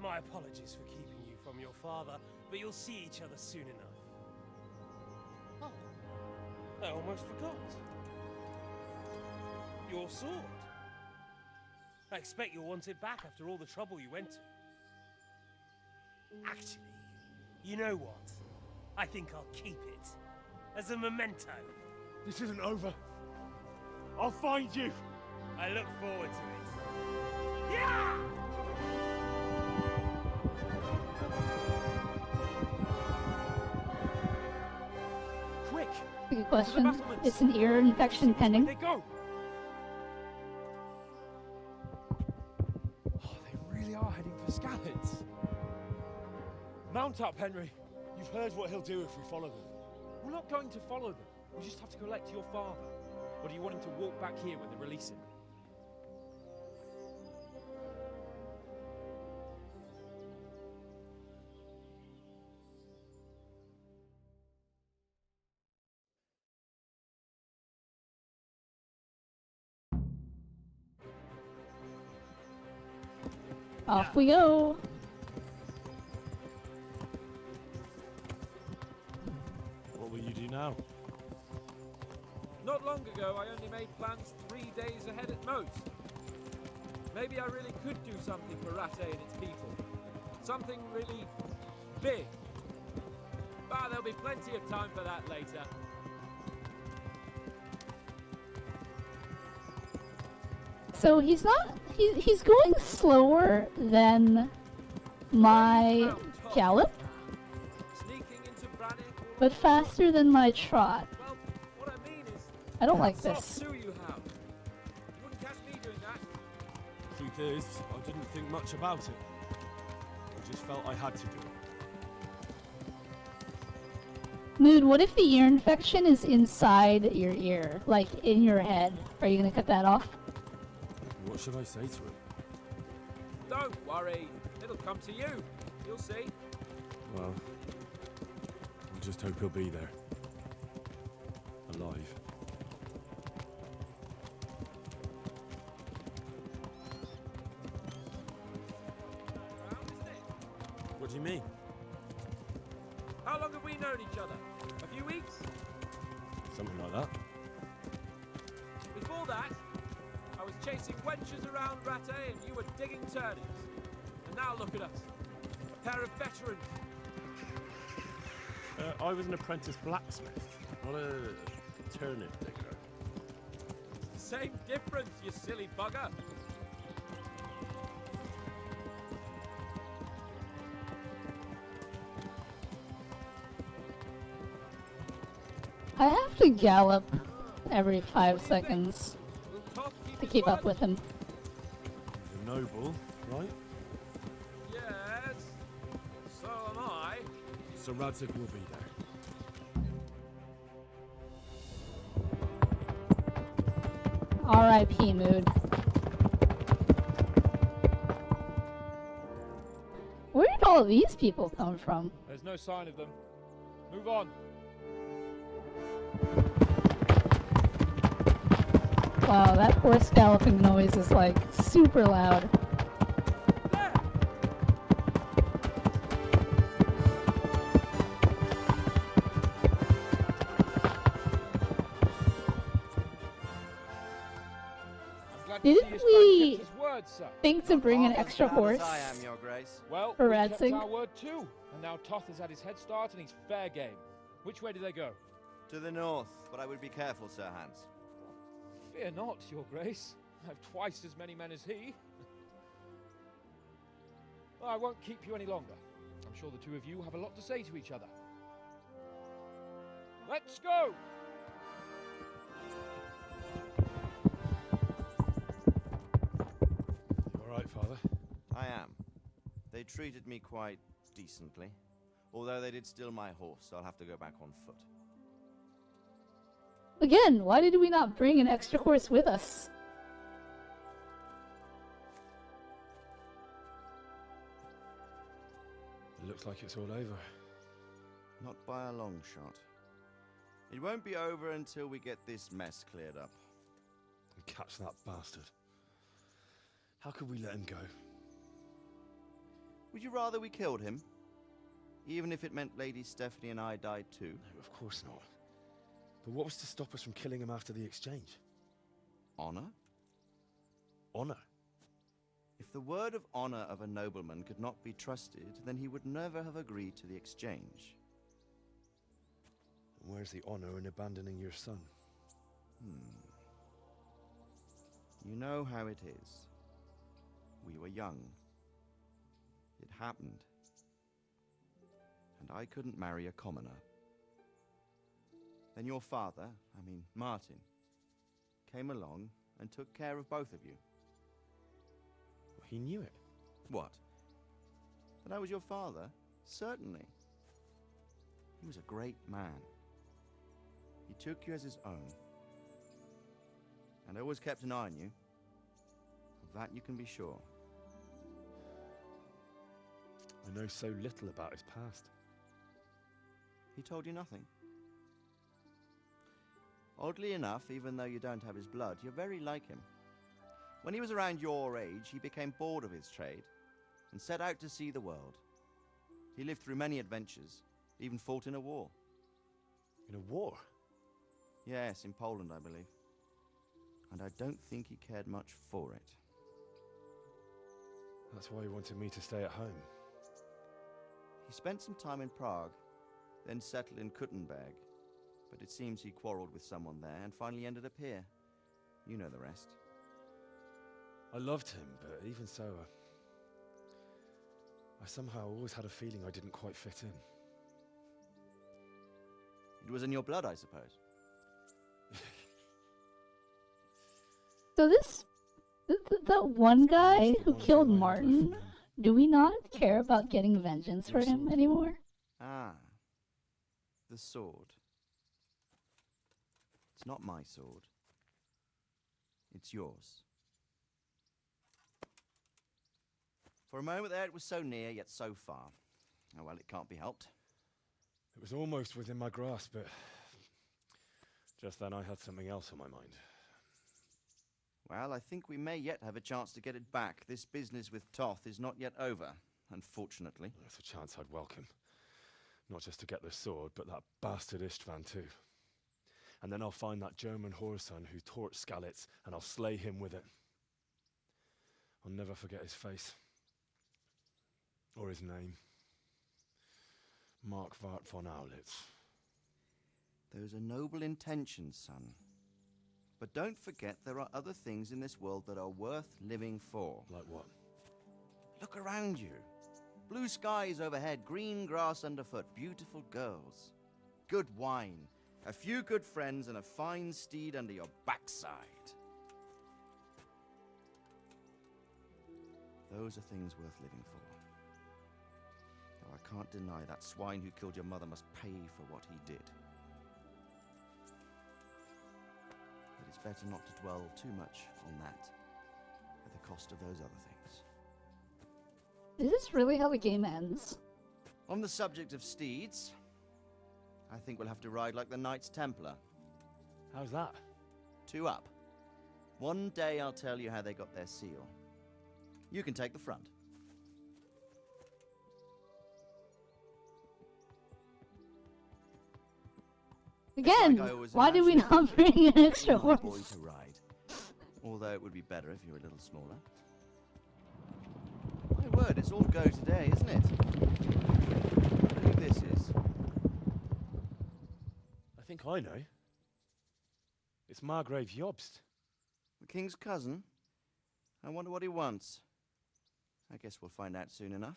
My apologies for keeping you from your father, but you'll see each other soon enough. Oh, I almost forgot. Your sword. I expect you'll want it back after all the trouble you went to. Actually, you know what? I think I'll keep it. As a memento. This isn't over. I'll find you. I look forward to it. Yeah! Quick! Good question. It's an ear infection pending. They go! Oh, they really are heading for Skalitz. Mount up, Henry. You've heard what he'll do if we follow them. We're not going to follow them. We just have to collect your father. Or do you want him to walk back here when they release him? Off we go. What will you do now? Not long ago, I only made plans 3 days ahead at most. Maybe I really could do something for Rattay and its people. Something really big. But there'll be plenty of time for that later. So he's not. He's going slower than my gallop, but faster than my trot. I don't like this. Truth is, I didn't think much about it. I just felt I had to do it. Mood, what if the ear infection is inside your ear? Like, in your head? Are you gonna cut that off? What should I say to him? Don't worry. It'll come to you. You'll see. Well, I just hope he'll be there. Alive. What do you mean? How long have we known each other? A few weeks? Something like that. Before that, I was chasing wenches around Rattay and you were digging turnips. And now look at us. A pair of veterans. I was an apprentice blacksmith, not a turnip digger. Same difference, you silly bugger. I have to gallop every 5 seconds to keep up with him. He's a noble, right? Yes, so am I. So Radzig will be there. R.I.P. Mood. Where did all these people come from? There's no sign of them. Move on. Wow, that horse galloping noise is like super loud. Didn't we think to bring an extra horse I am, Your Grace. Well, for we kept Radzig? our word too, and now Toth has had his head start and he's fair game. Which way do they go? To the north, but I would be careful, Sir Hans. Fear not, Your Grace. I have twice as many men as he. Well, I won't keep you any longer. I'm sure the two of you have a lot to say to each other. Let's go! You all right, Father? I am. They treated me quite decently. Although they did steal my horse, so I'll have to go back on foot. Again, why did we not bring an extra horse with us? It looks like it's all over. Not by a long shot. It won't be over until we get this mess cleared up. And catch that bastard. How could we let him go? Would you rather we killed him? Even if it meant Lady Stephanie and I died too? No, of course not. But what was to stop us from killing him after the exchange? Honor? Honor? If the word of honor of a nobleman could not be trusted, then he would never have agreed to the exchange. Where's the honor in abandoning your son? You know how it is. We were young. It happened. And I couldn't marry a commoner. Then your father, Martin, came along and took care of both of you. He knew it. What? That I was your father? Certainly. He was a great man. He took you as his own. And always kept an eye on you. Of that you can be sure. I know so little about his past. He told you nothing? Oddly enough, even though you don't have his blood, you're very like him. When he was around your age, he became bored of his trade and set out to see the world. He lived through many adventures, even fought in a war. In a war? Yes, in Poland, I believe. And I don't think he cared much for it. That's why he wanted me to stay at home. He spent some time in Prague, then settled in Kuttenberg. But it seems he quarreled with someone there and finally ended up here. You know the rest. I loved him, but even so, I somehow always had a feeling I didn't quite fit in. It was in your blood, I suppose. So that one guy who killed Martin, do we not care about getting vengeance for him anymore? Ah. The sword. It's not my sword. It's yours. For a moment there, it was so near, yet so far. Oh, well, it can't be helped. It was almost within my grasp, but just then I had something else on my mind. Well, I think we may yet have a chance to get it back. This business with Toth is not yet over, unfortunately. That's a chance I'd welcome. Not just to get the sword, but that bastard Istvan too. And then I'll find that German whoreson who torched Skalitz, and I'll slay him with it. I'll never forget his face. Or his name. Markvart von Aulitz. Those are noble intentions, son. But don't forget there are other things in this world that are worth living for. Like what? Look around you. Blue skies overhead, green grass underfoot, beautiful girls. Good wine, a few good friends, and a fine steed under your backside. Those are things worth living for. Now, I can't deny that swine who killed your mother must pay for what he did. But it's better not to dwell too much on that, at the cost of those other things. Is this really how the game ends? On the subject of steeds, I think we'll have to ride like the Knights Templar. How's that? 2 up. One day I'll tell you how they got their seal. You can take the front. Again, why did we not bring an extra horse? Boy to ride. Although it would be better if you were a little smaller. My word, it's all go today, isn't it? I wonder who this is. I think I know. It's Margrave Jobst. The king's cousin? I wonder what he wants. I guess we'll find out soon enough.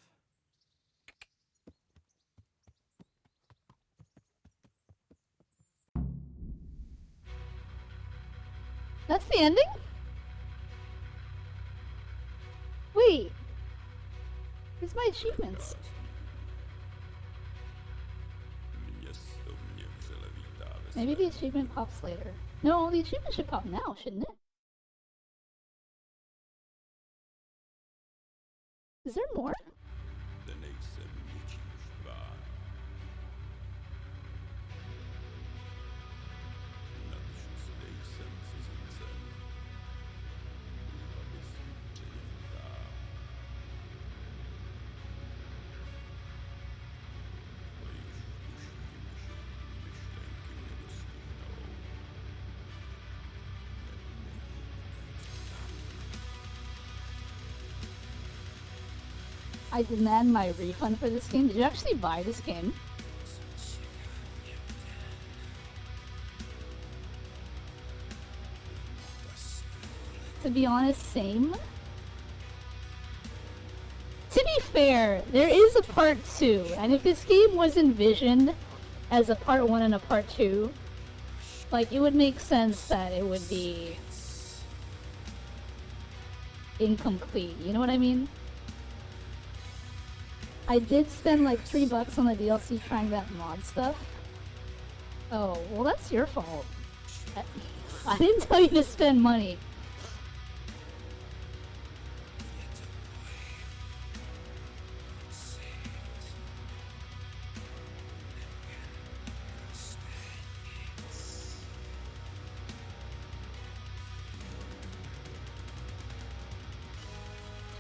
That's the ending? Wait. Where's my achievements? Maybe the achievement pops later. No, the achievement should pop now, shouldn't it? Is there more? I demand my refund for this game. Did you actually buy this game? To be honest, same. To be fair, there is a part 2, and if this game was envisioned as a part 1 and a part 2, like, it would make sense that it would be incomplete, you know what I mean? I did spend like $3 on the DLC trying that mod stuff. Oh, well that's your fault. I didn't tell you to spend money.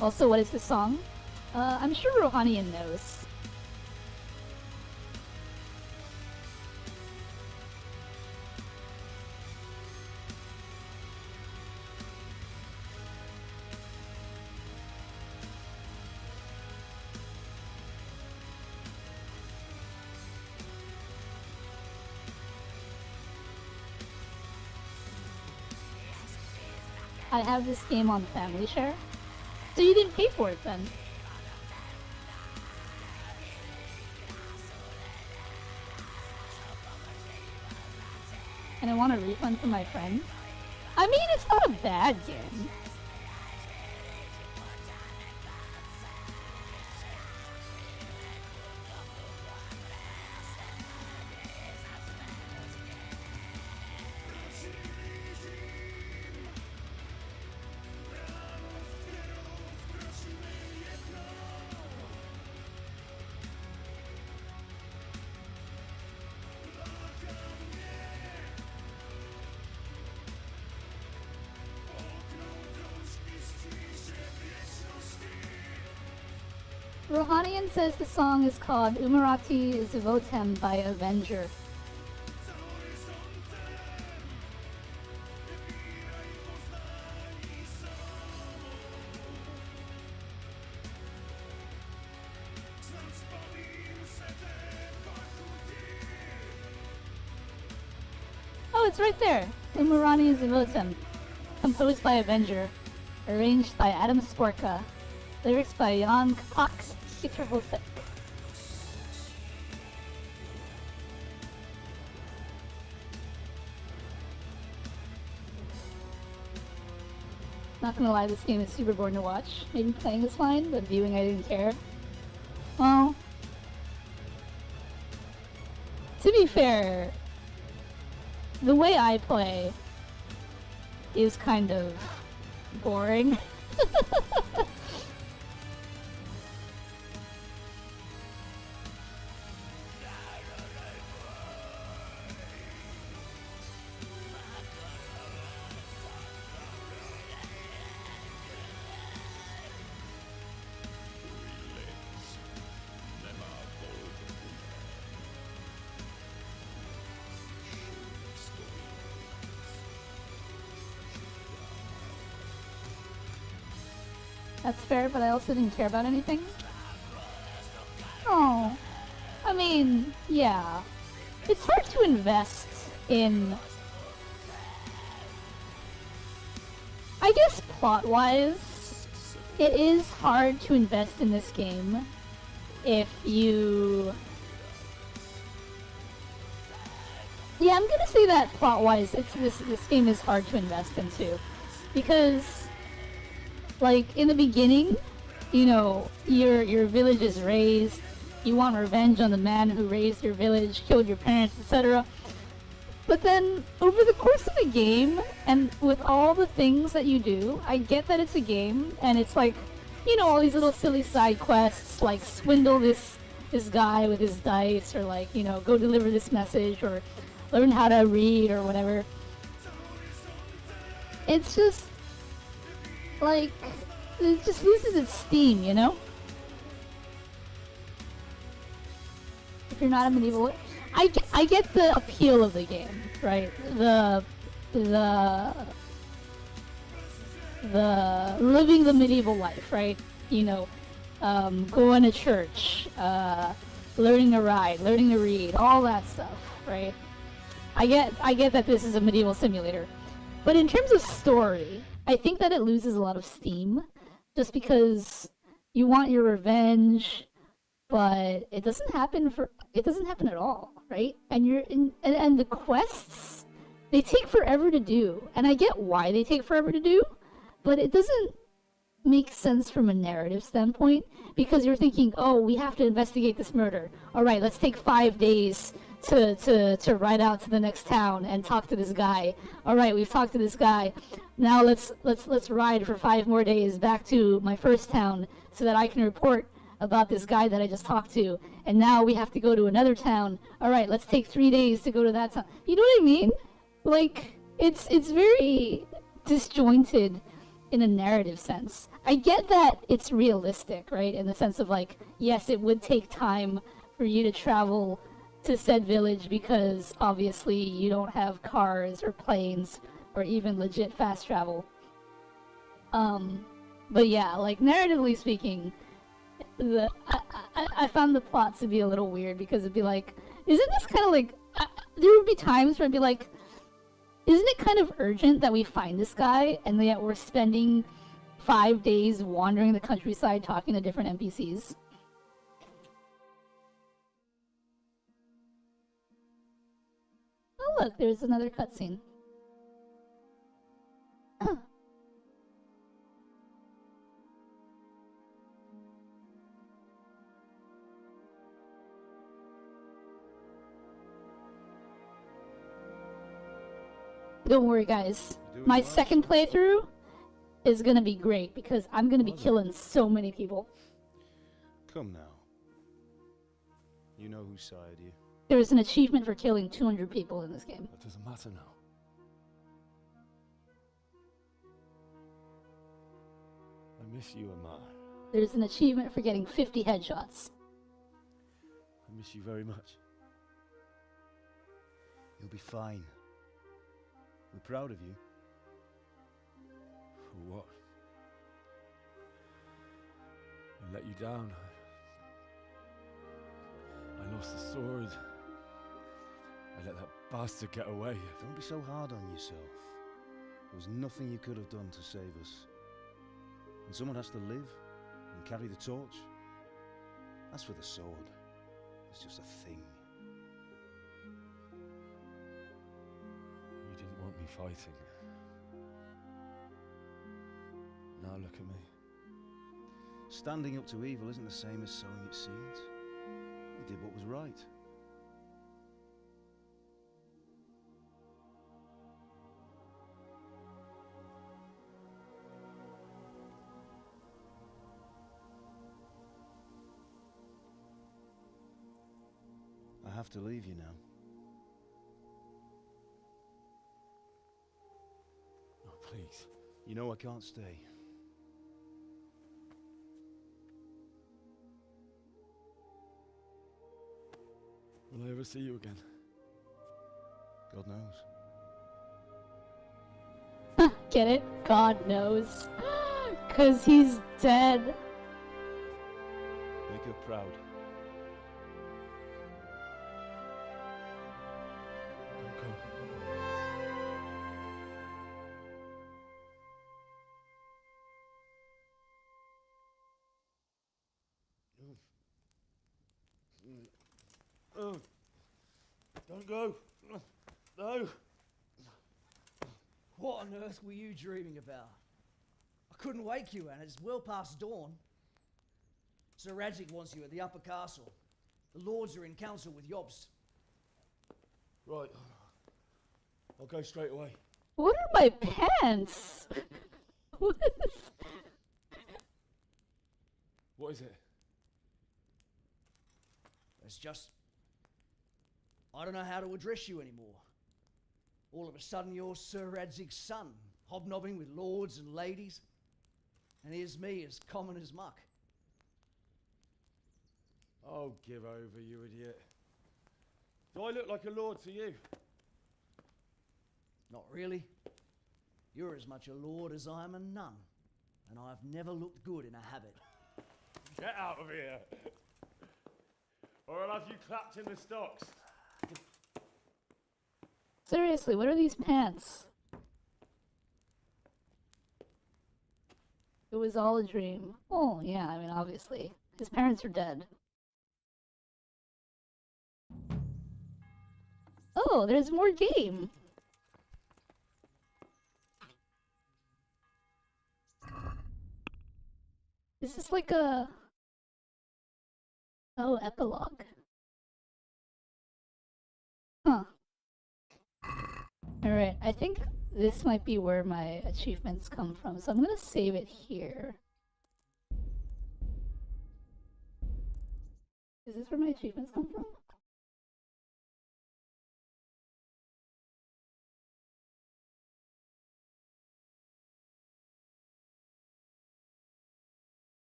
Also, what is the song? I'm sure Rohanian knows. I have this game on Family Share. So you didn't pay for it then? And I want a refund from my friend. I mean, it's not a bad game. Rohanian says the song is called Umarati Zivotem by Avenger. Oh, it's right there. Umarani Zivotem. Composed by Avenger. Arranged by Adam Sporka. Lyrics by Jan Cox Skitterholsek. Not gonna lie, this game is super boring to watch. Maybe playing is fine, but viewing I didn't care. Well, to be fair, the way I play is kind of boring. That's fair, but I also didn't care about anything. Oh, I mean, yeah. It's hard to invest in... I guess plot-wise, it is hard to invest in this game if you... Yeah, I'm gonna say that plot-wise, this game is hard to invest into. Because... like, in the beginning, you know, your village is raised, you want revenge on the man who raised your village, killed your parents, etc. But then, over the course of the game, and with all the things that you do, I get that it's a game, and it's like, you know, all these little silly side quests, like swindle this guy with his dice, or like, you know, go deliver this message, or learn how to read, or whatever. It's just... like, it just loses its steam, you know? If you're not a medieval... I get the appeal of the game, right? The living the medieval life, right? You know, going to church, learning to ride, learning to read, all that stuff, right? I get that this is a medieval simulator. But in terms of story, I think that it loses a lot of steam, just because you want your revenge, but it doesn't happen at all, right? And the quests, they take forever to do, and I get why they take forever to do, but it doesn't make sense from a narrative standpoint, because you're thinking, oh, we have to investigate this murder. All right, let's take 5 days to ride out to the next town and talk to this guy. All right, we've talked to this guy. Now let's ride for 5 more days back to my first town so that I can report about this guy that I just talked to. And now we have to go to another town. All right, let's take 3 days to go to that town. You know what I mean? Like, it's very disjointed in a narrative sense. I get that it's realistic, right? In the sense of like, yes, it would take time for you to travel to said village because obviously you don't have cars or planes or even legit fast travel. But yeah, like narratively speaking, I found the plot to be a little weird because it'd be like, isn't this kind of like, there would be times where I'd be like, isn't it kind of urgent that we find this guy and yet we're spending 5 days wandering the countryside talking to different NPCs? Oh look, there's another cutscene. Don't worry, guys. My second playthrough is gonna be great because I'm gonna be killing so many people. Come now. You know whose side you. There's an achievement for killing 200 people in this game. That doesn't matter now. I miss you, Amar. there's an achievement for getting 50 headshots. I miss you very much. You'll be fine. We're proud of you. For what? I let you down. I lost the sword. I let that bastard get away. Don't be so hard on yourself. There was nothing you could have done to save us. And someone has to live and carry the torch. As for the sword, it's just a thing. You didn't want me fighting. Now look at me. Standing up to evil isn't the same as sowing its seeds. You did what was right. I have to leave you now. Oh, please. You know I can't stay. Will I ever see you again? God knows. Get it? God knows. 'Cause he's dead. Make her proud. Don't go. Oh, don't go. No. What on earth were you dreaming about? I couldn't wake you, and it's well past dawn. Sir Radzik wants you at the upper castle. The lords are in council with Jobst. Right. I'll go straight away. What are my pants? What What is it? It's just... I don't know how to address you anymore. All of a sudden you're Sir Radzig's son, hobnobbing with lords and ladies. And here's me, as common as muck. Oh, give over, you idiot. Do I look like a lord to you? Not really. You're as much a lord as I am a nun. And I've never looked good in a habit. Get out of here! Or I'll have you clapped in the stocks. Seriously, what are these pants? It was all a dream. Oh, yeah, I mean, obviously. His parents are dead. Oh, there's more game! Is this like a... Oh, epilogue. Huh. Alright, I think this might be where my achievements come from, so I'm gonna save it here. Is this where my achievements come from?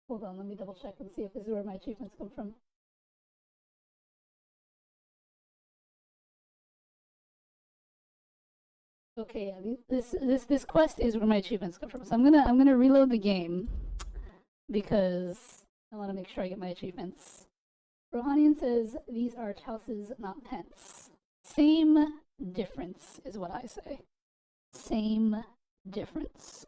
Hold on, let me double check and see if this is where my achievements come from. Okay, yeah, this quest is where my achievements come from. So I'm gonna reload the game because I want to make sure I get my achievements. Rohanian says these are houses, not pence. Same difference is what I say. Same difference.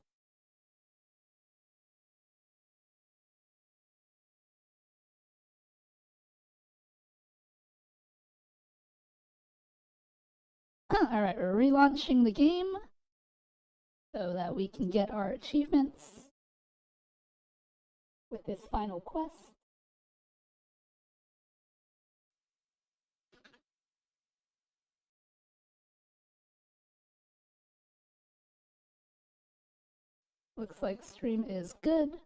Alright, we're relaunching the game so that we can get our achievements with this final quest. Looks like stream is good.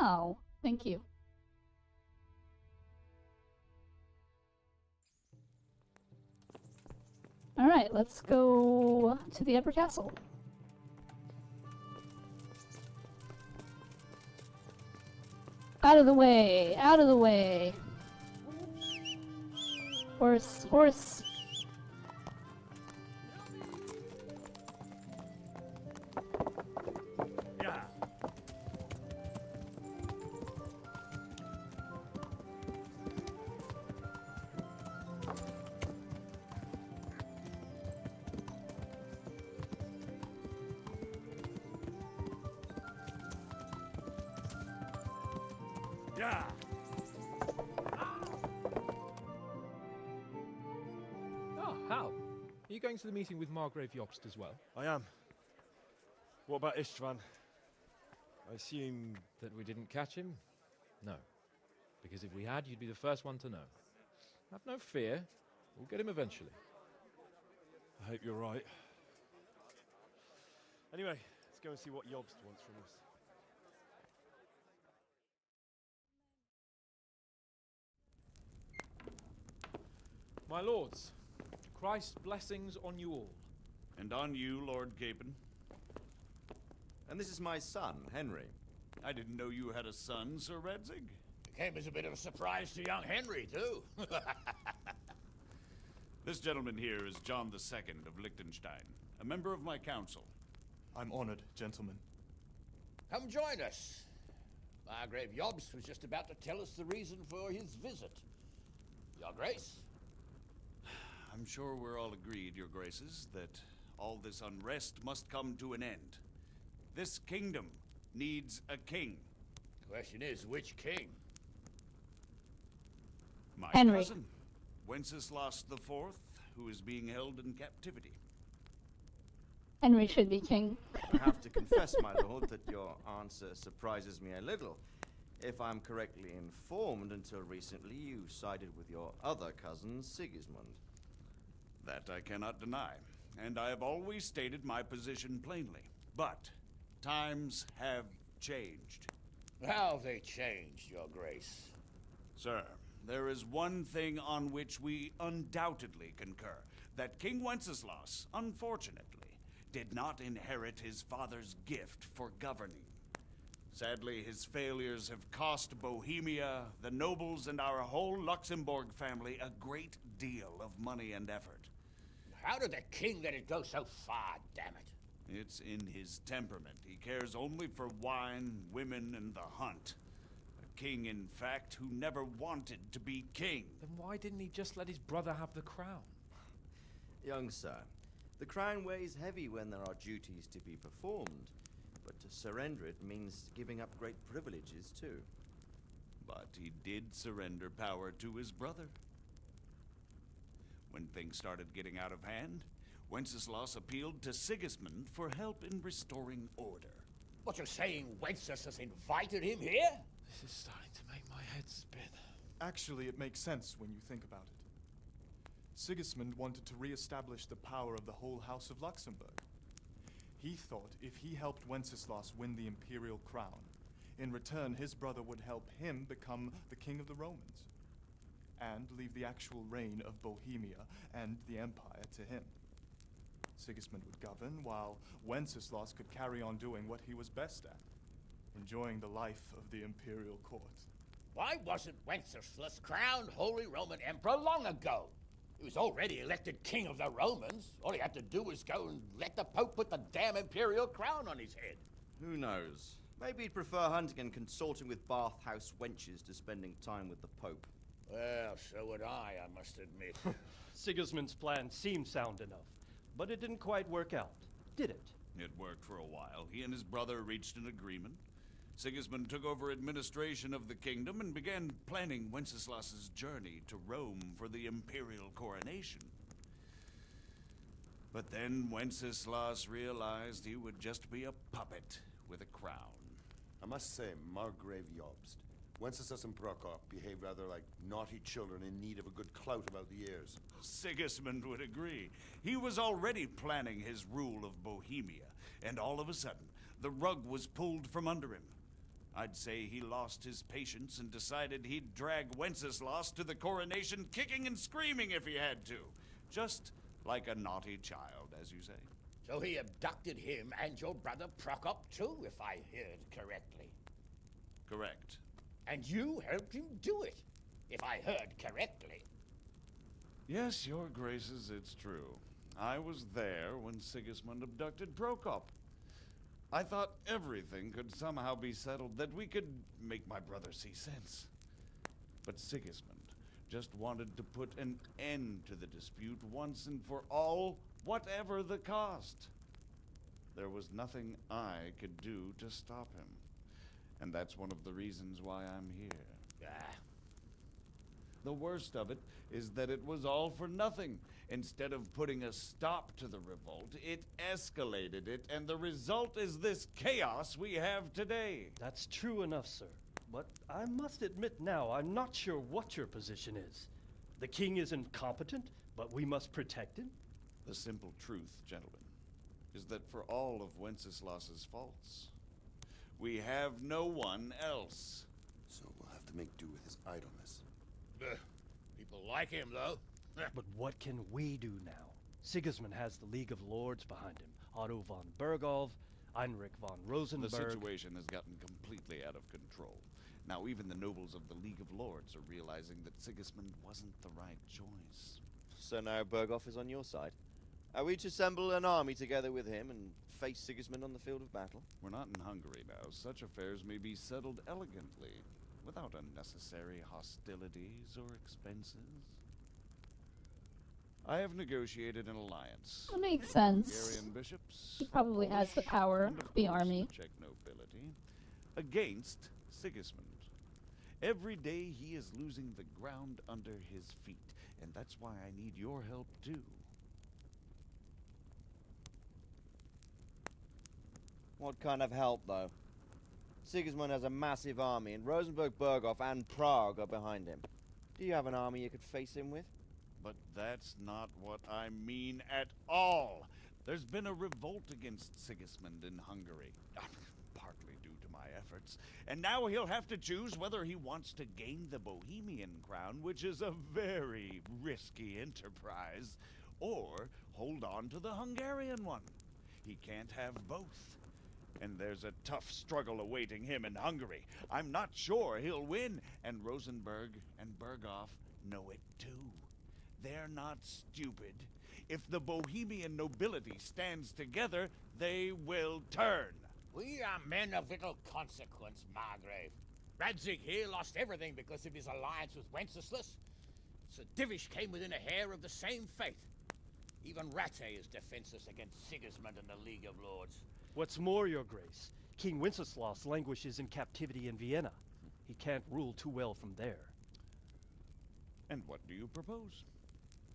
Wow, thank you. Alright, let's go to the upper castle. Out of the way! Out of the way! Horse, horse! Yeah. Yeah. Oh, Hal. Are you going to the meeting with Margrave Jobst as well? I am. What about Istvan? I assume... That we didn't catch him? No. Because if we had, you'd be the first one to know. Have no fear. We'll get him eventually. I hope you're right. Anyway, let's go and see what Jobst wants from us. My lords, Christ's blessings on you all. And on you, Lord Capon. And this is my son, Henry. I didn't know you had a son, Sir Redzig. It came as a bit of a surprise to young Henry, too. This gentleman here is John II of Liechtenstein, a member of my council. I'm honored, gentlemen. Come join us. Margrave Jobst was just about to tell us the reason for his visit. Your Grace. I'm sure we're all agreed, Your Graces, that all this unrest must come to an end. This kingdom needs a king. Question is, which king? My Henry. cousin, Wenceslas IV, who is being held in captivity. Henry should be king. I have to confess, my lord, that your answer surprises me a little. If I'm correctly informed, until recently you sided with your other cousin, Sigismund. That I cannot deny, and I have always stated my position plainly. But times have changed. How have they changed, Your Grace? Sir, there is one thing on which we undoubtedly concur. That King Wenceslas, unfortunately, did not inherit his father's gift for governing. Sadly, his failures have cost Bohemia, the nobles, and our whole Luxembourg family a great deal of money and effort. How did the king let it go so far, damn it? It's in his temperament. He cares only for wine, women, and the hunt. A king, in fact, who never wanted to be king. Then why didn't he just let his brother have the crown? Young sir, the crown weighs heavy when there are duties to be performed, but to surrender it means giving up great privileges too. But he did surrender power to his brother. When things started getting out of hand, Wenceslas appealed to Sigismund for help in restoring order. What, you're saying Wenceslas has invited him here? This is starting to make my head spin. Actually, it makes sense when you think about it. Sigismund wanted to re-establish the power of the whole House of Luxembourg. He thought if he helped Wenceslas win the imperial crown, in return his brother would help him become the king of the Romans, and leave the actual reign of Bohemia and the empire to him. Sigismund would govern, while Wenceslas could carry on doing what he was best at, enjoying the life of the imperial court. Why wasn't Wenceslas crowned Holy Roman Emperor long ago? He was already elected king of the Romans. All he had to do was go and let the Pope put the damn imperial crown on his head. Who knows? Maybe he'd prefer hunting and consorting with bathhouse wenches to spending time with the Pope. Well, so would I must admit. Sigismund's plan seemed sound enough, but it didn't quite work out, did it? It worked for a while. He and his brother reached an agreement. Sigismund took over administration of the kingdom and began planning Wenceslas's journey to Rome for the imperial coronation. But then Wenceslas realized he would just be a puppet with a crown. I must say, Margrave Jobst, Wenceslas and Prokop behave rather like naughty children in need of a good clout about the ears. Sigismund would agree. He was already planning his rule of Bohemia, and all of a sudden, the rug was pulled from under him. I'd say he lost his patience and decided he'd drag Wenceslas to the coronation kicking and screaming if he had to. Just like a naughty child, as you say. So he abducted him and your brother Prokop too, if I heard correctly. Correct. And you helped him do it, if I heard correctly. Yes, your graces, it's true. I was there when Sigismund abducted Prokop. I thought everything could somehow be settled, that we could make my brother see sense. But Sigismund just wanted to put an end to the dispute once and for all, whatever the cost. There was nothing I could do to stop him. And that's one of the reasons why I'm here. The worst of it is that it was all for nothing. Instead of putting a stop to the revolt, it escalated it, and the result is this chaos we have today. That's true enough, sir. But I must admit now, I'm not sure what your position is. The king is incompetent, but we must protect him? The simple truth, gentlemen, is that for all of Wenceslas's faults, we have no one else. So we'll have to make do with his idleness. People like him, though. But what can we do now? Sigismund has the League of Lords behind him. Otto von Bergolf, Heinrich von Rosenberg. The situation has gotten completely out of control. Now even the nobles of the League of Lords are realizing that Sigismund wasn't the right choice. So now Bergolf is on your side. Are we to assemble an army together with him and face Sigismund on the field of battle? We're not in Hungary now. Such affairs may be settled elegantly, without unnecessary hostilities or expenses. I have negotiated an alliance. That makes sense. Hungarian bishops. He probably has the power of the army. Czech nobility against Sigismund. Every day he is losing the ground under his feet, and that's why I need your help too. What kind of help, though? Sigismund has a massive army, and Rosenberg, Berghoff, and Prague are behind him. Do you have an army you could face him with? But that's not what I mean at all. There's been a revolt against Sigismund in Hungary, partly due to my efforts. And now he'll have to choose whether he wants to gain the Bohemian crown, which is a very risky enterprise, or hold on to the Hungarian one. He can't have both. And there's a tough struggle awaiting him in Hungary. I'm not sure he'll win, and Rosenberg and Berghoff know it too. They're not stupid. If the Bohemian nobility stands together, they will turn. We are men of little consequence, Margrave. Radzig here lost everything because of his alliance with Wenceslas. Sir Divish came within a hair of the same fate. Even Rattay is defenseless against Sigismund and the League of Lords. What's more, your grace, King Wenceslas languishes in captivity in Vienna. He can't rule too well from there. And what do you propose?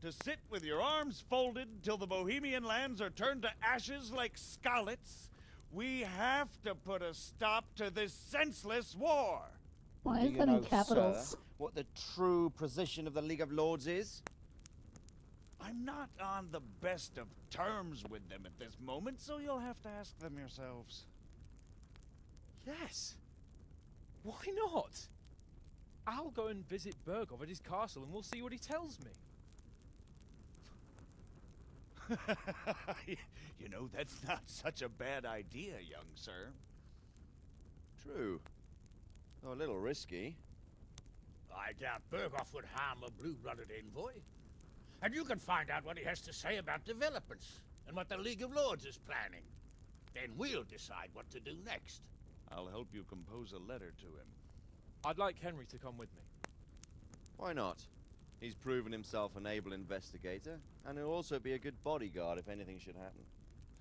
To sit with your arms folded till the Bohemian lands are turned to ashes like scarlets? We have to put a stop to this senseless war. Why Do is you that know, in capitals? sir, what the true position of the League of Lords is? I'm not on the best of terms with them at this moment, so you'll have to ask them yourselves. Yes. Why not? I'll go and visit Bergov at his castle and we'll see what he tells me. You know, that's not such a bad idea, young sir. True. Though a little risky. I doubt Berghoff would harm a blue-blooded envoy. And you can find out what he has to say about developments and what the League of Lords is planning. Then we'll decide what to do next. I'll help you compose a letter to him. I'd like Henry to come with me. Why not? He's proven himself an able investigator, and he'll also be a good bodyguard if anything should happen.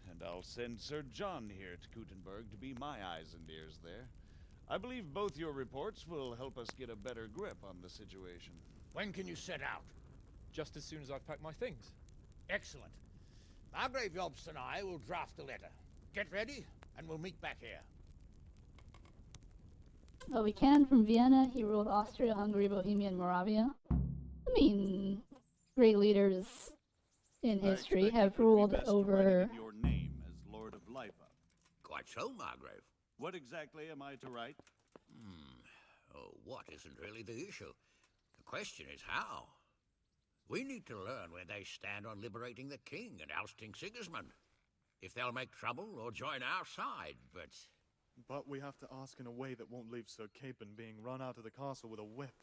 And I'll send Sir John here to Kuttenberg to be my eyes and ears there. I believe both your reports will help us get a better grip on the situation. When can you set out? Just as soon as I've packed my things. Excellent. Margrave Jobst and I will draft a letter. Get ready, and we'll meet back here. Though we can from Vienna, he ruled Austria, Hungary, Bohemia, and Moravia. I mean, great leaders in history have ruled over. Your name as Lord of Lipa. Quite so, Margrave. What exactly am I to write? Oh, what isn't really the issue? The question is how. We need to learn where they stand on liberating the king and ousting Sigismund. If they'll make trouble or join our side, but... But we have to ask in a way that won't leave Sir Capon being run out of the castle with a whip.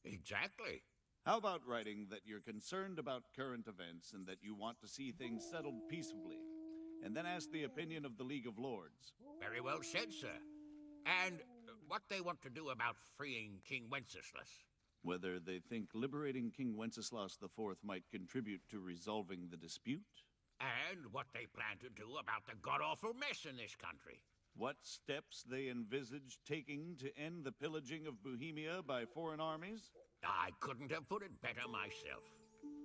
Exactly. How about writing that you're concerned about current events and that you want to see things settled peaceably, and then ask the opinion of the League of Lords? Very well said, sir. And what they want to do about freeing King Wenceslas. Whether they think liberating King Wenceslas IV might contribute to resolving the dispute? And what they plan to do about the god-awful mess in this country. What steps they envisage taking to end the pillaging of Bohemia by foreign armies? I couldn't have put it better myself.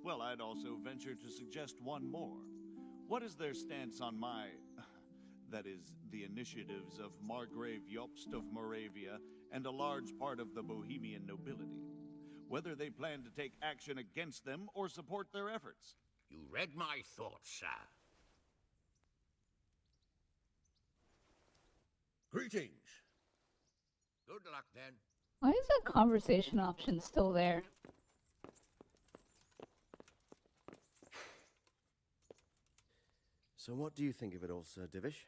Well, I'd also venture to suggest one more. What is their stance on that is, the initiatives of Margrave Jobst of Moravia and a large part of the Bohemian nobility? Whether they plan to take action against them or support their efforts? You read my thoughts, sir. Greetings. Good luck, then. Why is that conversation option still there? So what do you think of it all, Sir Divish?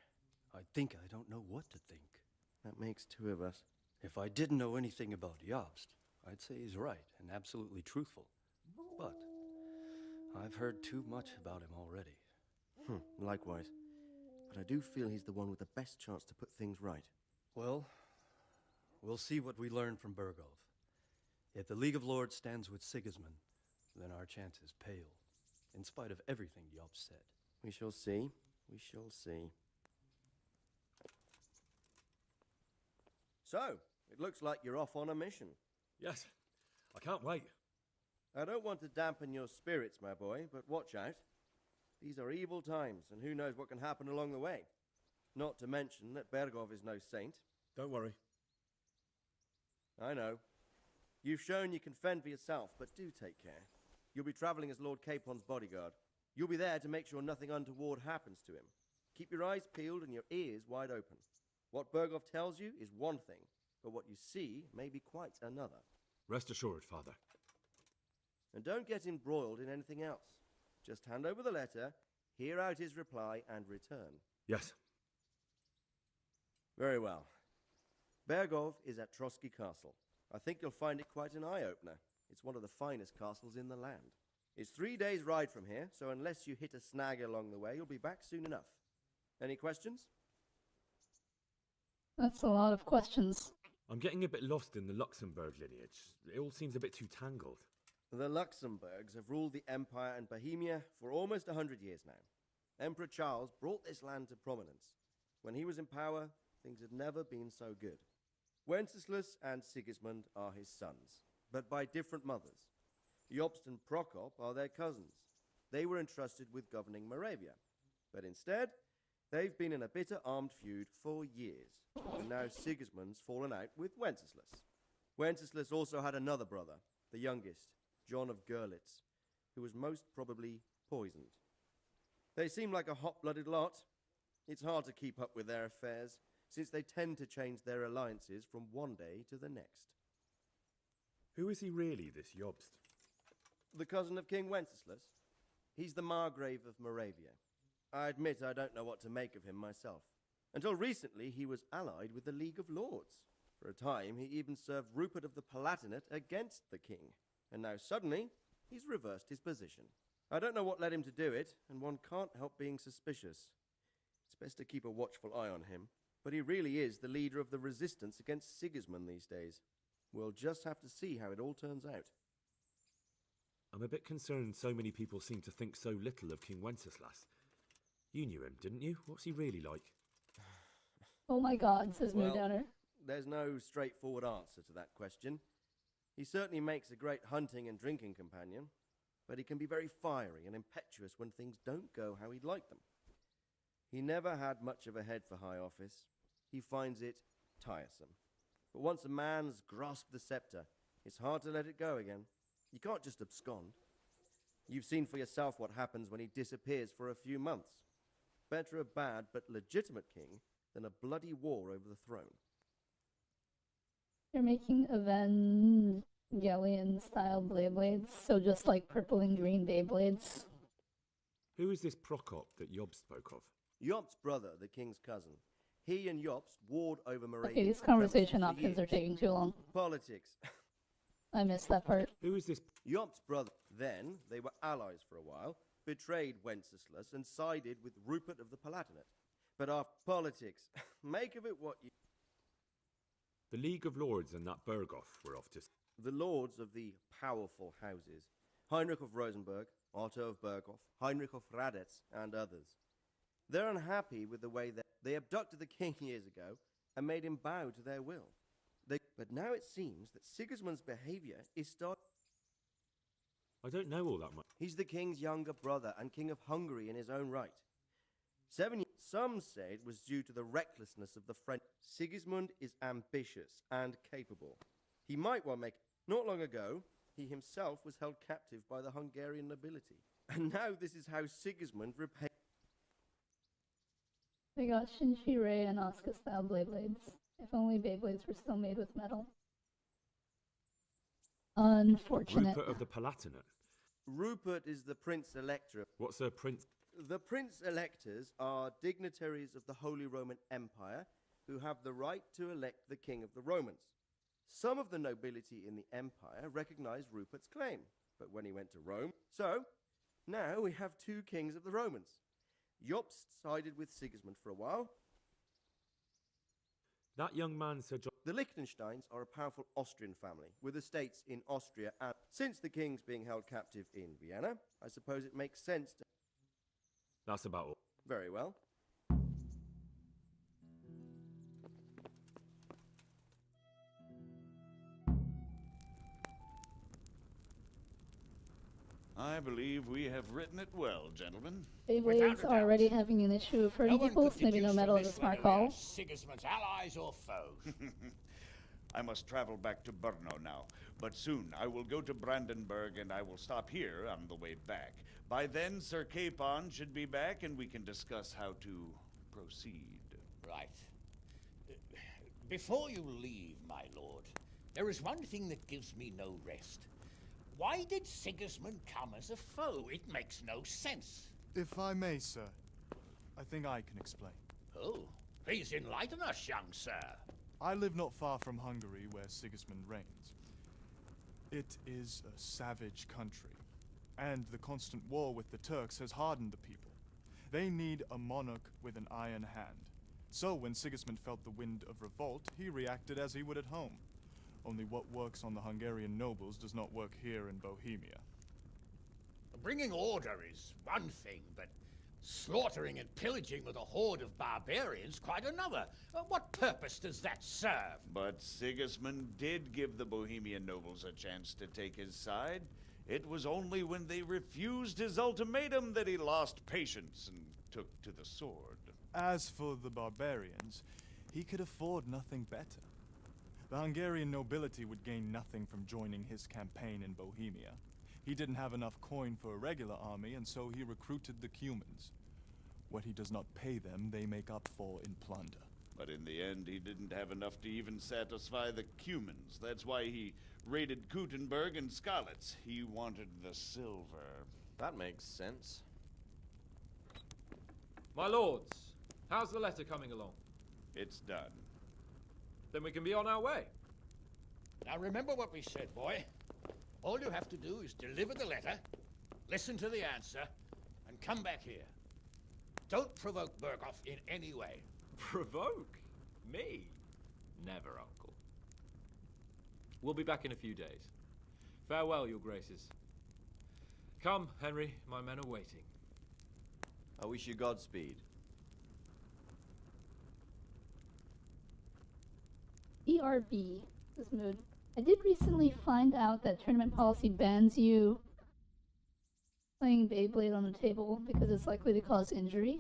I think I don't know what to think. That makes two of us. If I didn't know anything about Jobst, I'd say he's right and absolutely truthful. But I've heard too much about him already. Likewise. But I do feel he's the one with the best chance to put things right. Well, we'll see what we learn from Bergov. If the League of Lords stands with Sigismund, then our chance is pale, in spite of everything Jobst said. We shall see. We shall see. So, it looks like you're off on a mission. Yes, I can't wait. I don't want to dampen your spirits, my boy, but watch out. These are evil times, and who knows what can happen along the way. Not to mention that Bergov is no saint. Don't worry. I know. You've shown you can fend for yourself, but do take care. You'll be traveling as Lord Capon's bodyguard. You'll be there to make sure nothing untoward happens to him. Keep your eyes peeled and your ears wide open. What Bergov tells you is one thing, but what you see may be quite another. Rest assured, Father. And don't get embroiled in anything else. Just hand over the letter, hear out his reply, and return. Yes. Very well. Bergov is at Trotsky Castle. I think you'll find it quite an eye-opener. It's one of the finest castles in the land. It's 3 days' ride from here, so unless you hit a snag along the way, you'll be back soon enough. Any questions? That's a lot of questions. I'm getting a bit lost in the Luxembourg lineage. It all seems a bit too tangled. The Luxembourgs have ruled the Empire and Bohemia for almost 100 years now. Emperor Charles brought this land to prominence. When he was in power, things had never been so good. Wenceslas and Sigismund are his sons, but by different mothers. Jobst and Prokop are their cousins. They were entrusted with governing Moravia, but instead, they've been in a bitter armed feud for years, and now Sigismund's fallen out with Wenceslas. Wenceslas also had another brother, the youngest, John of Görlitz, who was most probably poisoned. They seem like a hot-blooded lot. It's hard to keep up with their affairs, since they tend to change their alliances from one day to the next. Who is he really, this Jobst? The cousin of King Wenceslas. He's the Margrave of Moravia. I admit I don't know what to make of him myself. Until recently, he was allied with the League of Lords. For a time, he even served Rupert of the Palatinate against the king. And now suddenly, he's reversed his position. I don't know what led him to do it, and one can't help being suspicious. It's best to keep a watchful eye on him, but he really is the leader of the resistance against Sigismund these days. We'll just have to see how it all turns out. I'm a bit concerned so many people seem to think so little of King Wenceslas. You knew him, didn't you? What's he really like? Oh my god, says Well, Moondowner. There's no straightforward answer to that question. He certainly makes a great hunting and drinking companion, but he can be very fiery and impetuous when things don't go how he'd like them. He never had much of a head for high office. He finds it tiresome. But once a man's grasped the scepter, it's hard to let it go again. You can't just abscond. You've seen for yourself what happens when he disappears for a few months. Better a bad but legitimate king than a bloody war over the throne. You're making Evangelion style Beyblades, so just like purple and green Beyblades. Who is this Prokop that Yob spoke of? Yop's brother, the king's cousin. He and Yops warred over Moravia. Okay, these conversation options are taking too long. Politics. I missed that part. Who is this? Yop's brother. Then, they were allies for a while, betrayed Wenceslas, and sided with Rupert of the Palatinate. But after politics, make of it what you... The League of Lords and that Berghoff were off to... The lords of the powerful houses. Heinrich of Rosenberg, Otto of Berghoff, Heinrich of Radetz, and others. They're unhappy with the way that they abducted the king years ago and made him bow to their will. But now it seems that Sigismund's behavior is starting... I don't know all that much. He's the king's younger brother and king of Hungary in his own right. 7 years. Some say it was due to the recklessness of the French. Sigismund is ambitious and capable. He might well make... Not long ago, he himself was held captive by the Hungarian nobility. And now this is how Sigismund repaid... They got Shinji Rei and Asuka style Beyblades. If only Beyblades were still made with metal. Unfortunate. Rupert of the Palatinate. Rupert is the Prince Elector. What's a prince? The Prince Electors are dignitaries of the Holy Roman Empire who have the right to elect the King of the Romans. Some of the nobility in the empire recognized Rupert's claim, but when he went to Rome... So, now we have two kings of the Romans. Jobst sided with Sigismund for a while. That young man said... The Liechtensteins are a powerful Austrian family, with estates in Austria, and since the king's being held captive in Vienna, I suppose it makes sense to... That's about all. Very well. I believe we have written it well, gentlemen. Beyblades are already having an issue of hurting people, so maybe no metal is a smart call. Sigismund's allies or foes. I must travel back to Brno now, but soon I will go to Brandenburg and I will stop here on the way back. By then, Sir Capon should be back and we can discuss how to proceed. Right. Before you leave, my lord, there is one thing that gives me no rest. Why did Sigismund come as a foe? It makes no sense. If I may, sir, I think I can explain. Oh, please enlighten us, young sir. I live not far from Hungary, where Sigismund reigns. It is a savage country, and the constant war with the Turks has hardened the people. They need a monarch with an iron hand. So when Sigismund felt the wind of revolt, he reacted as he would at home. Only what works on the Hungarian nobles does not work here in Bohemia. Bringing order is one thing, but slaughtering and pillaging with a horde of barbarians quite another. What purpose does that serve? But Sigismund did give the Bohemian nobles a chance to take his side. It was only when they refused his ultimatum that he lost patience and took to the sword. As for the barbarians, he could afford nothing better. The Hungarian nobility would gain nothing from joining his campaign in Bohemia. He didn't have enough coin for a regular army, and so he recruited the Cumans. What he does not pay them, they make up for in plunder. But in the end, he didn't have enough to even satisfy the Cumans. That's why he raided Kuttenberg and Skalitz. He wanted the silver. That makes sense. My lords, how's the letter coming along? It's done. Then we can be on our way. Now remember what we said, boy. All you have to do is deliver the letter, listen to the answer, and come back here. Don't provoke Berghoff in any way. Provoke? Me? Never, Uncle. We'll be back in a few days. Farewell, your graces. Come, Henry, my men are waiting. I wish you Godspeed. ERB, this mood. I did recently find out that tournament policy bans you playing Beyblade on the table because it's likely to cause injury.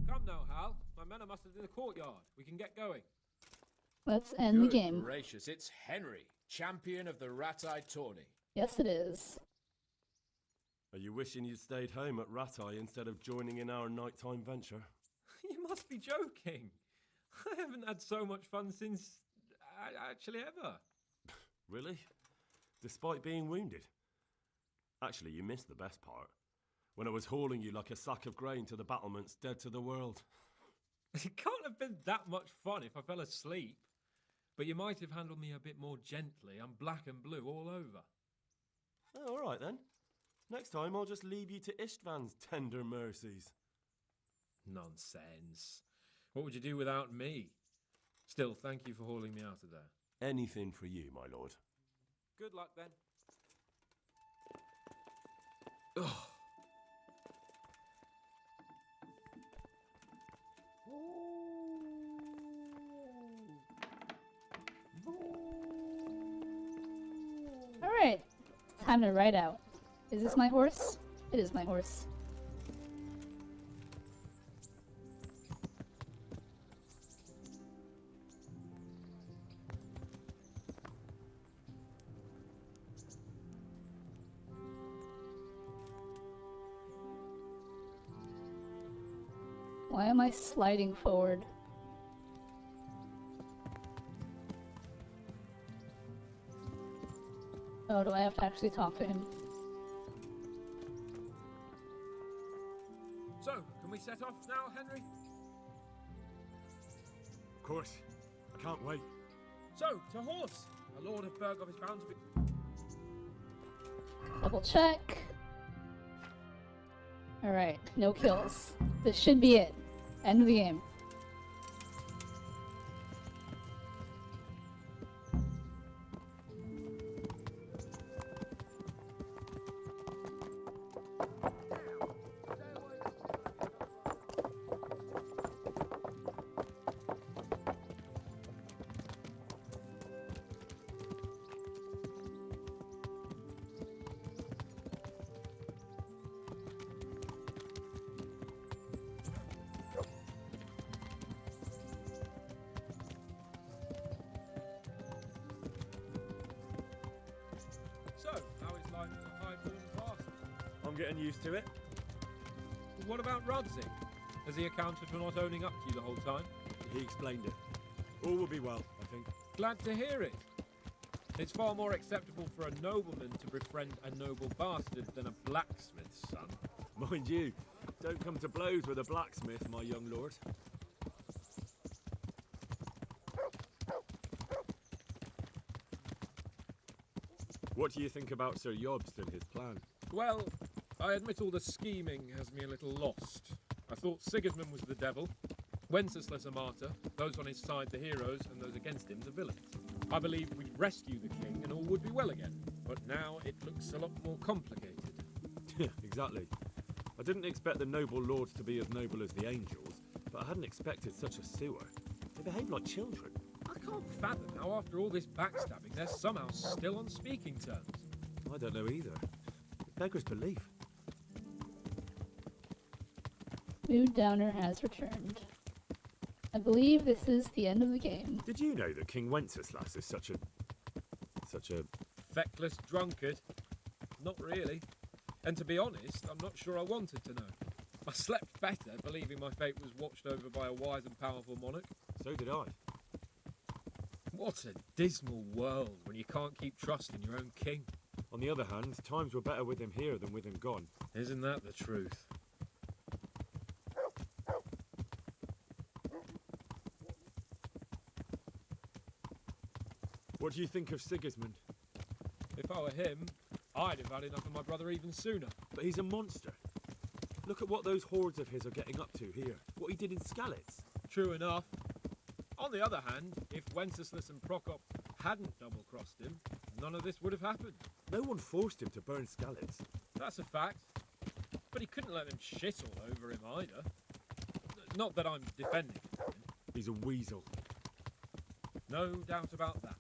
Come now, Hal. My men are mustered in the courtyard. We can get going. Let's end the game. Gracious, it's Henry, champion of the Rat-Eye tourney. Yes, it is. Are you wishing you'd stayed home at Rattay instead of joining in our nighttime venture? You must be joking. I haven't had so much fun since... actually ever. Really? Despite being wounded? Actually, you missed the best part. When I was hauling you like a sack of grain to the battlements, dead to the world. It can't have been that much fun if I fell asleep. But you might have handled me a bit more gently. I'm black and blue all over. Oh, all right then. Next time I'll just leave you to Istvan's tender mercies. Nonsense. What would you do without me? Still, thank you for hauling me out of there. Anything for you, my lord. Good luck then. Ugh. Alright, time to ride out. Is this my horse? It is my horse. Why am I sliding forward? Oh, do I have to actually talk to him? So, can we set off now, Henry? Of course. I can't wait. So, to horse! A lord of Burgov is bound to be... Double check. Alright, no kills. This should be it. End of the game. So, how is life as a highborn bastard? I'm getting used to it. What about Rudzig? Has he accounted for not owning up to you the whole time? He explained it. All will be well, I think. Glad to hear it. It's far more acceptable for a nobleman to befriend a noble bastard than a blacksmith's son. Mind you, don't come to blows with a blacksmith, my young lord. What do you think about Sir Jobst and his plan? Well, I admit all the scheming has me a little lost. I thought Sigismund was the devil, Wenceslas a martyr, those on his side the heroes, and those against him the villains. I believed we'd rescue the king and all would be well again, but now it looks a lot more complicated. Exactly. I didn't expect the noble lords to be as noble as the angels, but I hadn't expected such a sewer. They behave like children. I can't fathom how after all this backstabbing they're somehow still on speaking terms. I don't know either. It beggars belief. Mood Downer has returned. I believe this is the end of the game. Did you know that King Wenceslas is such a... Feckless drunkard? Not really. And to be honest, I'm not sure I wanted to know. I slept better believing my fate was watched over by a wise and powerful monarch. So did I. What a dismal world when you can't keep trusting your own king. On the other hand, times were better with him here than with him gone. Isn't that the truth? What do you think of Sigismund? If I were him, I'd have had enough of my brother even sooner. But he's a monster. Look at what those hordes of his are getting up to here. What he did in Skalitz. True enough. On the other hand, if Wenceslas and Prokop hadn't double-crossed him, none of this would have happened. No one forced him to burn Skalitz. That's a fact. But he couldn't let them shit all over him either. Not that I'm defending him. He's a weasel. No doubt about that.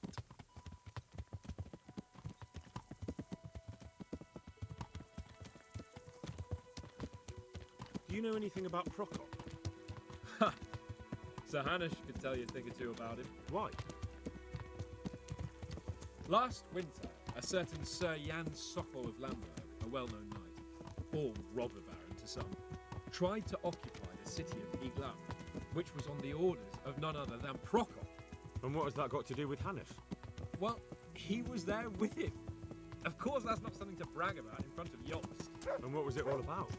Do you know anything about Prokop? Ha! Sir Hanush could tell you a thing or two about him. Why? Last winter, a certain Sir Jan Sokol of Lamberg, a well-known knight, or robber baron to some, tried to occupy the city of Iglam, which was on the orders of none other than Prokop. And what has that got to do with Hannes? Well, he was there with him. Of course, that's not something to brag about in front of Jobst. And what was it all about?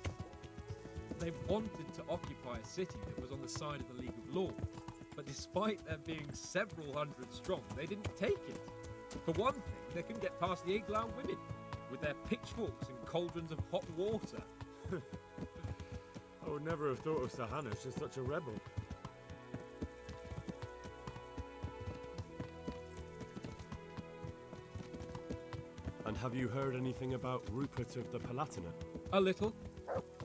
They wanted to occupy a city that was on the side of the League of Lords, but despite there being several hundred strong, they didn't take it. For one thing, they couldn't get past the Iglan women, with their pitchforks and cauldrons of hot water. I would never have thought of Sir Hannes as such a rebel. And have you heard anything about Rupert of the Palatinate? A little.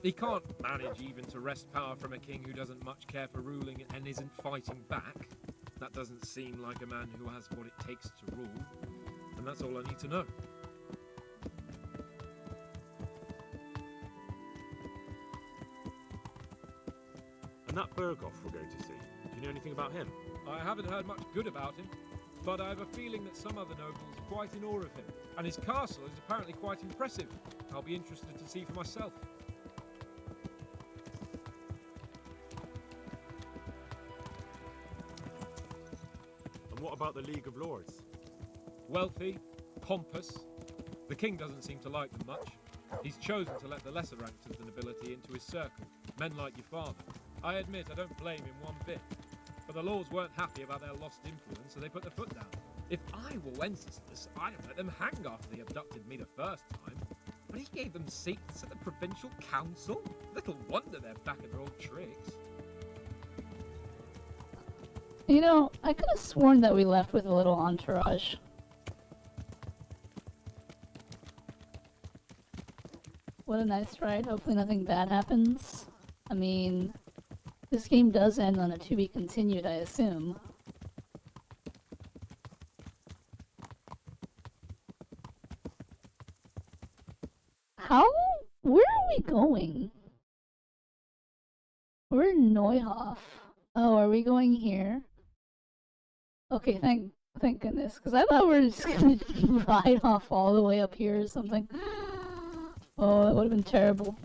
He can't manage even to wrest power from a king who doesn't much care for ruling and isn't fighting back. That doesn't seem like a man who has what it takes to rule. And that's all I need to know. And that Berghoff we're going to see, do you know anything about him? I haven't heard much good about him, but I have a feeling that some other nobles are quite in awe of him. And his castle is apparently quite impressive. I'll be interested to see for myself. And what about the League of Lords? Wealthy, pompous. The king doesn't seem to like them much. He's chosen to let the lesser ranks of the nobility into his circle, men like your father. I admit I don't blame him one bit. But the lords weren't happy about their lost influence, so they put their foot down. If I were Wenceslas, I'd have let them hang after they abducted me the first time. But he gave them seats at the provincial council. Little wonder they're back at their old tricks. You know, I could have sworn that we left with a little entourage. What a nice ride. Hopefully nothing bad happens. I mean, this game does end on a to be continued, I assume. How? Where are we going? We're in Neuhof. Oh, are we going here? Okay, thank goodness, because I thought we were just gonna ride off all the way up here or something. Oh, that would have been terrible.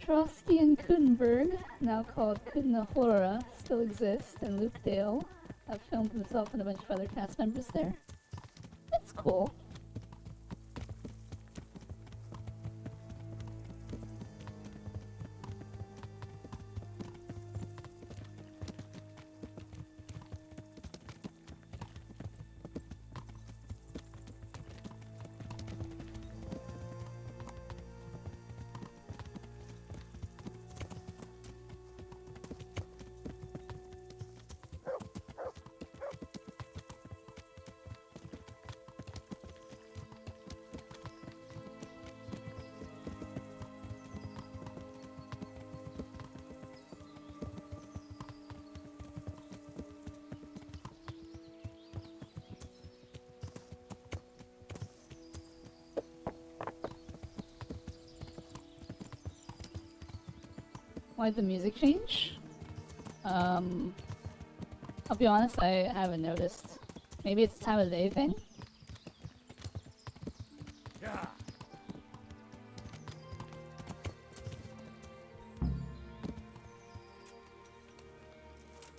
Trotsky and Kudenberg, now called Kudnahora, still exist, and Luke Dale have filmed himself and a bunch of other cast members there. That's cool. Why'd the music change? I'll be honest, I haven't noticed. Maybe it's a time of day thing? Yeah.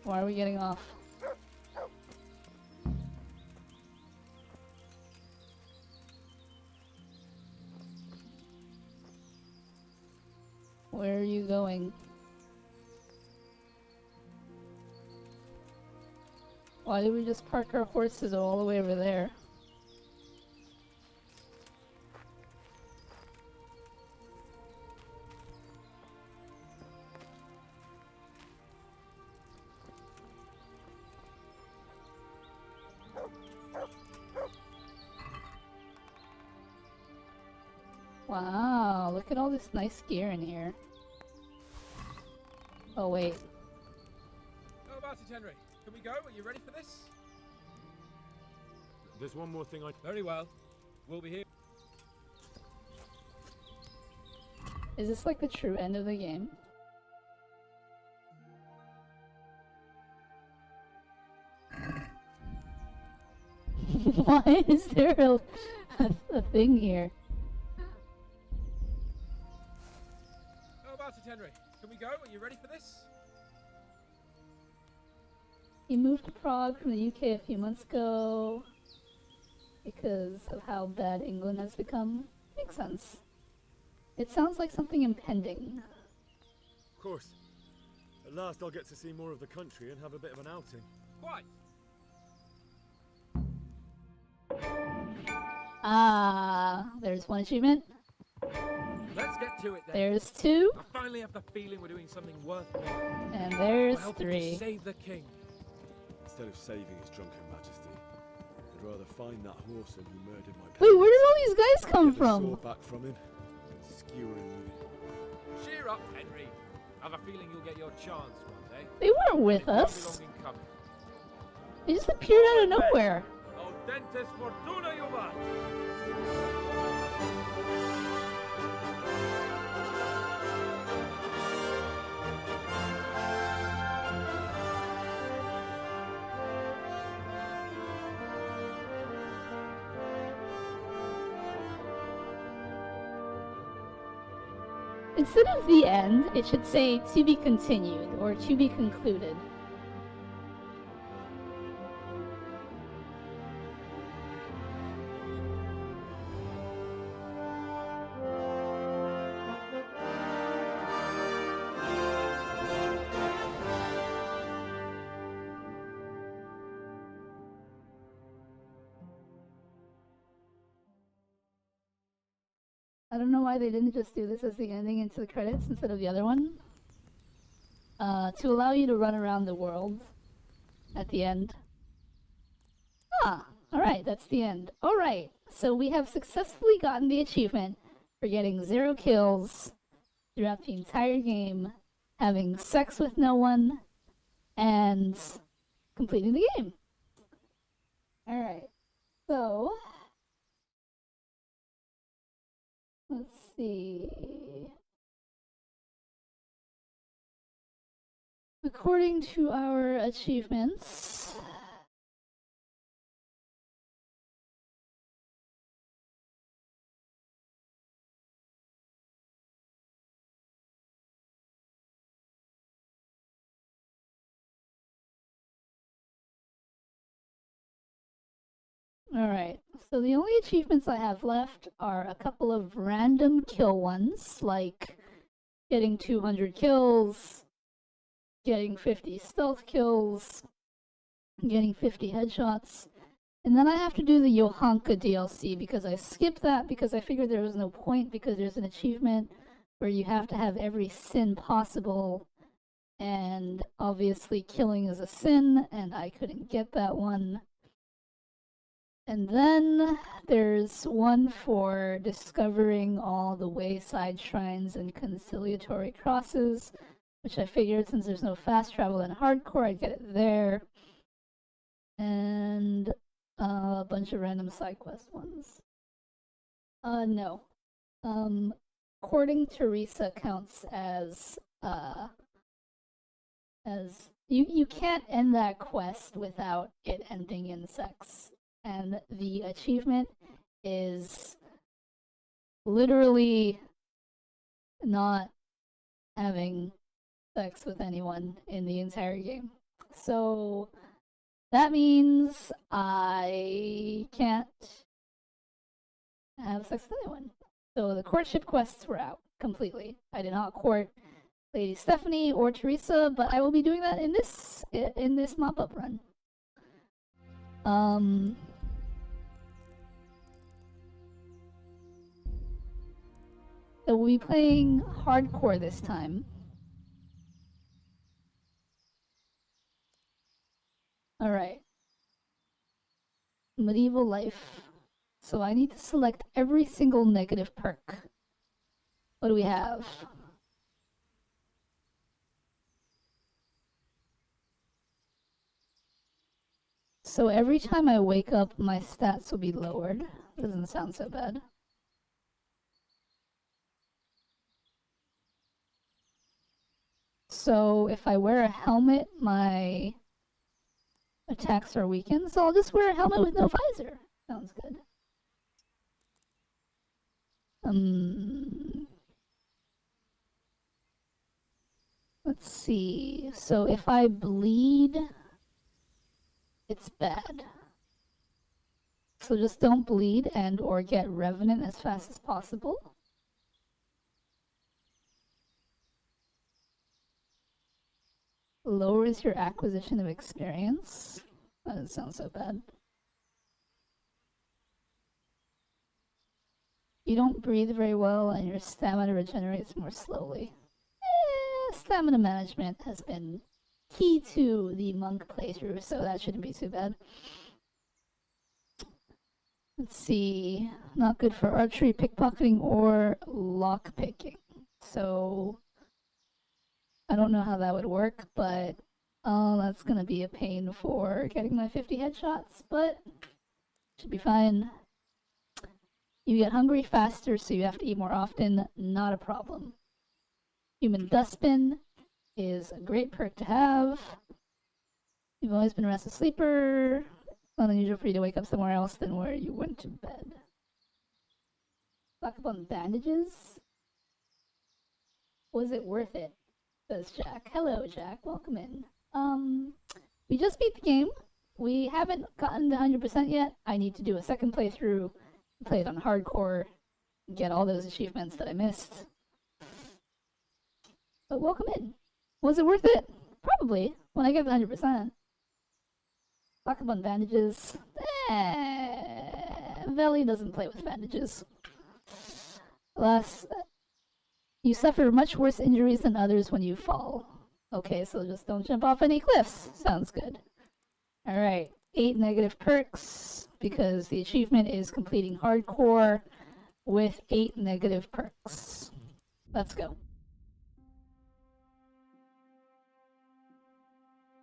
Why are we getting off? Where are you going? Why did we just park our horses all the way over there? Wow, look at all this nice gear in here. Oh wait. How about it, Henry? Can we go? Are you ready for this? There's one more thing I... Very well. We'll be here. Is this like the true end of the game? Why is there a thing here? How about it, Henry? Can we go? Are you ready for this? He moved to Prague from the UK a few months ago because of how bad England has become. Makes sense. It sounds like something impending. Of course. At last I'll get to see more of the country and have a bit of an outing. Quite. Ah, there's one achievement. Let's get to it then. There's two. I finally have the feeling we're doing something worthwhile. And there's We're helping three. to save the king. Instead of saving his drunken majesty, I'd rather find that horseman who murdered my parents. Wait, where did all these guys come Get the from? sword back from him and skewer him with it. Cheer up, Henry. I have a feeling you'll get your chance one day. They weren't with It won't be us. long in coming. They just appeared out of nowhere. Audentes fortuna juvat. Instead of the end, it should say to be continued or to be concluded. I don't know why they didn't just do this as the ending into the credits instead of the other one. To allow you to run around the world at the end. Ah, alright, that's the end. Alright, so we have successfully gotten the achievement for getting 0 kills throughout the entire game, having sex with no one, and completing the game. Alright, so... let's see. According to our achievements, alright, so the only achievements I have left are a couple of random kill ones, like getting 200 kills, getting 50 stealth kills, getting 50 headshots, and then I have to do the Johanka DLC because I skipped that because I figured there was no point because there's an achievement where you have to have every sin possible, and obviously killing is a sin, and I couldn't get that one. And then there's one for discovering all the wayside shrines and conciliatory crosses, which I figured since there's no fast travel in hardcore, I'd get it there. And a bunch of random side quest ones. No. Courting Teresa counts as you can't end that quest without it ending in sex. And the achievement is literally not having sex with anyone in the entire game. So that means I can't have sex with anyone. So the courtship quests were out completely. I did not court Lady Stephanie or Teresa, but I will be doing that in this mop-up run. So we'll be playing hardcore this time. Alright. medieval life. So I need to select every single negative perk. What do we have? So every time I wake up, my stats will be lowered. Doesn't sound so bad. So if I wear a helmet, my attacks are weakened, so I'll just wear a helmet with no visor. Sounds good. Let's see. So if I bleed, it's bad. So just don't bleed and or get Revenant as fast as possible. Lowers your acquisition of experience. That doesn't sound so bad. You don't breathe very well and your stamina regenerates more slowly. Stamina management has been key to the monk playthrough, so that shouldn't be too bad. Let's see. Not good for archery, pickpocketing, or lockpicking. So I don't know how that would work, but that's gonna be a pain for getting my 50 headshots, but should be fine. You get hungry faster, so you have to eat more often. Not a problem. Human Dustbin is a great perk to have. You've always been a restless sleeper. Not unusual for you to wake up somewhere else than where you went to bed. Talk about bandages. Was it worth it? Says Jack. Hello, Jack. Welcome in. We just beat the game. We haven't gotten to 100% yet. I need to do a second playthrough, play it on hardcore, get all those achievements that I missed. But welcome in. Was it worth it? Probably, when I get to 100%. Talk about bandages. Veli doesn't play with bandages. Alas, you suffer much worse injuries than others when you fall. Okay, so just don't jump off any cliffs. Sounds good. Alright, 8 negative perks, because the achievement is completing hardcore with 8 negative perks. Let's go.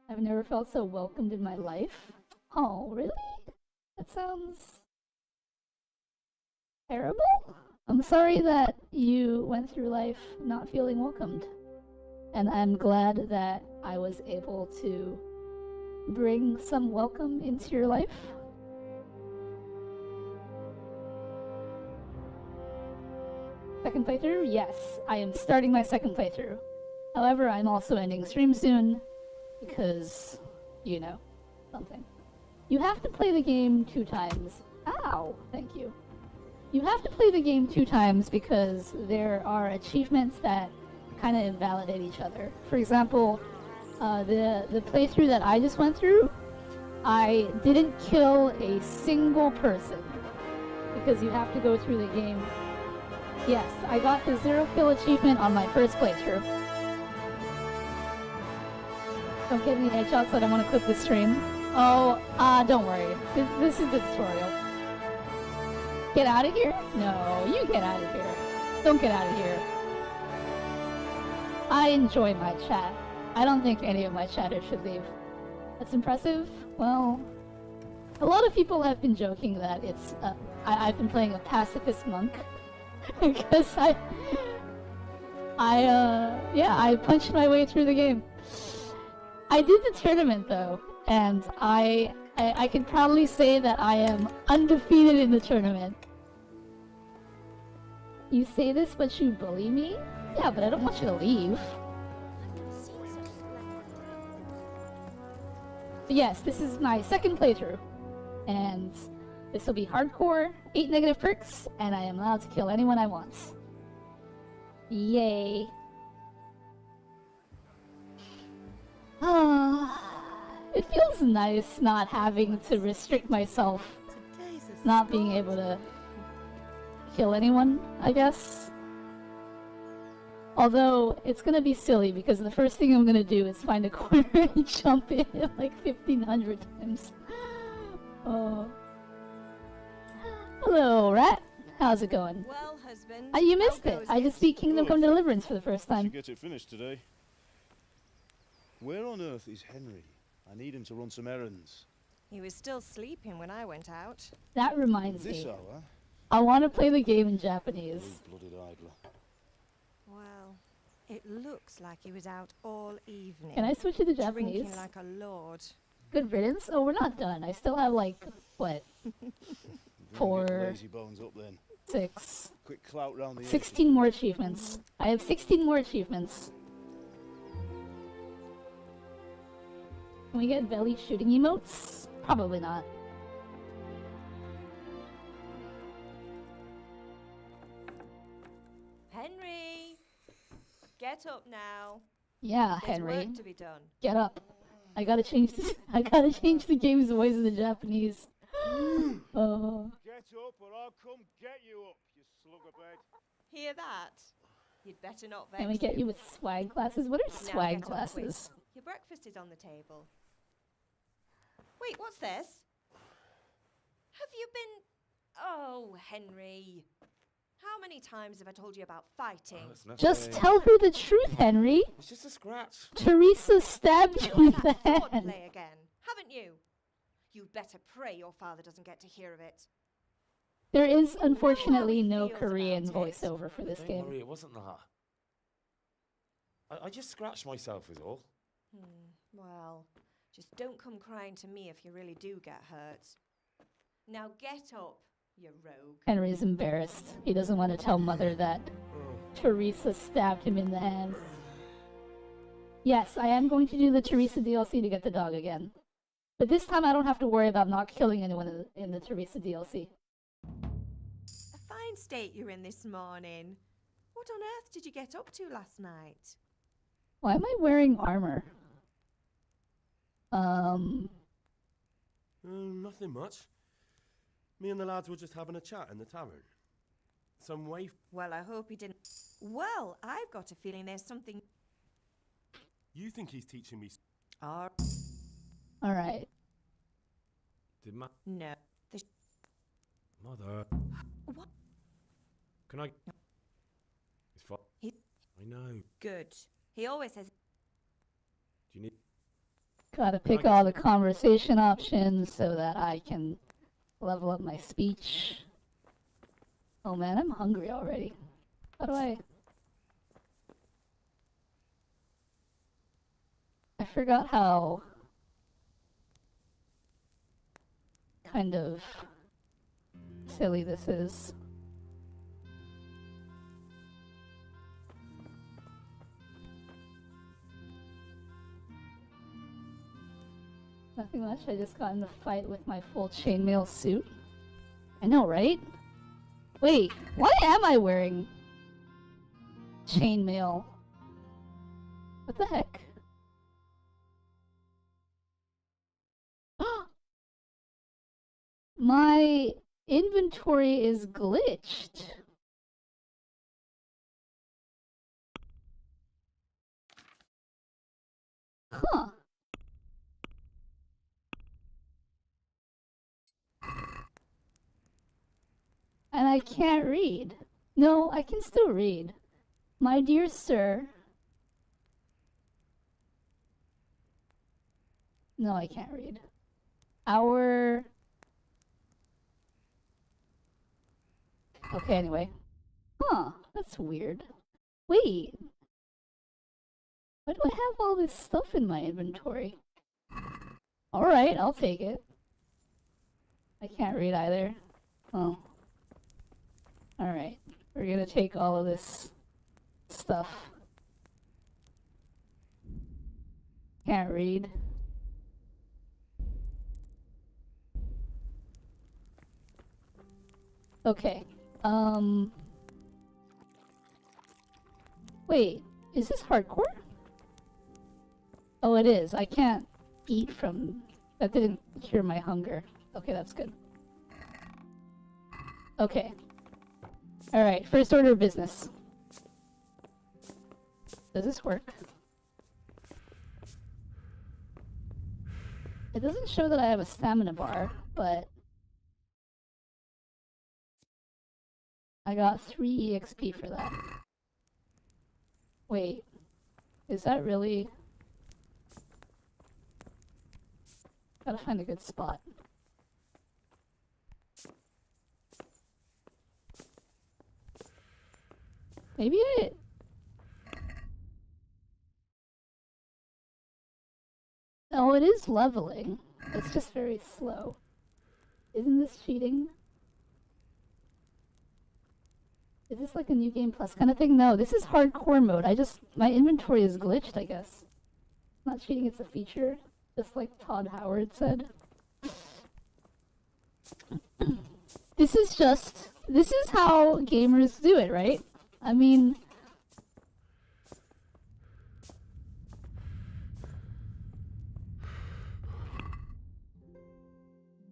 I've never felt so welcomed in my life. Oh, really? That sounds terrible? I'm sorry that you went through life not feeling welcomed. And I'm glad that I was able to bring some welcome into your life. Second playthrough? Yes, I am starting my second playthrough. However, I'm also ending stream soon because, you know, something. You have to play the game 2 times. Ow! Thank you. You have to play the game 2 times because there are achievements that kind of invalidate each other. For example, the playthrough that I just went through, I didn't kill a single person because you have to go through the game. Yes, I got the 0 kill achievement on my first playthrough. Don't get any headshots, so I don't want to clip the stream. Oh, don't worry. This is the tutorial. Get out of here? No, you get out of here. Don't get out of here. I enjoy my chat. I don't think any of my chatters should leave. That's impressive? Well, a lot of people have been joking that it's, I've been playing a pacifist monk. Because I punched my way through the game. I did the tournament though, and I can proudly say that I am undefeated in the tournament. You say this, but you bully me? Yeah, but I don't want you to leave. But yes, this is my second playthrough, and this will be hardcore, 8 negative perks, and I am allowed to kill anyone I want. Yay. It feels nice not having to restrict myself, not being able to kill anyone, I guess. Although, it's gonna be silly because the first thing I'm gonna do is find a corner and jump in like 1,500 times. Oh. Hello, rat. How's it going? Well, husband. You missed how it. goes I just beat Kingdom Good. Come Deliverance for the first I time. should get it finished today. Where on earth is Henry? I need him to run some errands. He was still sleeping when I went out. That reminds This me. hour? I want to play the game in Japanese. Blooded idler. Well, it looks like he was out all evening. Can I switch it to Japanese? Drinking like a lord. Good riddance. Oh, we're not done. I still have like, what? Get 4, lazy bones up then. 6. Quick clout round the edges. 16 more achievements. I have 16 more achievements. Can we get Veli shooting emotes? Probably not. Henry! Get up now. Yeah, There's Henry. work to be done. Get up. I gotta change this. I gotta change the game's voice in the Japanese. Oh. Get up or I'll come get you up, you slug of bed. Hear that? You'd better not vex Can we get him. you with swag glasses? What are Now swag get up quick. glasses? Your breakfast is on the table. Wait, what's this? Have you been... Oh, Henry. How many times have I told you about fighting? Just tell her the truth, Henry. It's just a scratch. Teresa stabbed you in the hand. Swordplay again, haven't you? You'd better pray your father doesn't get to hear of it. There is unfortunately no Korean voiceover for this Don't game. worry, it wasn't that. I just scratched myself is all. Well, just don't come crying to me if you really do get hurt. Now get up, you rogue. Henry's embarrassed. He doesn't want to tell Mother that Teresa stabbed him in the hand. Yes, I am going to do the Teresa DLC to get the dog again. But this time I don't have to worry about not killing anyone in the Teresa DLC. A fine state you're in this morning. What on earth did you get up to last night? Why am I wearing armor? Nothing much. Me and the lads were just having a chat in the tavern. Some waif. Well, I hope he didn't. Well, I've got a feeling there's something. You think he's teaching me? Alright. Did my No. mother? What? Can I? It's fine. I know. Good. He always says. Do you need? Gotta pick all the conversation options so that I can level up my speech. Oh man, I'm hungry already. How do I forgot how kind of silly this is. Nothing much, I just got in a fight with my full chainmail suit. I know, right? Wait, why am I wearing chainmail? What the heck? My inventory is glitched. Huh. And I can't read. No, I can still read. My dear sir. No, I can't read. Our... Okay, anyway. Huh, that's weird. Wait. Why do I have all this stuff in my inventory? Alright, I'll take it. I can't read either. Oh. Alright, we're gonna take all of this stuff. Can't read. Okay, wait, is this hardcore? Oh, it is. I can't eat from... That didn't cure my hunger. Okay, that's good. Okay. Alright, first order of business. Does this work? It doesn't show that I have a stamina bar, but... I got 3 EXP for that. Wait, is that really... Gotta find a good spot. Maybe I... Oh, it is leveling. It's just very slow. Isn't this cheating? Is this like a new game plus kind of thing? No, this is hardcore mode. My inventory is glitched, I guess. It's not cheating, it's a feature. Just like Todd Howard said. This is how gamers do it, right? I mean...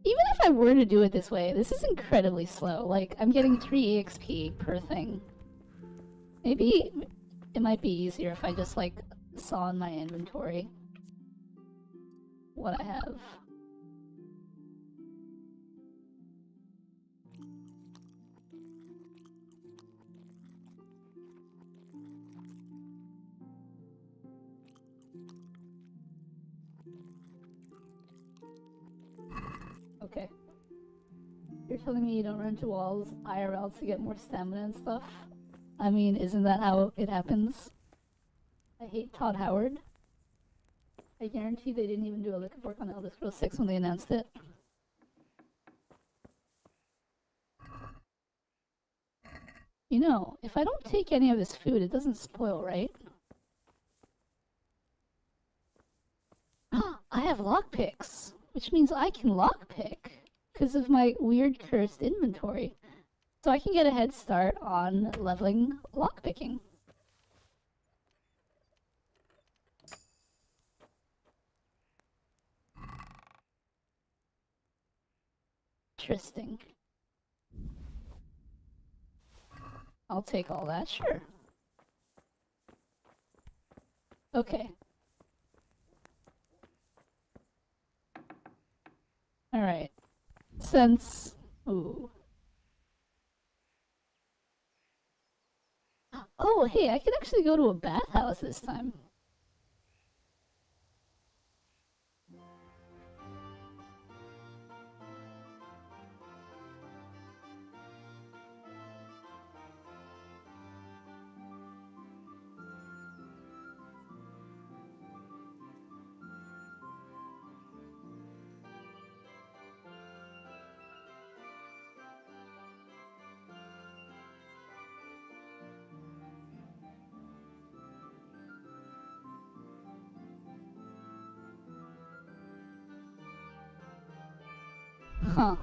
Even if I were to do it this way, this is incredibly slow. Like, I'm getting 3 EXP per thing. Maybe it might be easier if I just, like, saw in my inventory what I have. Okay. You're telling me you don't run into walls IRL to get more stamina and stuff? I mean, isn't that how it happens? I hate Todd Howard. I guarantee they didn't even do a lick of work on Elder Scrolls 6 when they announced it. You know, if I don't take any of this food, it doesn't spoil, right? I have lockpicks, which means I can lockpick because of my weird cursed inventory. So I can get a head start on leveling lockpicking. Interesting. I'll take all that, sure. Okay. Alright. Since... Ooh. Oh, hey, I can actually go to a bathhouse this time. Huh.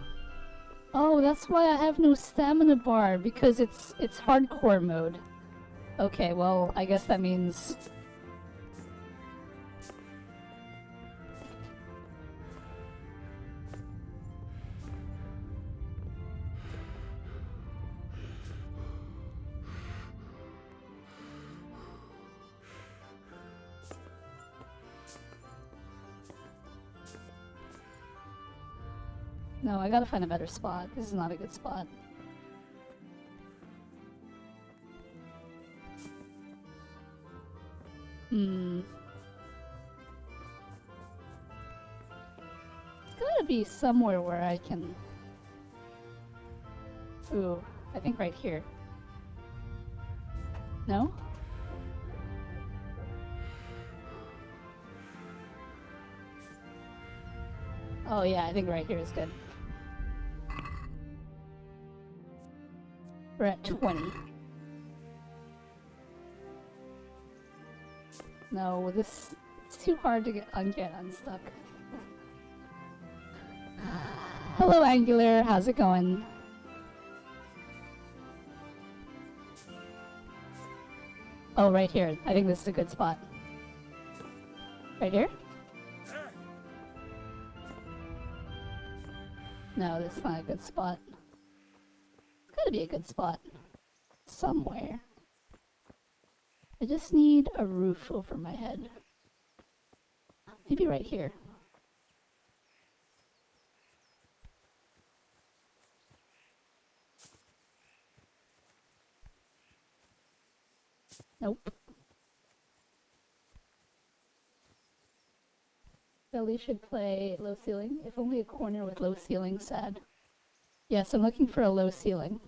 Oh, that's why I have no stamina bar, because it's hardcore mode. Okay, well, I guess that means... No, I gotta find a better spot. This is not a good spot. It's gotta be somewhere where I can... Ooh, I think right here. No? Oh yeah, I think right here is good. We're at 20. No, it's too hard to get unstuck. Hello, Angular. How's it going? Oh, right here. I think this is a good spot. Right here? No, this is not a good spot. It's gotta be a good spot. Somewhere. I just need a roof over my head. Maybe right here. Nope. Belly should play low ceiling. If only a corner with low ceiling, sad. Yes, I'm looking for a low ceiling.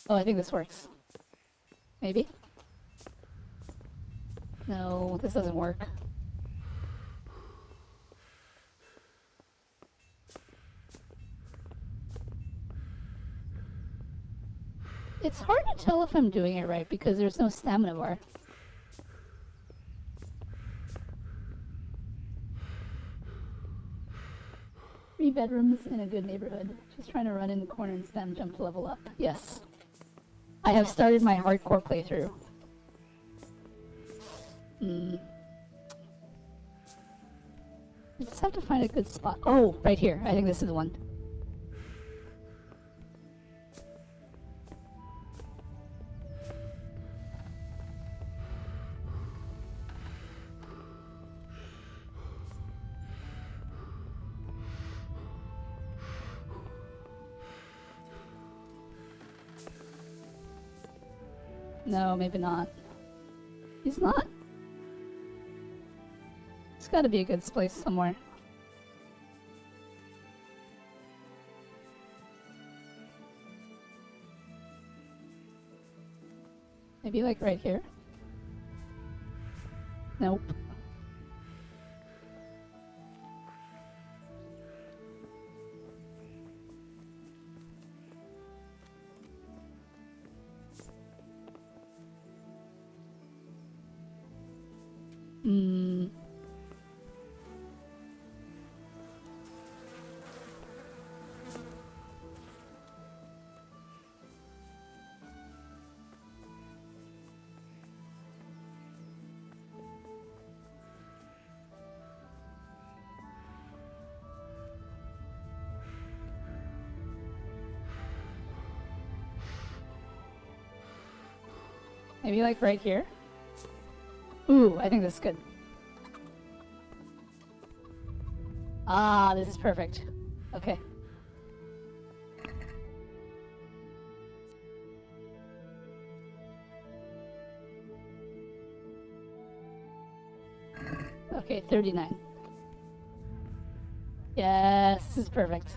Oh, I think this works. Maybe? No, this doesn't work. It's hard to tell if I'm doing it right because there's no stamina bar. 3 bedrooms in a good neighborhood. Just trying to run in the corner and spam jump to level up. Yes. I have started my hardcore playthrough. I just have to find a good spot. Oh, right here. I think this is the one. No, maybe not. He's not? It's gotta be a good place somewhere. Maybe like right here? Nope. Maybe like right here? Ooh, I think this is good. Ah, this is perfect. Okay. Okay, 39. Yes, this is perfect.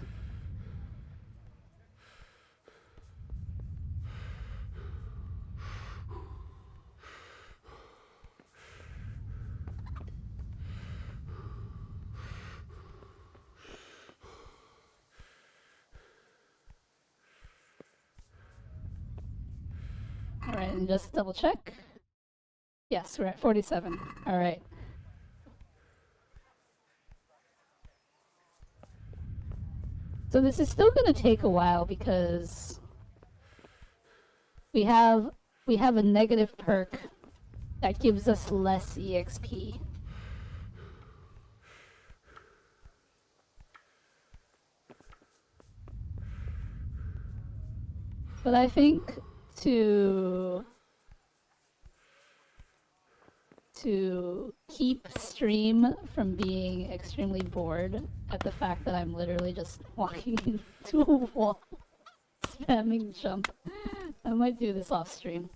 Alright, and just double check. Yes, we're at 47. Alright. So this is still going to take a while because we have a negative perk that gives us less EXP. But I think to keep stream from being extremely bored at the fact that I'm literally just walking into a wall, spamming jump, I might do this off stream.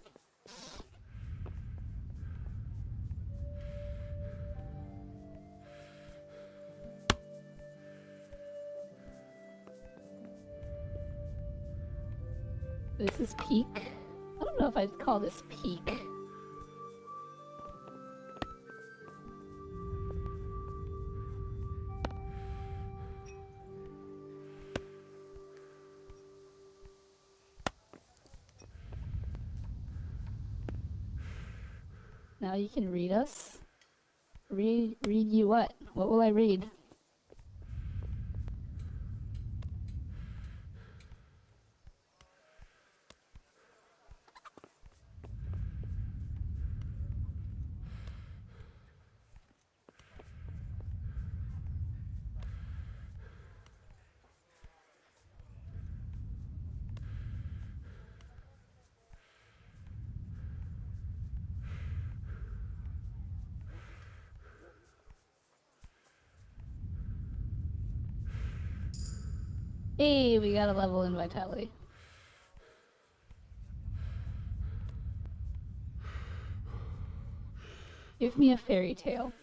This is peak. I don't know if I'd call this peak. Now you can read us. Read you what? What will I read? Hey, we got a level in Vitality. Give me a fairy tale.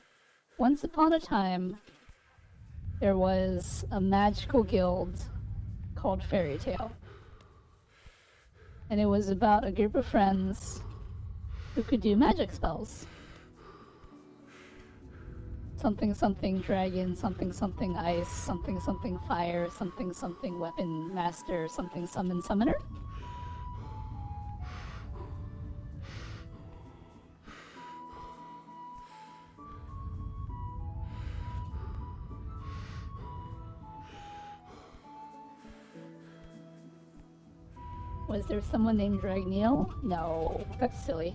Once upon a time, there was a magical guild called Fairy Tale. And it was about a group of friends who could do magic spells. Something something dragon, something something ice, something something fire, something something weapon master, something summon summoner. Was there someone named Dragneel? No, that's silly.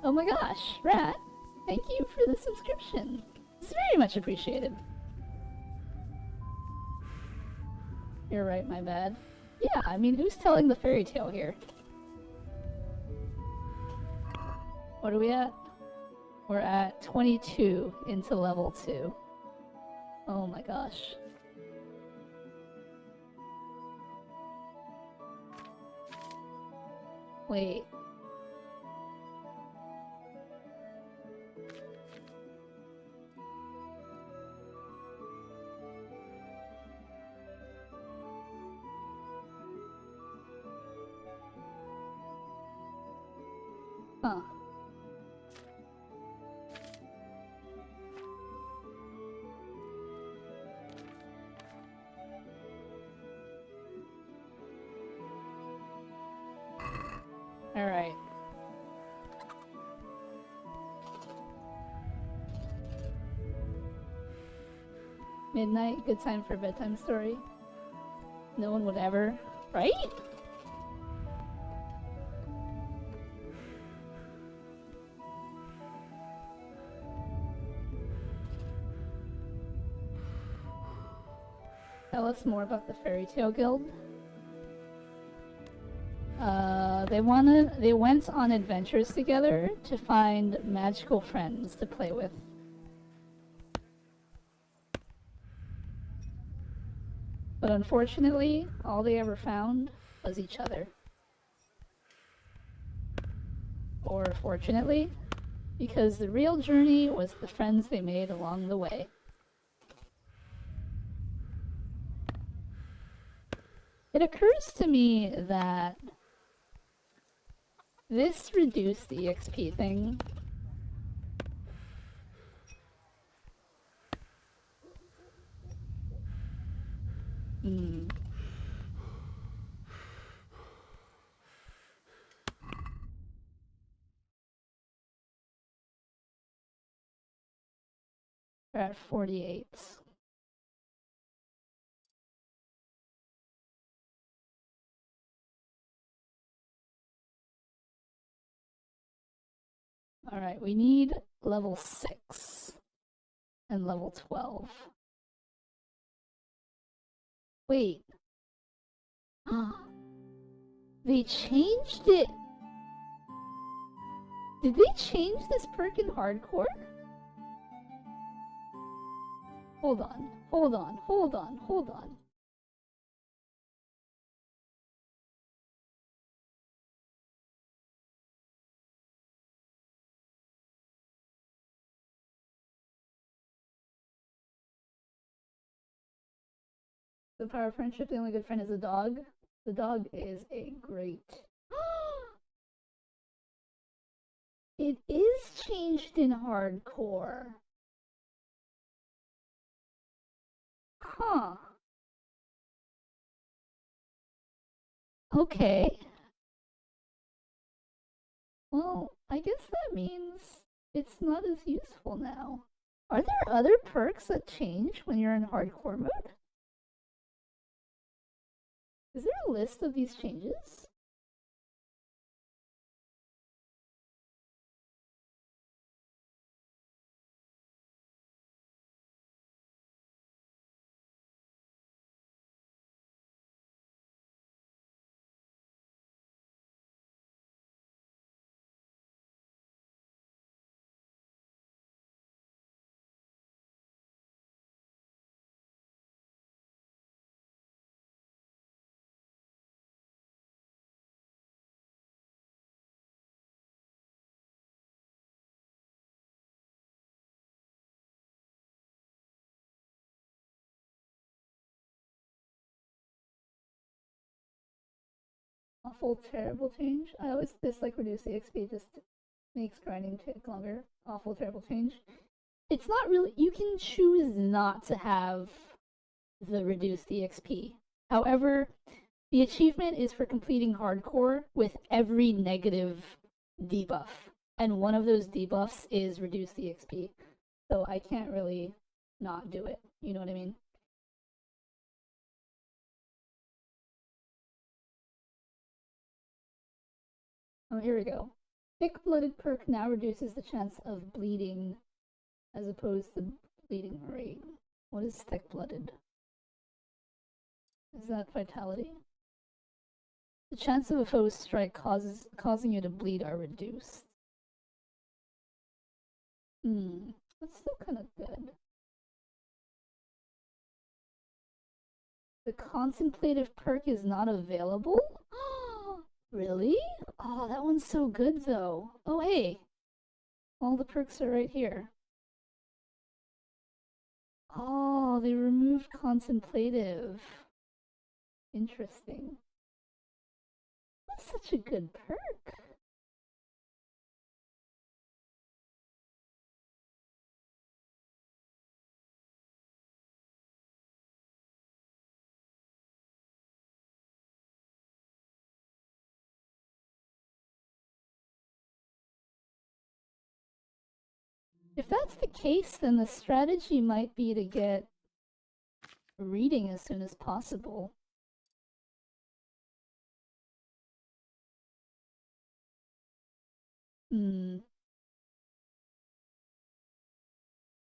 Oh my gosh, Rat, thank you for the subscription. It's very much appreciated. You're right, my bad. Yeah, I mean, who's telling the fairy tale here? What are we at? We're at 22 into level 2. Oh my gosh. Wait. Huh. All right. Midnight, good time for a bedtime story. No one would ever, right? Tell us more about the Fairy Tale Guild. They went on adventures together to find magical friends to play with. But unfortunately, all they ever found was each other. Or fortunately, because the real journey was the friends they made along the way. It occurs to me that this reduced the EXP thing. We're at 48. Alright, we need level 6 and level 12. Wait. They changed it. Did they change this perk in hardcore? Hold on, hold on, hold on, hold on. The power of friendship, the only good friend is a dog. The dog is a great. It is changed in hardcore. Huh. Okay. Well, I guess that means it's not as useful now. Are there other perks that change when you're in hardcore mode? Is there a list of these changes? Awful terrible change. I always dislike reduce the XP, just makes grinding take longer. Awful terrible change. It's not really, you can choose not to have the reduce the XP. However, the achievement is for completing hardcore with every negative debuff. And one of those debuffs is reduce the XP. So I can't really not do it. You know what I mean? Oh, here we go. Thick-blooded perk now reduces the chance of bleeding as opposed to bleeding rate. What is thick-blooded? Is that vitality? The chance of a foe's strike causing you to bleed are reduced. That's still kind of good. The contemplative perk is not available? Really? Oh, that one's so good though. Oh, hey. All the perks are right here. Oh, they removed contemplative. Interesting. That's such a good perk. If that's the case, then the strategy might be to get reading as soon as possible.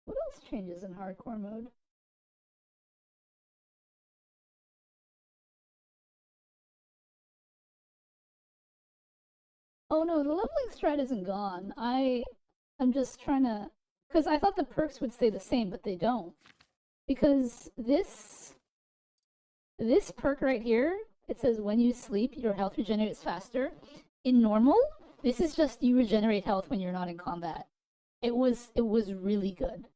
What else changes in hardcore mode? Oh no, the leveling strat isn't gone. I'm just trying to, because I thought the perks would stay the same, but they don't. Because this perk right here, it says when you sleep, your health regenerates faster. In normal, this is just you regenerate health when you're not in combat. It was really good.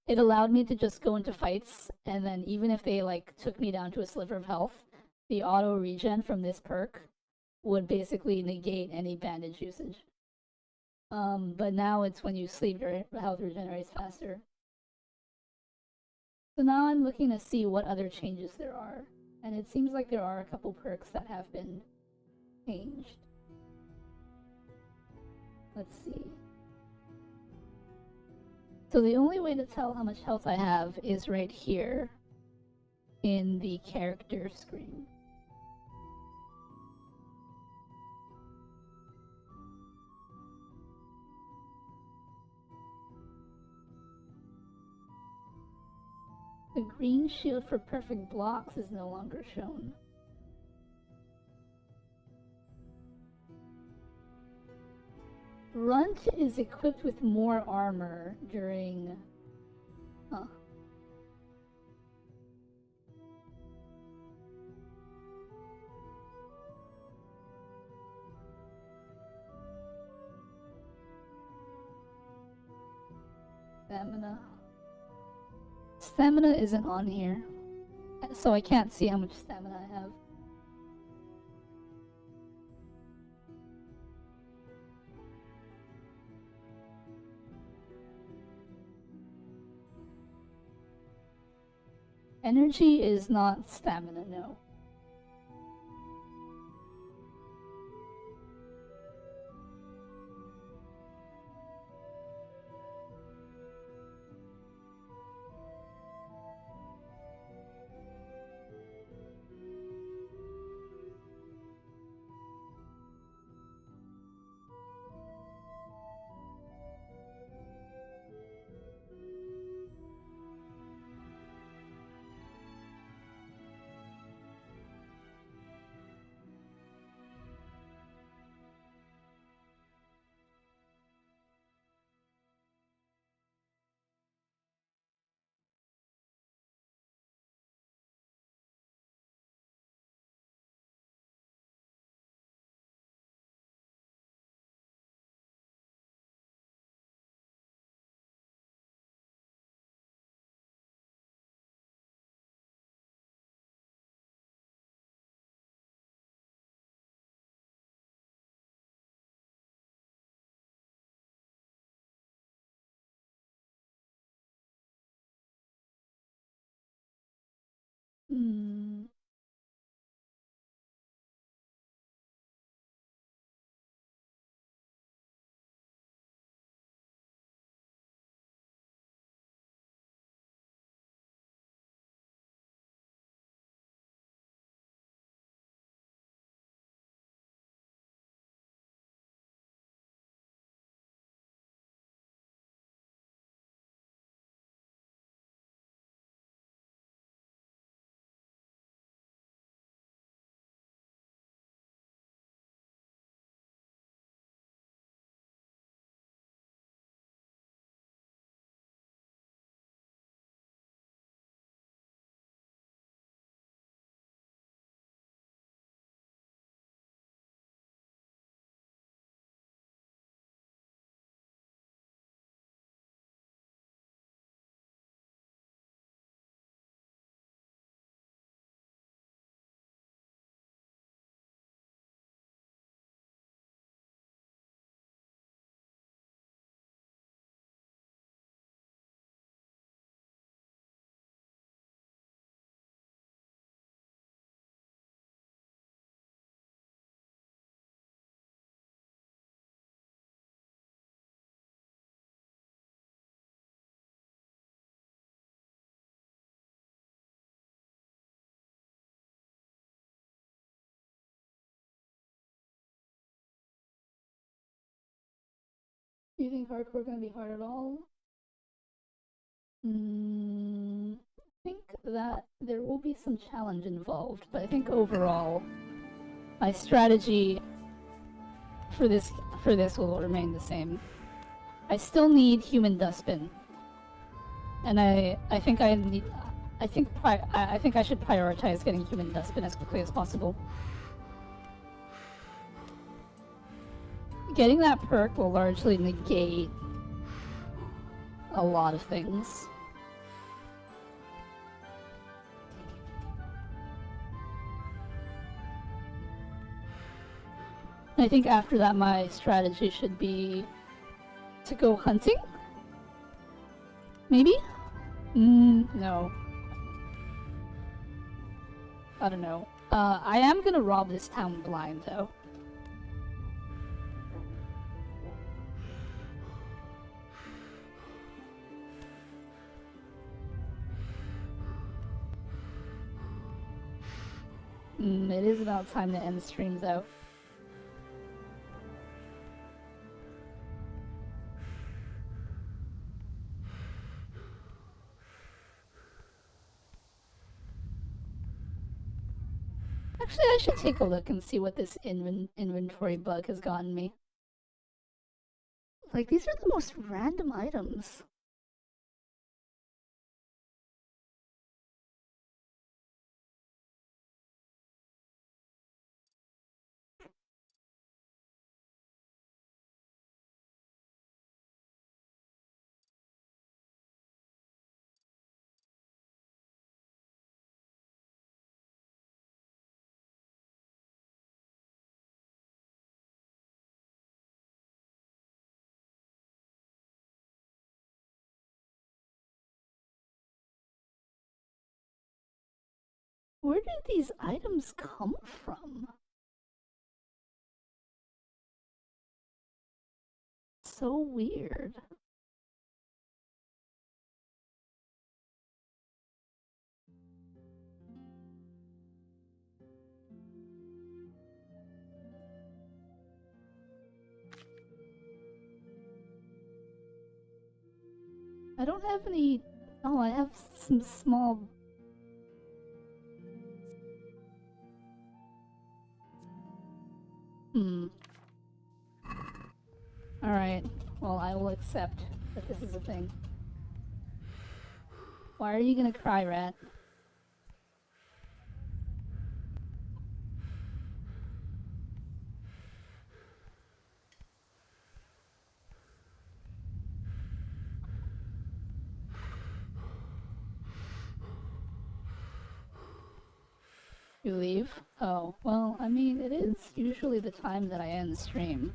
It allowed me to just go into fights, and then even if they like took me down to a sliver of health, the auto regen from this perk would basically negate any bandage usage. But now it's when you sleep, your health regenerates faster. So now I'm looking to see what other changes there are, and it seems like there are a couple perks that have been changed. Let's see. So the only way to tell how much health I have is right here in the character screen. The green shield for perfect blocks is no longer shown. Runt is equipped with more armor during... Huh. Stamina. Stamina isn't on here, so I can't see how much stamina I have. Energy is not stamina, no. Hmm. Do you think hardcore gonna be hard at all? I think that there will be some challenge involved, but I think overall, my strategy for this will remain the same. I still need human dustbin, and I think I think I should prioritize getting human dustbin as quickly as possible. Getting that perk will largely negate a lot of things. I think after that my strategy should be to go hunting? Maybe? No. I don't know. I am gonna rob this town blind though. It is about time to end stream though. Actually, I should take a look and see what this inventory bug has gotten me. Like, these are the most random items. Where did these items come from? So weird. I don't have any... Oh, I have some small... Alright, well, I will accept that this is a thing. Why are you gonna cry, Rat? You leave? Oh, well, I mean, it is usually the time that I end stream.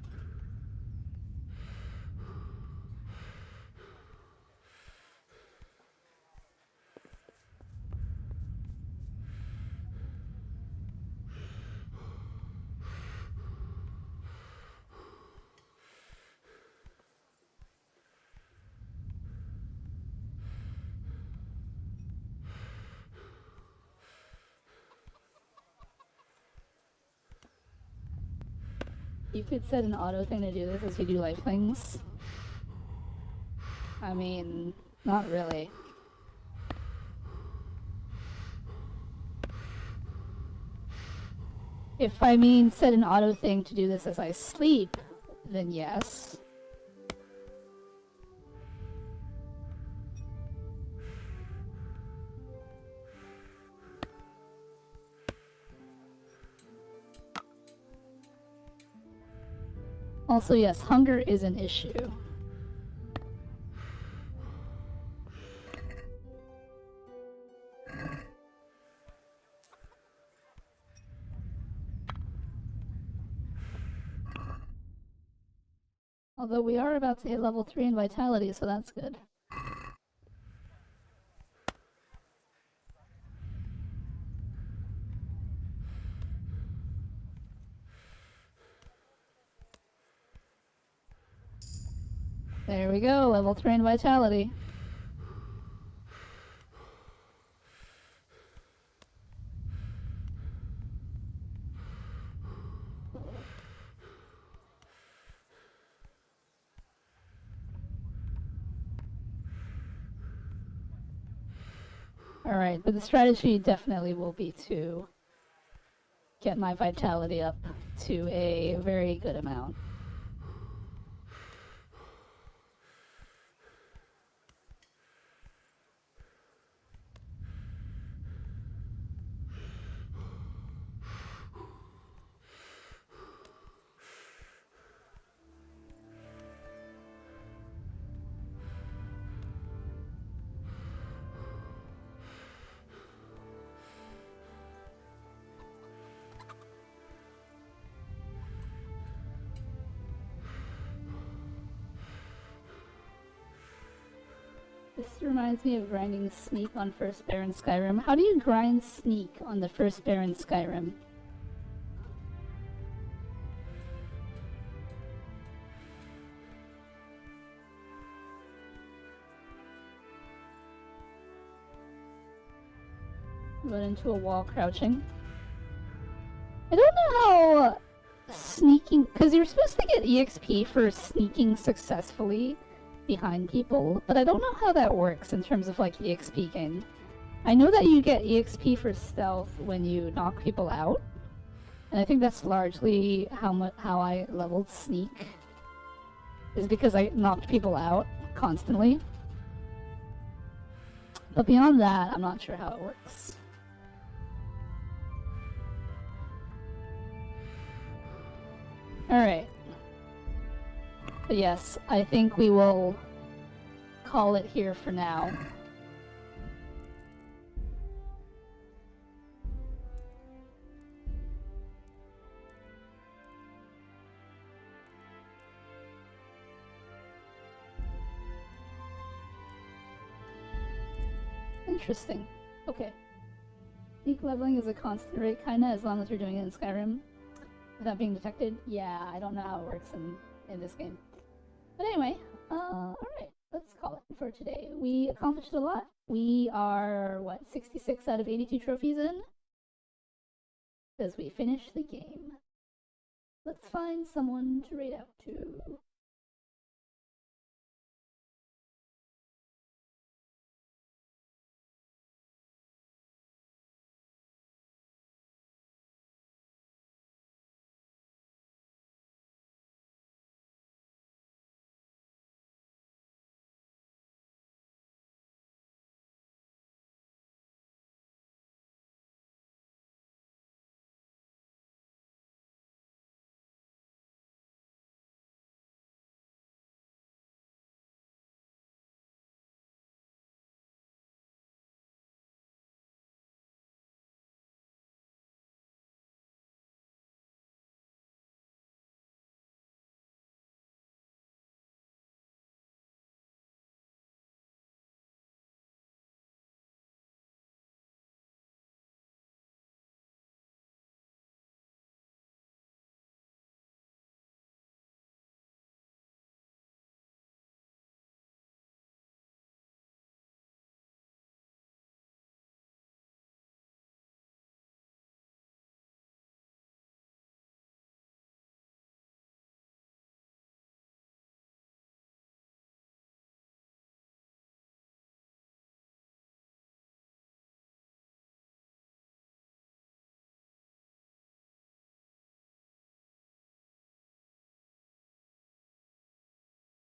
You could set an auto thing to do this as you do life things. I mean, not really. If I mean set an auto thing to do this as I sleep, then yes. Also, yes, hunger is an issue. Although we are about to hit level 3 in vitality, so that's good. There we go, level 3 in vitality. Alright, but the strategy definitely will be to get my vitality up to a very good amount. This reminds me of grinding Sneak on First Bear in Skyrim. How do you grind Sneak on the First Bear in Skyrim? Run into a wall crouching. I don't know how sneaking, because you're supposed to get EXP for sneaking successfully behind people, but I don't know how that works in terms of like EXP gain. I know that you get EXP for stealth when you knock people out, and I think that's largely how I leveled Sneak, is because I knocked people out constantly. But beyond that, I'm not sure how it works. Alright. But yes, I think we will call it here for now. Interesting. Okay. Sneak leveling is a constant rate, kinda, as long as you're doing it in Skyrim. Without being detected? Yeah, I don't know how it works in this game. But anyway, alright, let's call it for today. We accomplished a lot. We are, what, 66 out of 82 trophies in? Because we finished the game. Let's find someone to raid out to.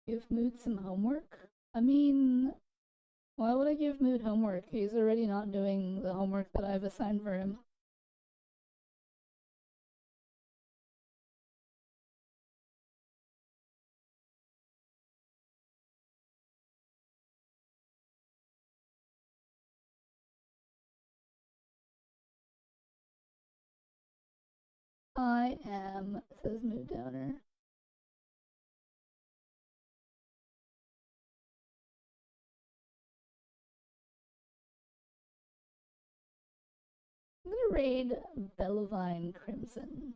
Give Mood some homework? I mean, why would I give Mood homework? He's already not doing the homework that I've assigned for him. I am, says Mood Downer. I'm gonna raid Bellavine Crimson.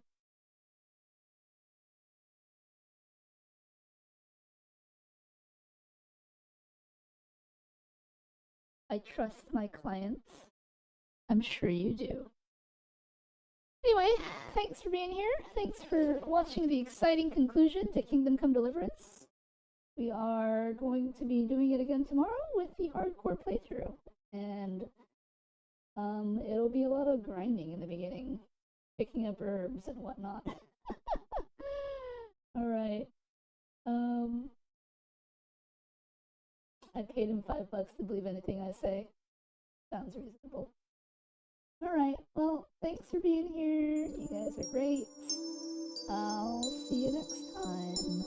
I trust my clients. I'm sure you do. Anyway, thanks for being here. Thanks for watching the exciting conclusion to Kingdom Come Deliverance. We are going to be doing it again tomorrow with the hardcore playthrough. And it'll be a lot of grinding in the beginning. Picking up herbs and whatnot. Alright. I paid him $5 to believe anything I say. Sounds reasonable. Alright, well, thanks for being here. You guys are great. I'll see you next time.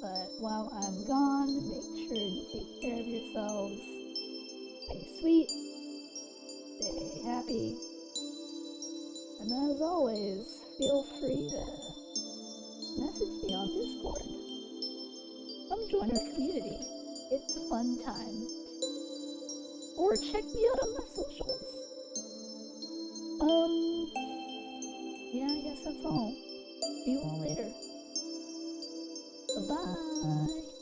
But while I'm gone, make sure you take care of yourselves. Stay sweet. Stay happy. And as always, feel free to message me on Discord. Come join our community. It's a fun time. Or check me out on my socials. Yeah, I guess that's all. See you all later. Bye-bye.